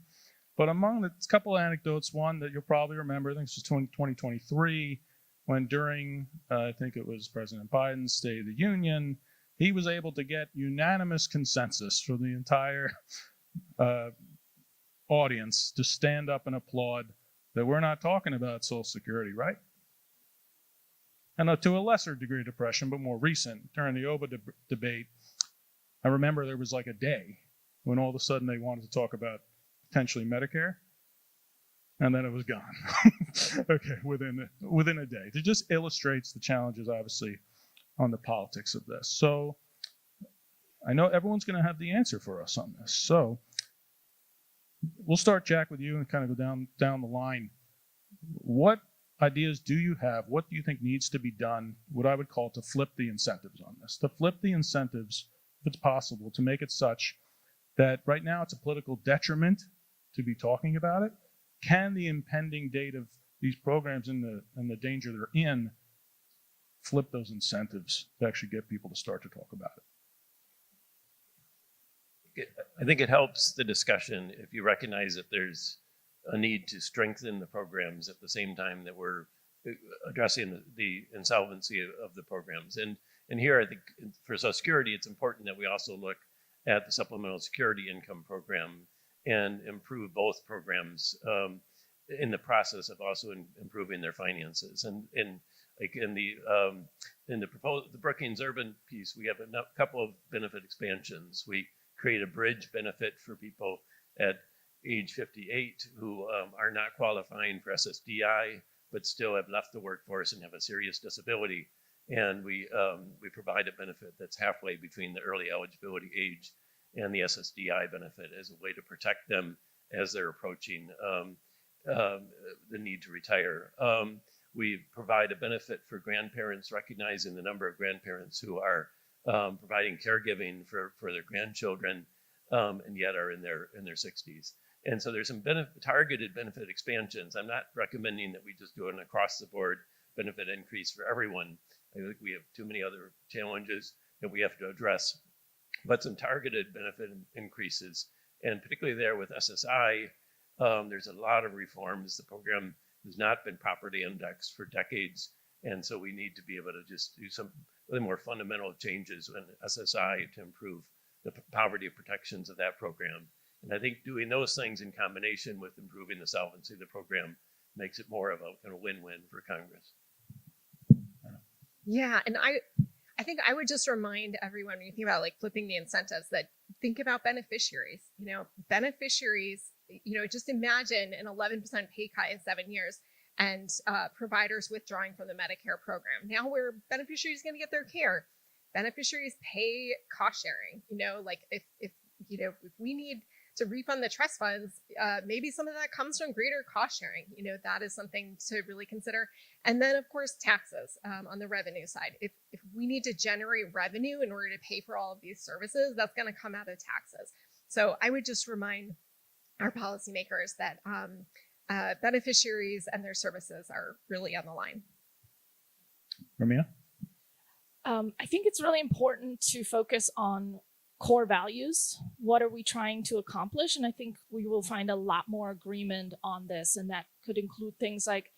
But among the couple of anecdotes, one that you'll probably remember, I think this was 2023, when during I think it was President Biden's State of the Union, he was able to get unanimous consensus from the entire audience to stand up and applaud that we're not talking about Social Security, right? And to a lesser degree of depression, but more recent, during the OBA debate, I remember there was like a day when all of a sudden they wanted to talk about potentially Medicare, and then it was gone. Okay, within a day. It just illustrates the challenges, obviously, on the politics of this. So I know everyone's going to have the answer for us on this. So we'll start, Jack, with you and kind of go down the line. What ideas do you have? What do you think needs to be done, what I would call to flip the incentives on this? To flip the incentives, if it's possible, to make it such that right now it's a political detriment to be talking about it. Can the impending date of these programs and the danger they're in flip those incentives to actually get people to start to talk about it? I think it helps the discussion if you recognize that there's a need to strengthen the programs at the same time that we're addressing the insolvency of the programs. And here, I think for Social Security, it's important that we also look at the Supplemental Security Income Program and improve both programs in the process of also improving their finances. And like in the Brookings Urban piece, we have a couple of benefit expansions. We create a bridge benefit for people at age 58 who are not qualifying for SSDI, but still have left the workforce and have a serious disability. And we provide a benefit that's halfway between the early eligibility age and the SSDI benefit as a way to protect them as they're approaching the need to retire. We provide a benefit for grandparents, recognizing the number of grandparents who are providing caregiving for their grandchildren and yet are in their 60s. And so there's some targeted benefit expansions. I'm not recommending that we just do an across-the-board benefit increase for everyone. I think we have too many other challenges that we have to address, but some targeted benefit increases. And particularly there with SSI, there's a lot of reforms. The program has not been properly indexed for decades. And so we need to be able to just do some really more fundamental changes in SSI to improve the poverty protections of that program. And I think doing those things in combination with improving the solvency of the program makes it more of a kind of win-win for Congress. Yeah, and I think I would just remind everyone when you think about like flipping the incentives that think about beneficiaries. Beneficiaries, just imagine an 11% pay cut in 7 years and providers withdrawing from the Medicare program. Now where beneficiaries going to get their care? Beneficiaries pay cost sharing. Like if we need to refund the trust funds, maybe some of that comes from greater cost sharing. That is something to really consider. And then, of course, taxes on the revenue side. If we need to generate revenue in order to pay for all of these services, that's going to come out of taxes. So I would just remind our policymakers that beneficiaries and their services are really on the line. Ramina? I think it's really important to focus on core values. What are we trying to accomplish? And I think we will find a lot more agreement on this. And that could include things like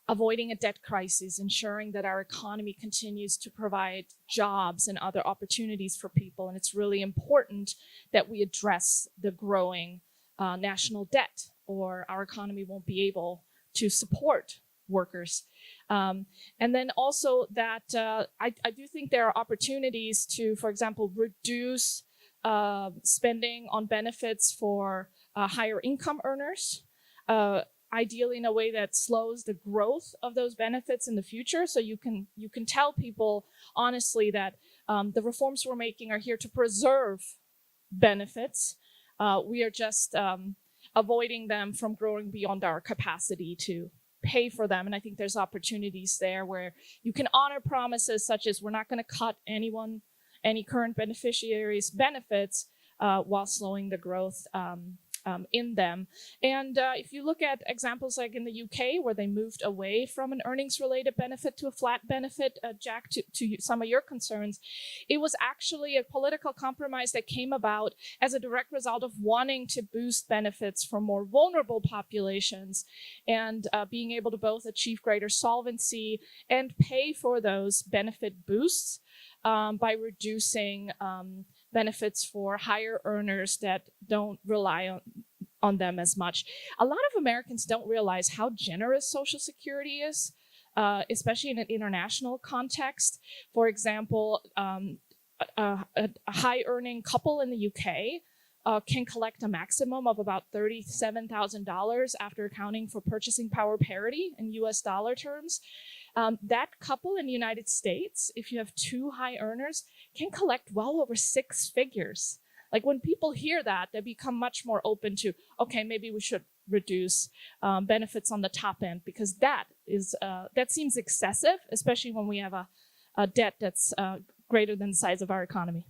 avoiding a debt crisis, ensuring that our economy continues to provide jobs and other opportunities for people. And it's really important that we address the growing national debt, or our economy won't be able to support workers. And then also that I do think there are opportunities to, for example, reduce spending on benefits for higher income earners, ideally in a way that slows the growth of those benefits in the future. So you can tell people honestly that the reforms we're making are here to preserve benefits. We are just avoiding them from growing beyond our capacity to pay for them. And I think there's opportunities there where you can honor promises such as we're not going to cut any current beneficiaries' benefits while slowing the growth in them. And if you look at examples like in the UK, where they moved away from an earnings-related benefit to a flat benefit, Jack, to some of your concerns, it was actually a political compromise that came about as a direct result of wanting to boost benefits for more vulnerable populations and being able to both achieve greater solvency and pay for those benefit boosts by reducing benefits for higher earners that don't rely on them as much. A lot of Americans don't realize how generous Social Security is, especially in an international context. For example, a high-earning couple in the UK can collect a maximum of about $37,000 after accounting for purchasing power parity in US dollar terms. That couple in the United States, if you have two high earners, can collect well over 6 figures. Like when people hear that, they become much more open to, okay, maybe we should reduce benefits on the top end, because that seems excessive, especially when we have a debt that's greater than the size of our economy.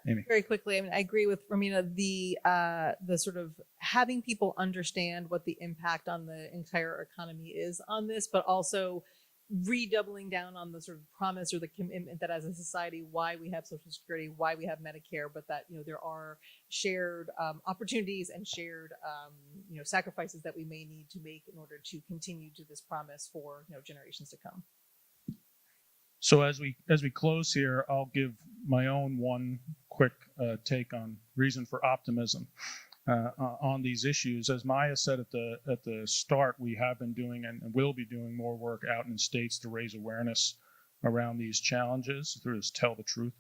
Amy. Very quickly, I mean, I agree with Ramina, the sort of having people understand what the impact on the entire economy is on this, but also redoubling down on the sort of promise or the commitment that as a society, why we have Social Security, why we have Medicare, but that, there are shared opportunities and shared, sacrifices that we may need to make in order to continue to this promise for, generations to come. So as we close here, I'll give my own one quick take on reason for optimism on these issues. As Maya said at the start, we have been doing and will be doing more work out in states to raise awareness around these challenges through this Tell the Truth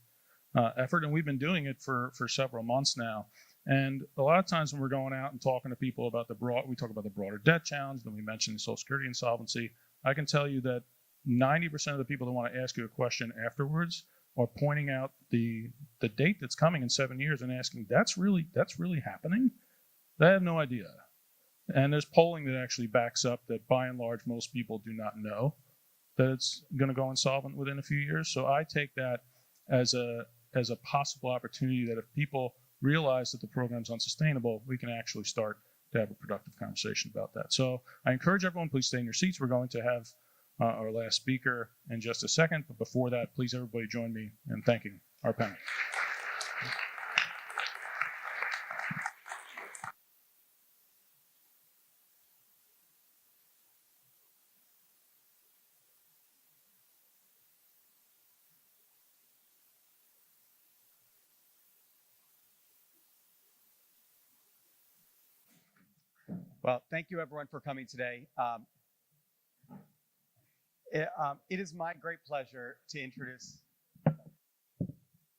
effort, and we've been doing it for several months now. And a lot of times when we're going out and talking to people about we talk about the broader debt challenge, then we mention Social Security insolvency. I can tell you that 90% of the people that want to ask you a question afterwards are pointing out the date that's coming in 7 years and asking, that's really happening? They have no idea. And there's polling that actually backs up that by and large, most people do not know that it's going to go insolvent within a few years. So I take that as a possible opportunity that if people realize that the program's unsustainable, we can actually start to have a productive conversation about that. So I encourage everyone, please stay in your seats. We're going to have our last speaker in just a second. But before that, please everybody join me in thanking our panel. Well, thank you everyone for coming today. It is my great pleasure to introduce.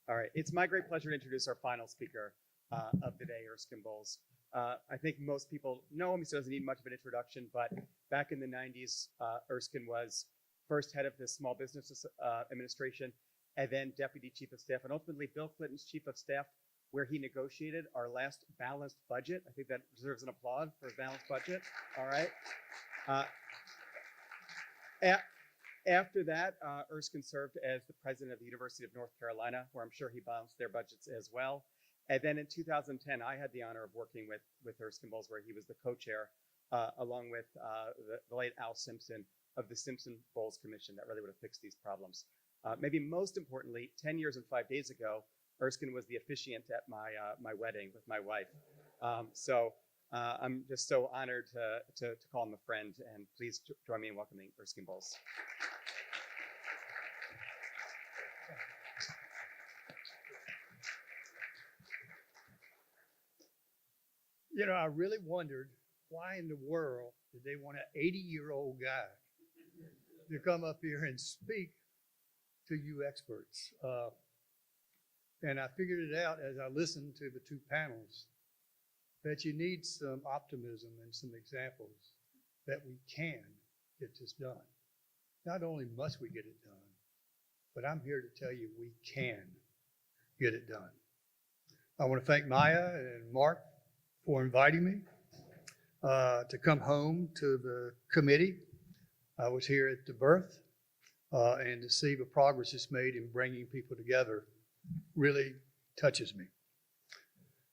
All right, it's my great pleasure to introduce our final speaker of the day, Erskine Bowles. I think most people know him, so he doesn't need much of an introduction, but back in the 90s, Erskine was first head of the Small Business Administration, and then Deputy Chief of Staff, and ultimately Bill Clinton's Chief of Staff, where he negotiated our last balanced budget. I think that deserves an applaud for a balanced budget, all right? After that, Erskine served as the president of the University of North Carolina, where I'm sure he balanced their budgets as well. And then in 2010, I had the honor of working with Erskine Bowles, where he was the co-chair, along with the late Al Simpson of the Simpson-Bowles Commission that really would have fixed these problems. Maybe most importantly, 10 years and 5 days ago, Erskine was the officiant at my wedding with my wife. I'm just so honored to call him a friend, and please join me in welcoming Erskine Bowles. You know, I really wondered why in the world did they want an 80-year-old guy to come up here and speak to you experts. And I figured it out as I listened to the two panels that you need some optimism and some examples that we can get this done. Not only must we get it done, but I'm here to tell you we can get it done. I want to thank Maya and Mark for inviting me to come home to the committee. I was here at the birth, and to see the progress it's made in bringing people together really touches me.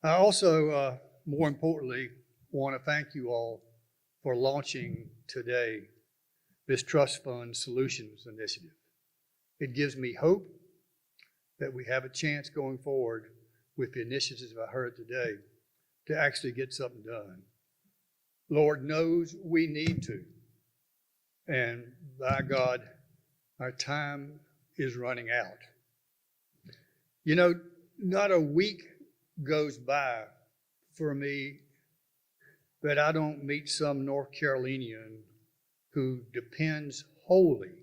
I also, more importantly, want to thank you all for launching today this Trust Fund Solutions Initiative. It gives me hope that we have a chance going forward with the initiatives I heard today to actually get something done. Lord knows we need to. And by God, our time is running out. You know, not a week goes by for me that I don't meet some North Carolinian who depends wholly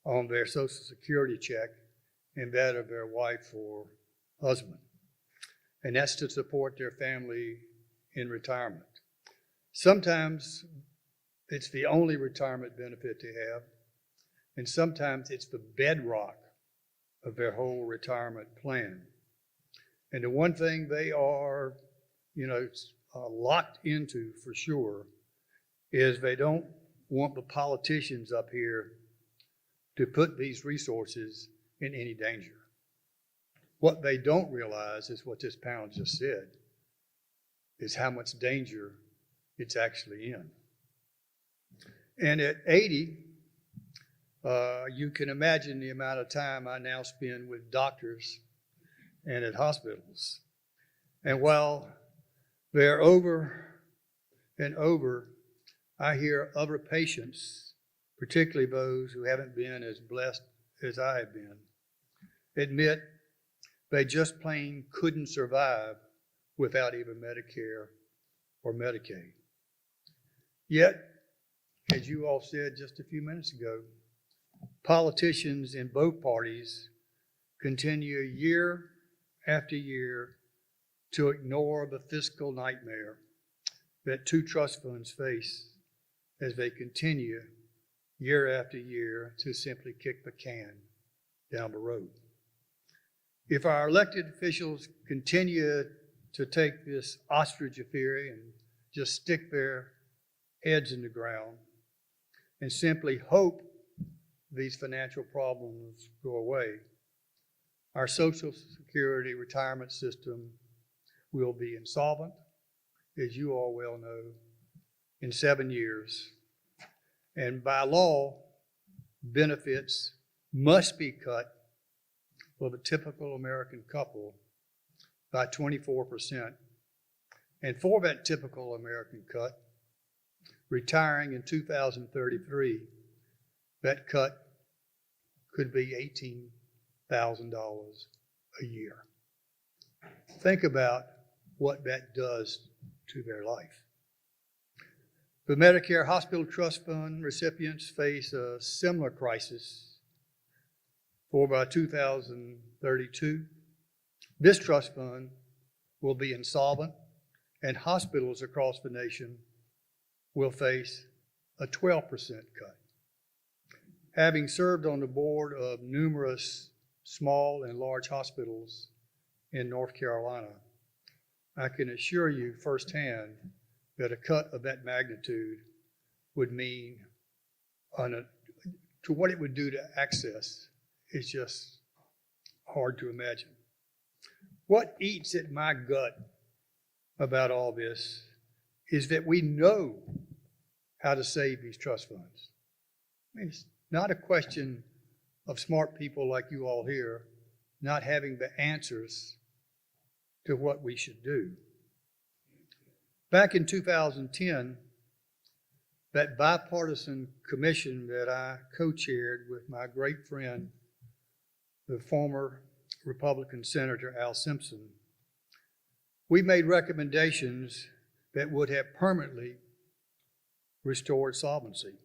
on their Social Security check and that of their wife or husband. And that's to support their family in retirement. Sometimes it's the only retirement benefit they have, and sometimes it's the bedrock of their whole retirement plan. And the one thing they are, locked into for sure is they don't want the politicians up here to put these resources in any danger. What they don't realize is what this panel just said, is how much danger it's actually in. And at 80, you can imagine the amount of time I now spend with doctors and at hospitals. And while they're over and over, I hear other patients, particularly those who haven't been as blessed as I have been, admit they just plain couldn't survive without either Medicare or Medicaid. Yet, as you all said just a few minutes ago, politicians in both parties continue year after year to ignore the fiscal nightmare that two trust funds face as they continue year after year to simply kick the can down the road. If our elected officials continue to take this ostrich theory and just stick their heads in the ground and simply hope these financial problems go away, our Social Security retirement system will be insolvent, as you all well know, in 7 years. And by law, benefits must be cut for the typical American couple by 24%. And for that typical American cut, retiring in 2033, that cut could be $18,000 a year. Think about what that does to their life. The Medicare Hospital Trust Fund recipients face a similar crisis, for by 2032, this trust fund will be insolvent, and hospitals across the nation will face a 12% cut. Having served on the board of numerous small and large hospitals in North Carolina, I can assure you firsthand that a cut of that magnitude would mean, to what it would do to access, it's just hard to imagine. What eats at my gut about all this is that we know how to save these trust funds. I mean, it's not a question of smart people like you all here not having the answers to what we should do. Back in 2010, that bipartisan commission that I co-chaired with my great friend, the former Republican Senator Al Simpson, we made recommendations that would have permanently restored solvency.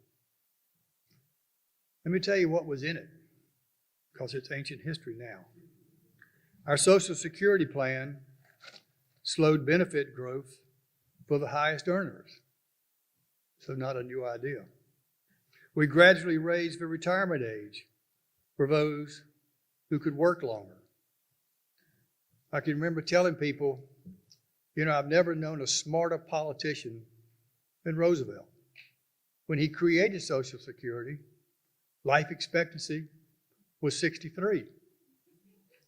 Let me tell you what was in it, because it's ancient history now. Our Social Security plan slowed benefit growth for the highest earners, so not a new idea. We gradually raised the retirement age for those who could work longer. I can remember telling people, I've never known a smarter politician than Roosevelt. When he created Social Security, life expectancy was 63.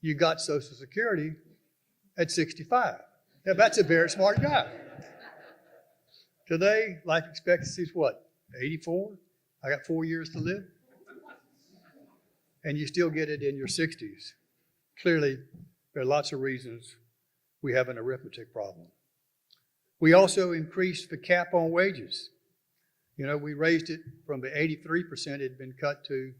You got Social Security at 65. Now, that's a very smart guy. Today, life expectancy is what, 84? I got 4 years to live. And you still get it in your 60s. Clearly, there are lots of reasons we have an arithmetic problem. We also increased the cap on wages. We raised it from the 83% it had been cut to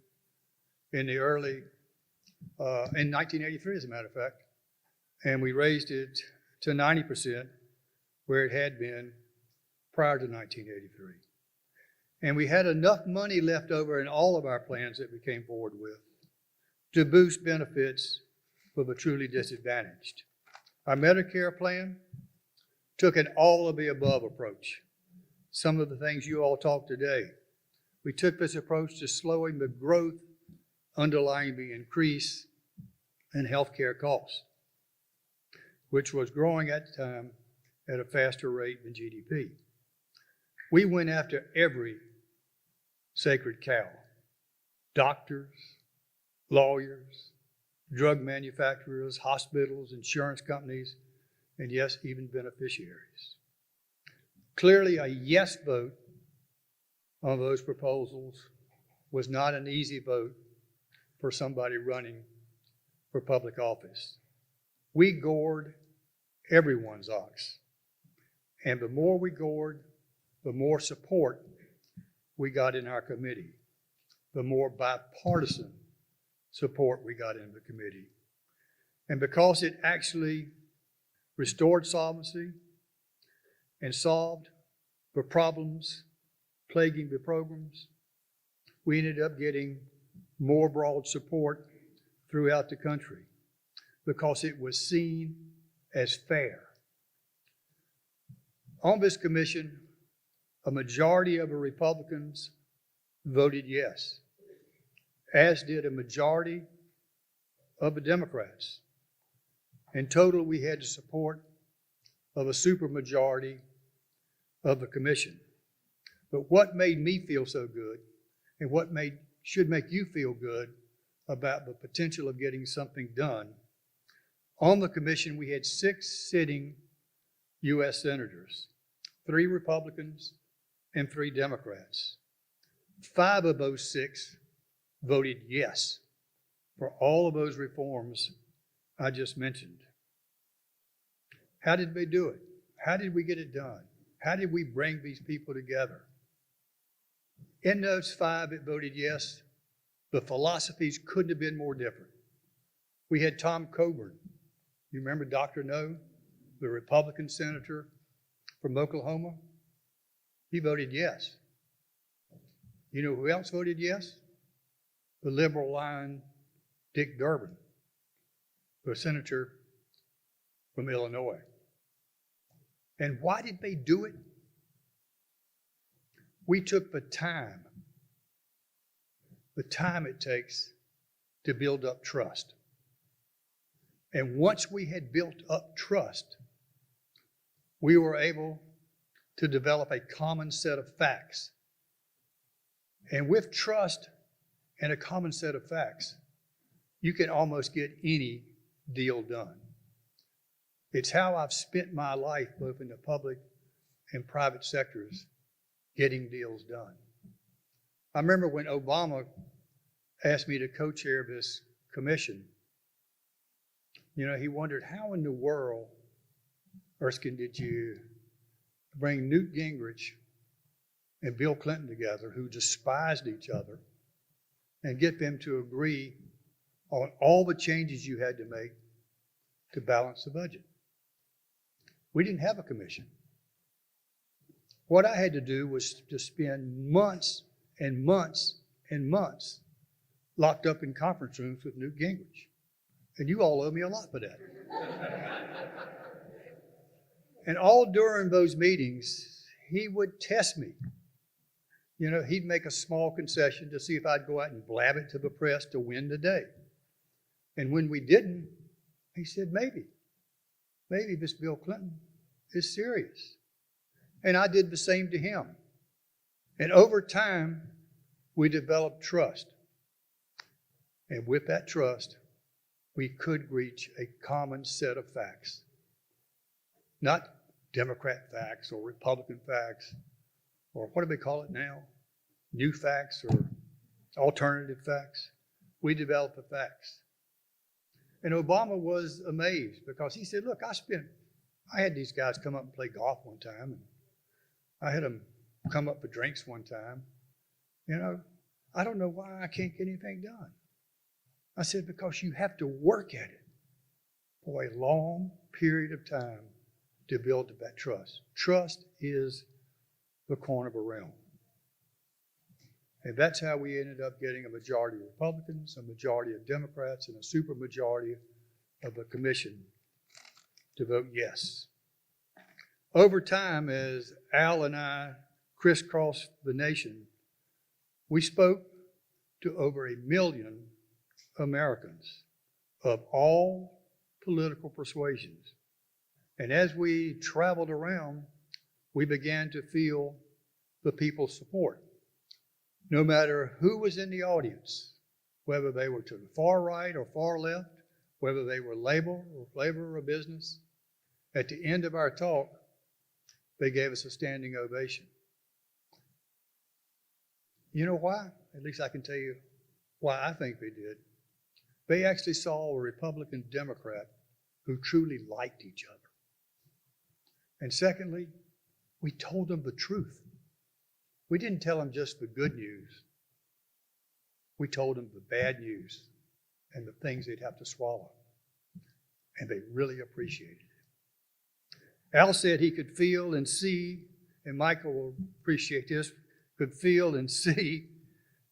in 1983, as a matter of fact. And we raised it to 90%, where it had been prior to 1983. And we had enough money left over in all of our plans that we came forward with to boost benefits for the truly disadvantaged. Our Medicare plan took an all of the above approach. Some of the things you all talked today. We took this approach to slowing the growth underlying the increase in healthcare costs, which was growing at the time at a faster rate than GDP. We went after every sacred cow: doctors, lawyers, drug manufacturers, hospitals, insurance companies, and yes, even beneficiaries. Clearly, a yes vote on those proposals was not an easy vote for somebody running for public office. We gored everyone's ox. And the more we gored, the more support we got in our committee, the more bipartisan support we got in the committee. And because it actually restored solvency and solved the problems plaguing the programs, we ended up getting more broad support throughout the country because it was seen as fair. On this commission, a majority of the Republicans voted yes, as did a majority of the Democrats. In total, we had the support of a supermajority of the commission. But what made me feel so good, and what should make you feel good about the potential of getting something done, on the commission we had 6 sitting U.S. senators, 3 Republicans and 3 Democrats. 5 of those 6 voted yes for all of those reforms I just mentioned. How did they do it? How did we get it done? How did we bring these people together? In those 5 that voted yes, the philosophies couldn't have been more different. We had Tom Coburn. You remember Dr. No, the Republican senator from Oklahoma? He voted yes. You know who else voted yes? The liberal line Dick Durbin, the senator from Illinois. And why did they do it? We took the time it takes to build up trust. And once we had built up trust, we were able to develop a common set of facts. And with trust and a common set of facts, you can almost get any deal done. It's how I've spent my life, both in the public and private sectors, getting deals done. I remember when Obama asked me to co-chair this commission, you know, he wondered, how in the world, Erskine, did you bring Newt Gingrich and Bill Clinton together, who despised each other, and get them to agree on all the changes you had to make to balance the budget? We didn't have a commission. What I had to do was to spend months and months and months locked up in conference rooms with Newt Gingrich. And you all owe me a lot for that. And all during those meetings, he would test me. You know, he'd make a small concession to see if I'd go out and blab it to the press to win the day. And when we didn't, he said, maybe this Bill Clinton is serious. And I did the same to him. And over time, we developed trust. And with that trust, we could reach a common set of facts. Not Democrat facts or Republican facts, or what do they call it now? New facts or alternative facts. We developed the facts. And Obama was amazed because he said, look, I had these guys come up and play golf one time, and I had them come up for drinks one time. You know, I don't know why I can't get anything done. I said, because you have to work at it for a long period of time to build that trust. Trust is the corner of a realm. And that's how we ended up getting a majority of Republicans, a majority of Democrats, and a supermajority of the commission to vote yes. Over time, as Al and I crisscrossed the nation, we spoke to over 1 million Americans of all political persuasions. And as we traveled around, we began to feel the people's support. No matter who was in the audience, whether they were to the far right or far left, whether they were labor or business, at the end of our talk, they gave us a standing ovation. You know why? At least I can tell you why I think they did. They actually saw a Republican Democrat who truly liked each other. And secondly, we told them the truth. We didn't tell them just the good news. We told them the bad news and the things they'd have to swallow. And they really appreciated it. Al said he could feel and see, and Michael will appreciate this, could feel and see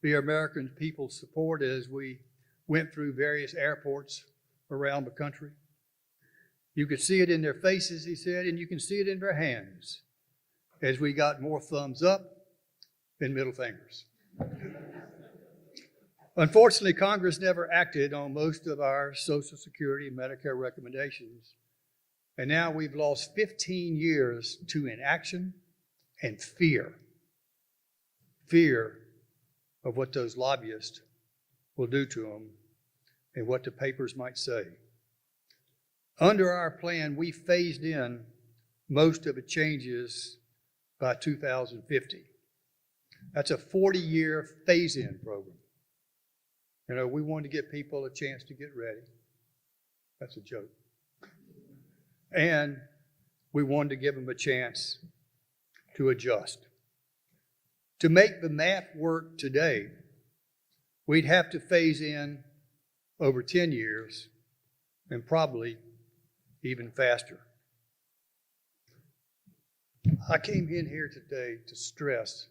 the American people's support as we went through various airports around the country. You could see it in their faces, he said, and you can see it in their hands as we got more thumbs up than middle fingers. Unfortunately, Congress never acted on most of our Social Security and Medicare recommendations, and now we've lost 15 years to inaction and fear. Fear of what those lobbyists will do to them and what the papers might say. Under our plan, we phased in most of the changes by 2050. That's a 40-year phase-in program. You know, we wanted to give people a chance to get ready. That's a joke. And we wanted to give them a chance to adjust. To make the math work today, we'd have to phase in over 10 years and probably even faster. I came in here today to stress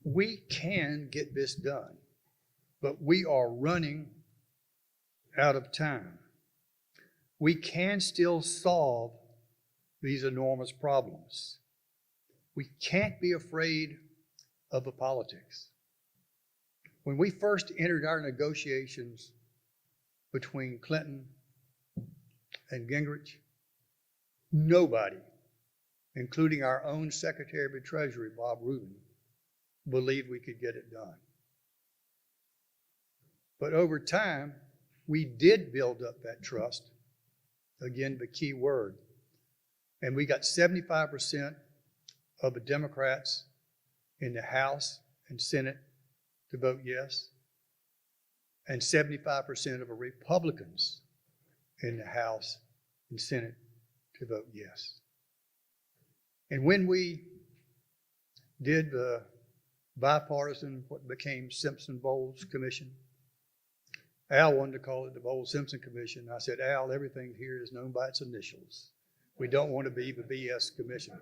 we can get this done, but we are running out of time. We can still solve these enormous problems. We can't be afraid of the politics. When we first entered our negotiations between Clinton and Gingrich, nobody, including our own Secretary of the Treasury, Bob Rubin, believed we could get it done. But over time, we did build up that trust. Again, the key word. And we got 75% of the Democrats in the House and Senate to vote yes, and 75% of the Republicans in the House and Senate to vote yes. And when we did the bipartisan, what became Simpson-Bowles Commission, Al wanted to call it the Bowles-Simpson Commission. I said, Al, everything here is known by its initials. We don't want to be the BS Commission.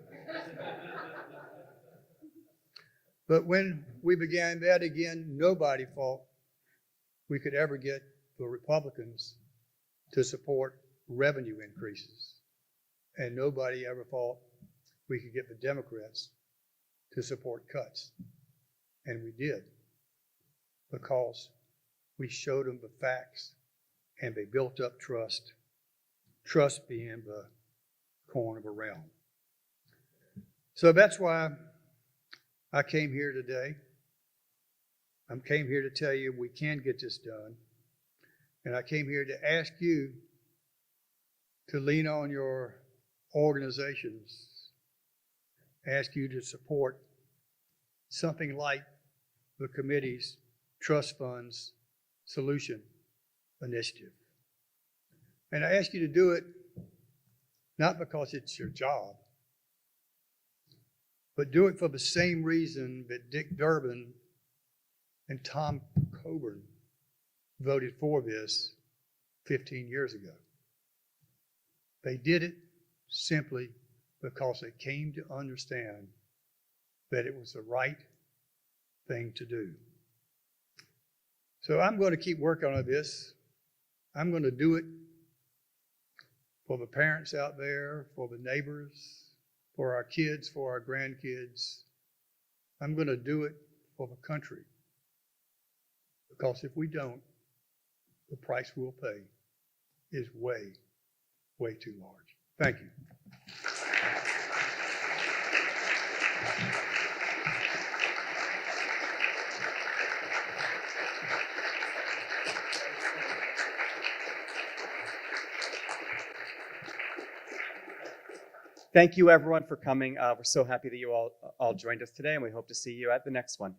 But when we began that again, nobody thought we could ever get the Republicans to support revenue increases. And nobody ever thought we could get the Democrats to support cuts. And we did, because we showed them the facts and they built up trust, trust being the corn of a realm. So that's why I came here today. I came here to tell you we can get this done. And I came here to ask you to lean on your organizations, ask you to support something like the committee's trust funds solution initiative. And I ask you to do it not because it's your job, but do it for the same reason that Dick Durbin and Tom Coburn voted for this 15 years ago. They did it simply because they came to understand that it was the right thing to do. So I'm going to keep working on this. I'm going to do it for the parents out there, for the neighbors, for our kids, for our grandkids. I'm going to do it for the country. Because if we don't, the price we'll pay is way, way too large. Thank you. Thank you, everyone, for coming. We're so happy that you all joined us today, and we hope to see you at the next one.